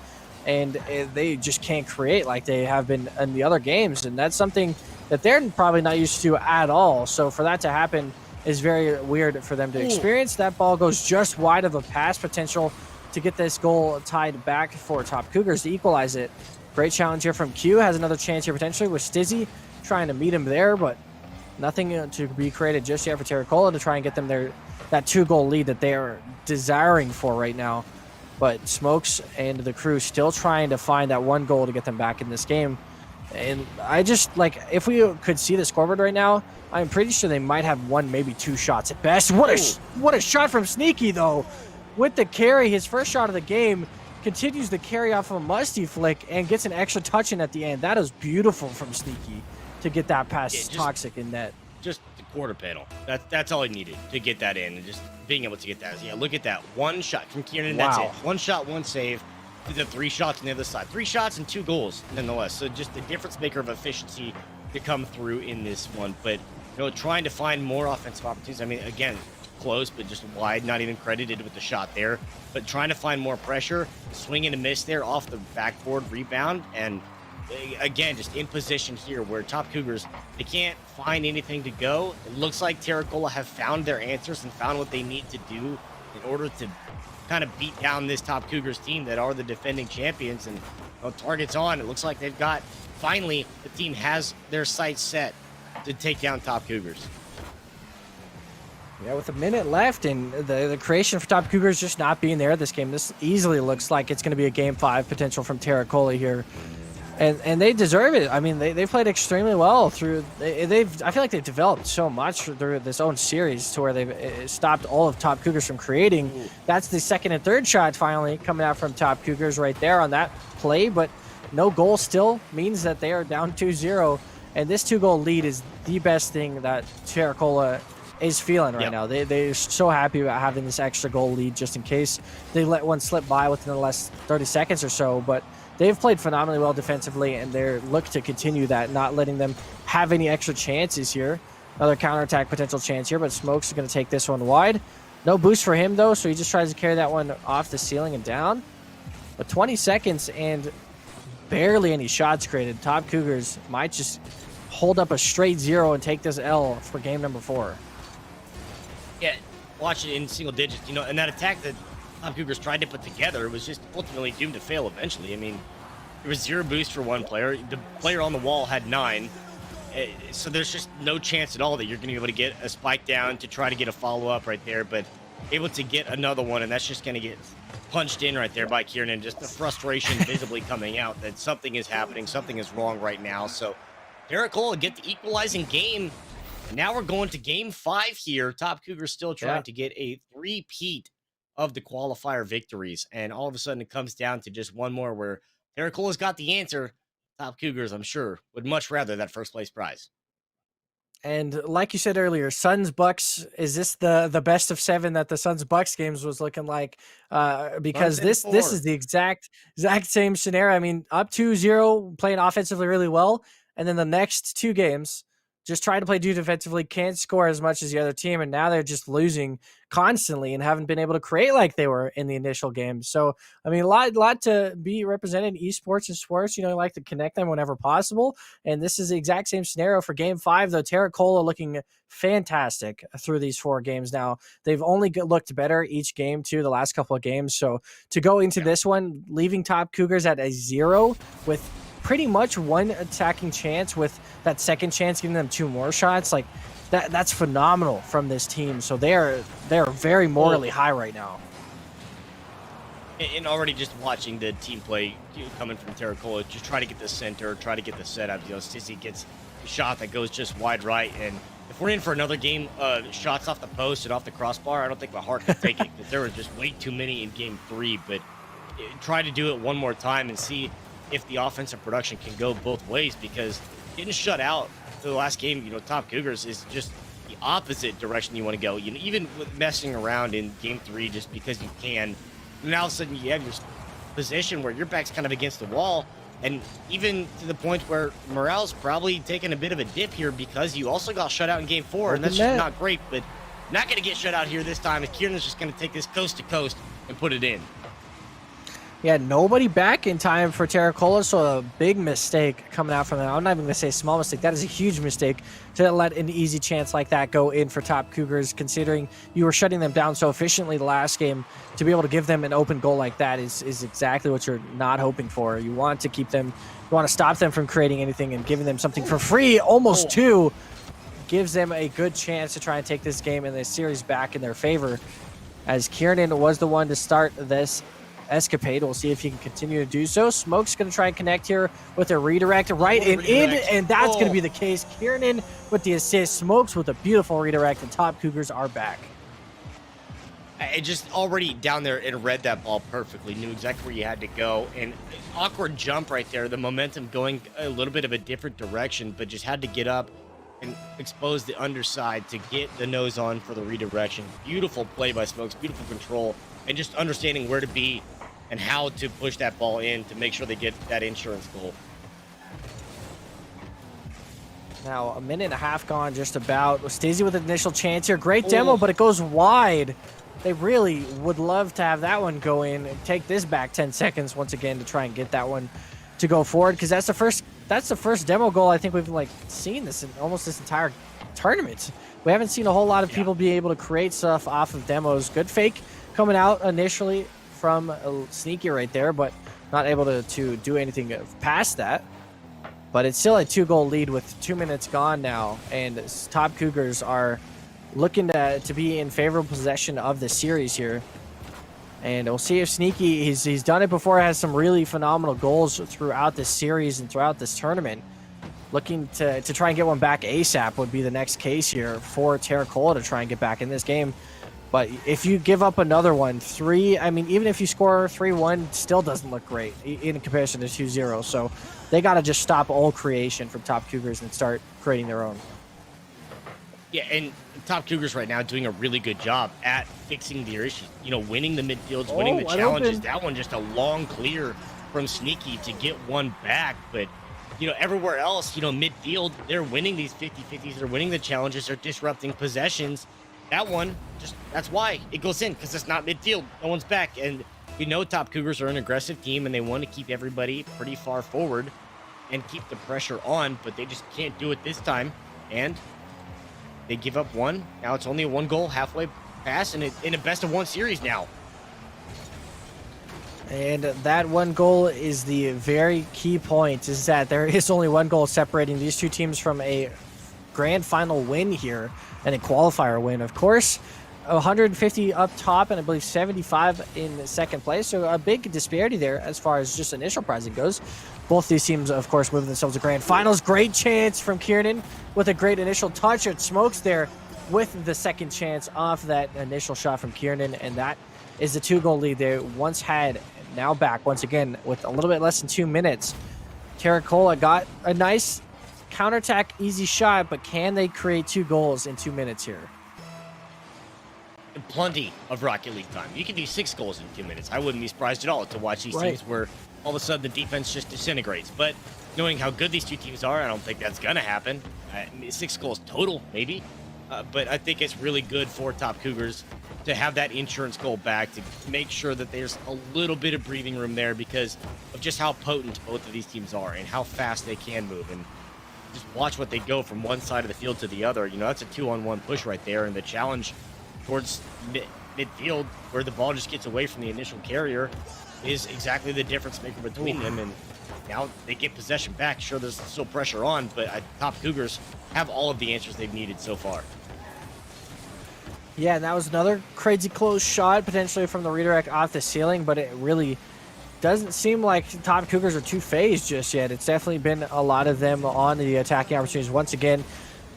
and they just can't create like they have been in the other games, and that's something that they're probably not used to at all. So for that to happen is very weird for them to experience. That ball goes just wide of a pass potential to get this goal tied back for Top Cougars to equalize it. Great challenge here from Q. Has another chance here potentially with Stizzy trying to meet him there, but nothing to be created just yet for Terricola to try and get them that 2-goal lead that they are desiring for right now. But Smokes and the crew still trying to find that 1 goal to get them back in this game. And I just, like, if we could see the scoreboard right now, I'm pretty sure they might have 1, maybe 2 shots at best. What a shot from Sneaky, though. With the carry, his first shot of the game, continues the carry off of a musty flick and gets an extra touch in at the end. That is beautiful from Sneaky to get that past Toxic in net. Just the quarter panel. That's all he needed to get that in, and just being able to get that. Yeah, look at that. 1 shot from Kieran. Wow. That's it. 1 shot, 1 save. The 3 shots on the other side. 3 shots and 2 goals, nonetheless. So just the difference maker of efficiency to come through in this one. But, trying to find more offensive opportunities. I mean, again, close, but just wide, not even credited with the shot there. But trying to find more pressure, swing and a miss there off the backboard rebound. And again, just in position here where Top Cougars, they can't find anything to go. It looks like Terricola have found their answers and found what they need to do in order to kind of beat down this Top Cougars team that are the defending champions. And targets on. It looks like they've got, finally, the team has their sights set to take down Top Cougars. Yeah, with a minute left and the creation for Top Cougars just not being there this game, this easily looks like it's going to be a Game 5 potential from Terricola here. And they deserve it. I mean, they played extremely well through. I feel like they've developed so much through this own series to where they've stopped all of Top Cougars from creating. That's the second and third shot finally coming out from Top Cougars right there on that play, but no goal still means that they are down 2-0. And this 2-goal lead is the best thing that Terricola is feeling right now. They're so happy about having this extra goal lead just in case they let one slip by within the last 30 seconds or so. But they've played phenomenally well defensively, and they're look to continue that, not letting them have any extra chances here. Another counterattack potential chance here, but Smokes is going to take this one wide. No boost for him, though, so he just tries to carry that one off the ceiling and down. But 20 seconds and barely any shots created. Top Cougars might just hold up a straight 0 and take this L for game number 4. Yeah, watch it in single digits, and that attack that Top Cougars tried to put together was just ultimately doomed to fail eventually. I mean, there was 0 boost for one player. The player on the wall had 9. So there's just no chance at all that you're going to be able to get a spike down to try to get a follow-up right there, but able to get another one, and that's just going to get punched in right there by Kieran. Just the frustration visibly coming out that something is happening, something is wrong right now. So Terricola get the equalizing game. And now we're going to game 5 here. Top Cougars still trying to get a 3-peat of the qualifier victories. And all of a sudden it comes down to just one more where Terricola's got the answer. Top Cougars, I'm sure, would much rather that first place prize. And like you said earlier, Suns Bucks, is this the best of 7 that the Suns Bucks games was looking like? Because this is the exact same scenario. I mean, up 2-0, playing offensively really well, and then the next 2 games just trying to play defensively, can't score as much as the other team, and now they're just losing constantly and haven't been able to create like they were in the initial game. So, I mean, a lot to be represented in esports and sports. Like to connect them whenever possible, and this is the exact same scenario for Game 5, though. Terricola looking fantastic through these 4 games now. They've only looked better each game, too, the last couple of games. So, to go into this one, leaving Top Cougars at a 0 with pretty much 1 attacking chance, with that second chance giving them 2 more shots, like that's phenomenal from this team. So they're very morally high right now. And already just watching the team play coming from Terricola, just try to get the center, try to get the setup. Sissy gets a shot that goes just wide right, and if we're in for another game, shots off the post and off the crossbar, I don't think my heart can take it, because there were just way too many in game 3. But try to do it one more time and see if the offensive production can go both ways, because getting shut out for the last game, Top Cougars is just the opposite direction you want to go. Even with messing around in game 3 just because you can, and all of a sudden you have your position where your back's kind of against the wall, and even to the point where morale's probably taking a bit of a dip here because you also got shut out in game 4, and that's just not great. But not going to get shut out here this time, and Kieran's just going to take this coast to coast and put it in. Yeah, nobody back in time for Terricola, so a big mistake coming out from them. I'm not even going to say small mistake. That is a huge mistake to let an easy chance like that go in for Top Cougars, considering you were shutting them down so efficiently the last game. To be able to give them an open goal like that is exactly what you're not hoping for. You want to keep them want to stop them from creating anything and giving them something for free, almost two, gives them a good chance to try and take this game and this series back in their favor. As Kieran was the one to start this escapade, we'll see if he can continue to do so. Smoke's going to try and connect here with a redirect right and in, and that's going to be the case. Kieran with the assist, Smokes with a beautiful redirect, and Top Cougars are back. I just already down there and read that ball perfectly, knew exactly where you had to go, and awkward jump right there, the momentum going a little bit of a different direction, but just had to get up and expose the underside to get the nose on for the redirection. Beautiful play by Smokes, beautiful control, and just understanding where to be and how to push that ball in to make sure they get that insurance goal. Now, a minute and a half gone just about. Stacey with an initial chance here. Great demo, but it goes wide. They really would love to have that one go in and take this back 10 seconds once again to try and get that one to go forward, because that's the first demo goal I think we've seen this in almost this entire tournament. We haven't seen a whole lot of people be able to create stuff off of demos. Good fake coming out initially from Sneaky right there, but not able to do anything past that. But it's still a 2-goal lead with 2 minutes gone now, and Top Cougars are looking to be in favorable possession of the series here. And we'll see if Sneaky, he's done it before, has some really phenomenal goals throughout this series and throughout this tournament. Looking to try and get one back ASAP would be the next case here for Terracola to try and get back in this game. But if you give up another one, even if you score 3-1, still doesn't look great in comparison to 2-0. So they got to just stop all creation from Top Cougars and start creating their own. Yeah, and Top Cougars right now doing a really good job at fixing their issues. Winning the midfields, winning the challenges. That one just a long clear from Sneaky to get one back. But, everywhere else, midfield, they're winning these 50-50s. They're winning the challenges. They're disrupting possessions. That one, that's why it goes in, because it's not midfield. No one's back. And we know Top Cougars are an aggressive team, and they want to keep everybody pretty far forward and keep the pressure on, but they just can't do it this time. And they give up one. Now it's only a 1-goal halfway pass, and in a best-of-1 series now. And that 1 goal is the very key point, is that there is only 1 goal separating these two teams from a grand final win here and a qualifier win. Of course, 150 up top and I believe 75 in second place. So a big disparity there as far as just initial prizing goes. Both these teams, of course, moving themselves to grand finals. Great chance from Kieran with a great initial touch. It Smokes there with the second chance off that initial shot from Kieran, and that is the 2-goal lead they once had. Now back once again with a little bit less than 2 minutes. Terracola got a nice counterattack, easy shot, but can they create 2 goals in 2 minutes here? Plenty of Rocket League time. You can do 6 goals in 2 minutes. I wouldn't be surprised at all to watch these teams where all of a sudden the defense just disintegrates. But knowing how good these two teams are, I don't think that's going to happen. 6 goals total, maybe. But I think it's really good for Top Cougars to have that insurance goal back, to make sure that there's a little bit of breathing room there because of just how potent both of these teams are and how fast they can move. And just watch what they go from one side of the field to the other. That's a 2-on-1 push right there, and the challenge towards midfield where the ball just gets away from the initial carrier is exactly the difference maker between them. And now they get possession back. Sure, there's still pressure on, but Top Cougars have all of the answers they've needed so far. Yeah, and that was another crazy close shot potentially from the redirect off the ceiling, but it really doesn't seem like Top Cougars are too phased just yet. It's definitely been a lot of them on the attacking opportunities. Once again,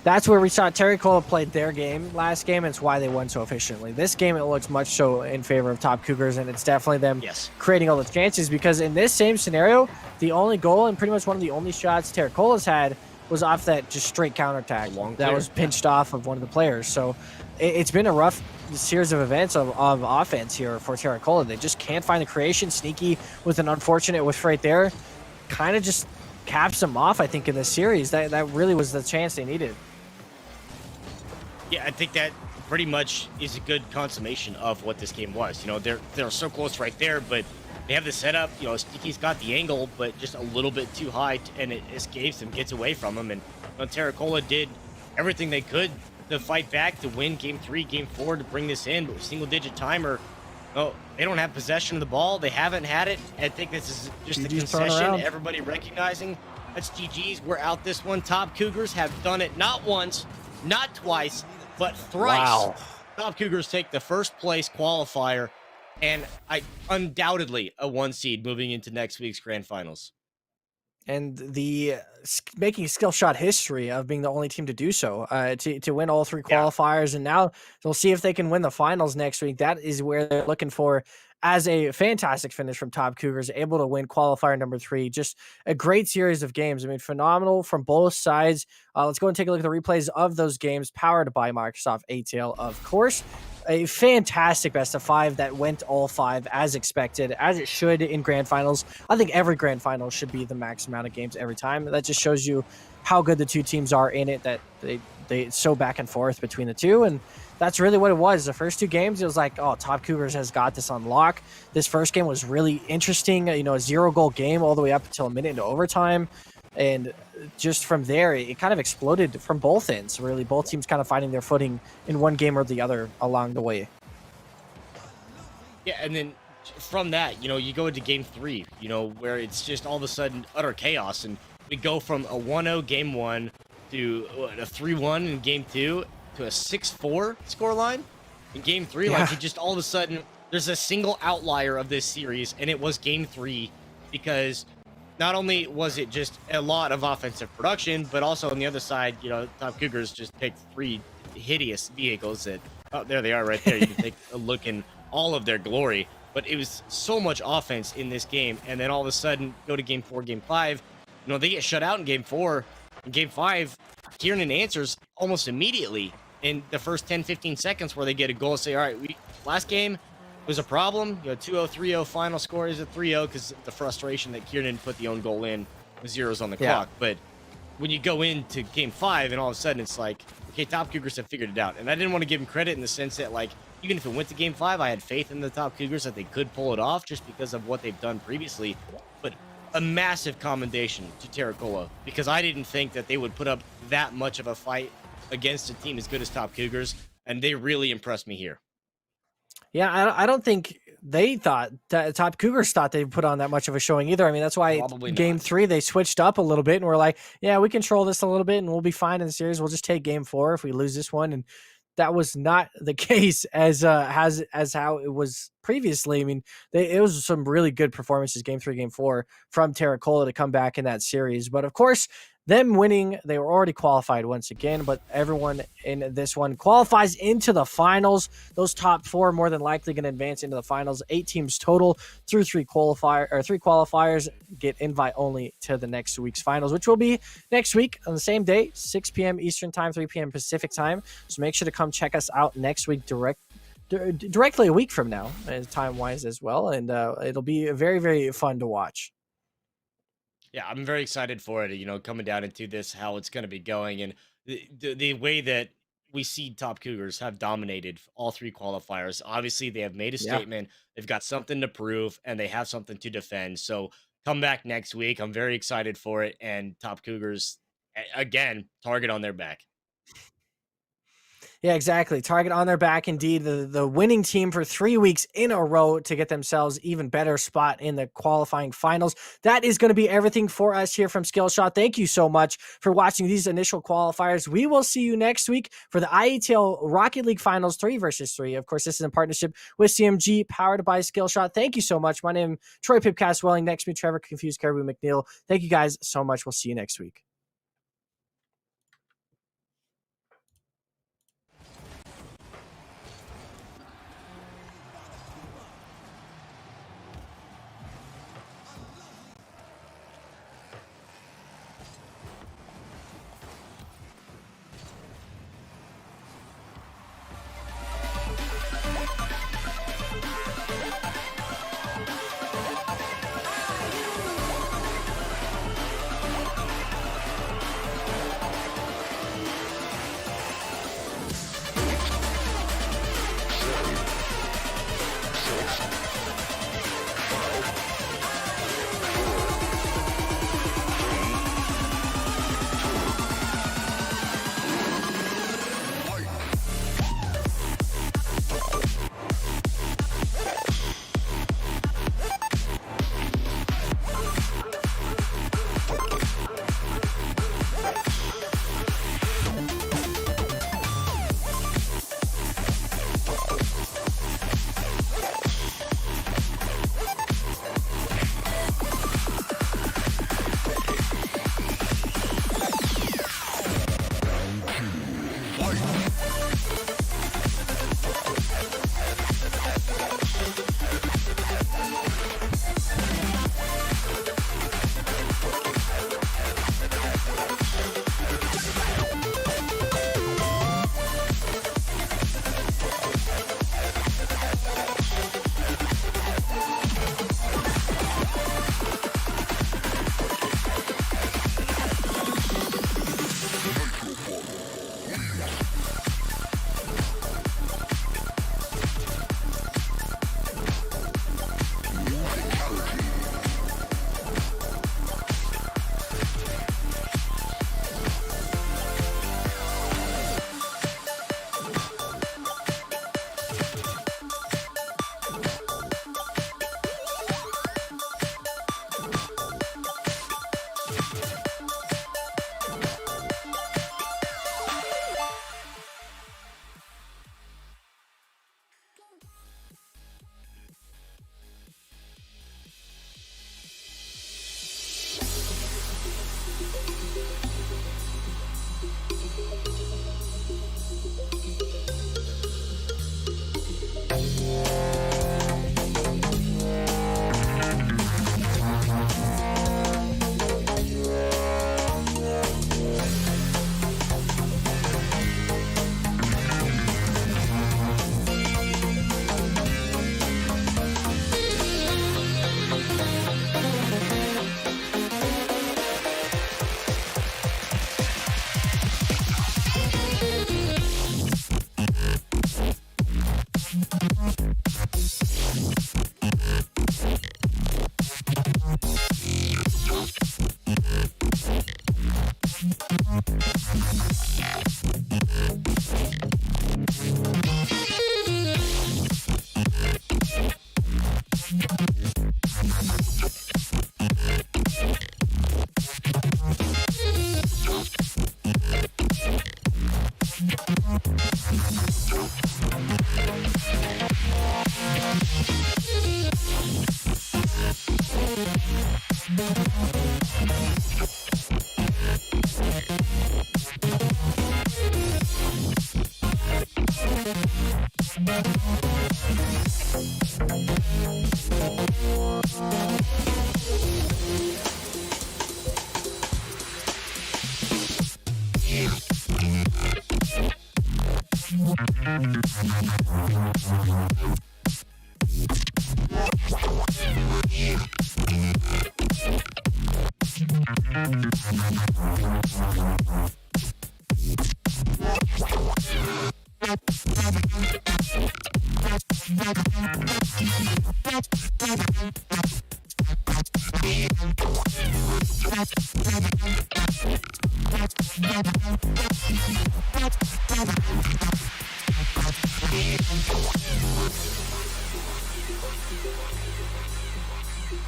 that's where we saw Terracola played their game last game, and it's why they won so efficiently. This game, it looks much so in favor of Top Cougars, and it's definitely them creating all the chances, because in this same scenario, the only goal and pretty much one of the only shots Terracola's had was off that just straight counterattack that was pinched off of one of the players. So it's been a rough series of events of offense here for Terracola. They just can't find the creation. Sneaky with an unfortunate whiff right there kind of just caps them off, I think, in this series. That really was the chance they needed. Yeah, I think that pretty much is a good consummation of what this game was. They're so close right there, but they have the setup. Sneaky's got the angle, but just a little bit too high, and it escapes him, gets away from him. And Terracola did everything they could to fight back, to win game 3, game 4, to bring this in. But with single-digit timer, Oh, they don't have possession of the ball. They haven't had it. I think this is just a GG's thrown concession. around. Everybody recognizing that's GG's. We're out this one. Top Cougars have done it not once, not twice, but thrice. Wow. Top Cougars take the first place qualifier, and undoubtedly a 1 seed moving into next week's grand finals. And the making Skillshot history of being the only team to do so, to win all 3 qualifiers, and now they'll see if they can win the finals next week. That is where they're looking for, as a fantastic finish from Top Cougars, able to win qualifier number 3. Just a great series of games. I mean, phenomenal from both sides. Let's go and take a look at the replays of those games, powered by Microsoft ATL, of course. A fantastic best of 5 that went all 5 as expected, as it should in grand finals. I think every grand final should be the max amount of games every time. That just shows you how good the two teams are in it, that they so back and forth between the two. And that's really what it was. The first 2 games, it was like, oh, Top Cougars has got this on lock. This first game was really interesting, a 0-goal game all the way up until a minute into overtime. And just from there, it kind of exploded from both ends, really. Both teams kind of finding their footing in one game or the other along the way. Yeah, and then from that, you go into game 3, where it's just all of a sudden utter chaos. And we go from a 1-0 game 1 to a 3-1 in game 2 to a 6-4 scoreline in game 3. Yeah. Like, it just all of a sudden, there's a single outlier of this series, and it was game 3, because not only was it just a lot of offensive production, but also on the other side, Top Cougars just picked 3 hideous vehicles that, oh, there they are right there. You can take a look in all of their glory. But it was so much offense in this game. And then all of a sudden, go to game 4, game 5. They get shut out in game 4. In game 5, Kiernan answers almost immediately in the first 10, 15 seconds, where they get a goal and say, all right, last game was a problem. 2-0, 3-0, final score is a 3-0 because the frustration that Kiernan put the own goal in with zeros on the clock. But when you go into game 5, and all of a sudden it's like, okay, Top Cougars have figured it out. And I didn't want to give them credit in the sense that, like, even if it went to game 5, I had faith in the Top Cougars that they could pull it off just because of what they've done previously. But a massive commendation to Terricola, because I didn't think that they would put up that much of a fight against a team as good as Top Cougars, and they really impressed me here. Yeah, I don't think they thought that Top Cougars thought they'd put on that much of a showing either. I mean, that's why game 3 they switched up a little bit and were like, yeah, we control this a little bit and we'll be fine in the series. We'll just take game 4 if we lose this one. And that was not the case as how it was previously. I mean, it was some really good performances, game 3, game 4, from Terricola to come back in that series. But of course, them winning, they were already qualified once again, but everyone in this one qualifies into the finals. Those top 4 more than likely going to advance into the finals. 8 teams total through 3 qualifiers get invite only to the next week's finals, which will be next week on the same day, 6 p.m. Eastern time, 3 p.m. Pacific time. So make sure to come check us out next week, directly a week from now, time-wise as well, and it'll be very, very fun to watch. Yeah, I'm very excited for it, coming down into this, how it's going to be going, and the way that we see Top Cougars have dominated all 3 qualifiers. Obviously, they have made a statement. They've got something to prove, and they have something to defend. So come back next week. I'm very excited for it, and Top Cougars, again, target on their back. Yeah, exactly. Target on their back, indeed. The winning team for 3 weeks in a row to get themselves even better spot in the qualifying finals. That is going to be everything for us here from Skillshot. Thank you so much for watching these initial qualifiers. We will see you next week for the IETL Rocket League Finals 3 versus 3. Of course, this is in partnership with CMG, powered by Skillshot. Thank you so much. My name is Troy Pipcast Welling. Next to me, Trevor Confused Caribou McNeil. Thank you guys so much. We'll see you next week.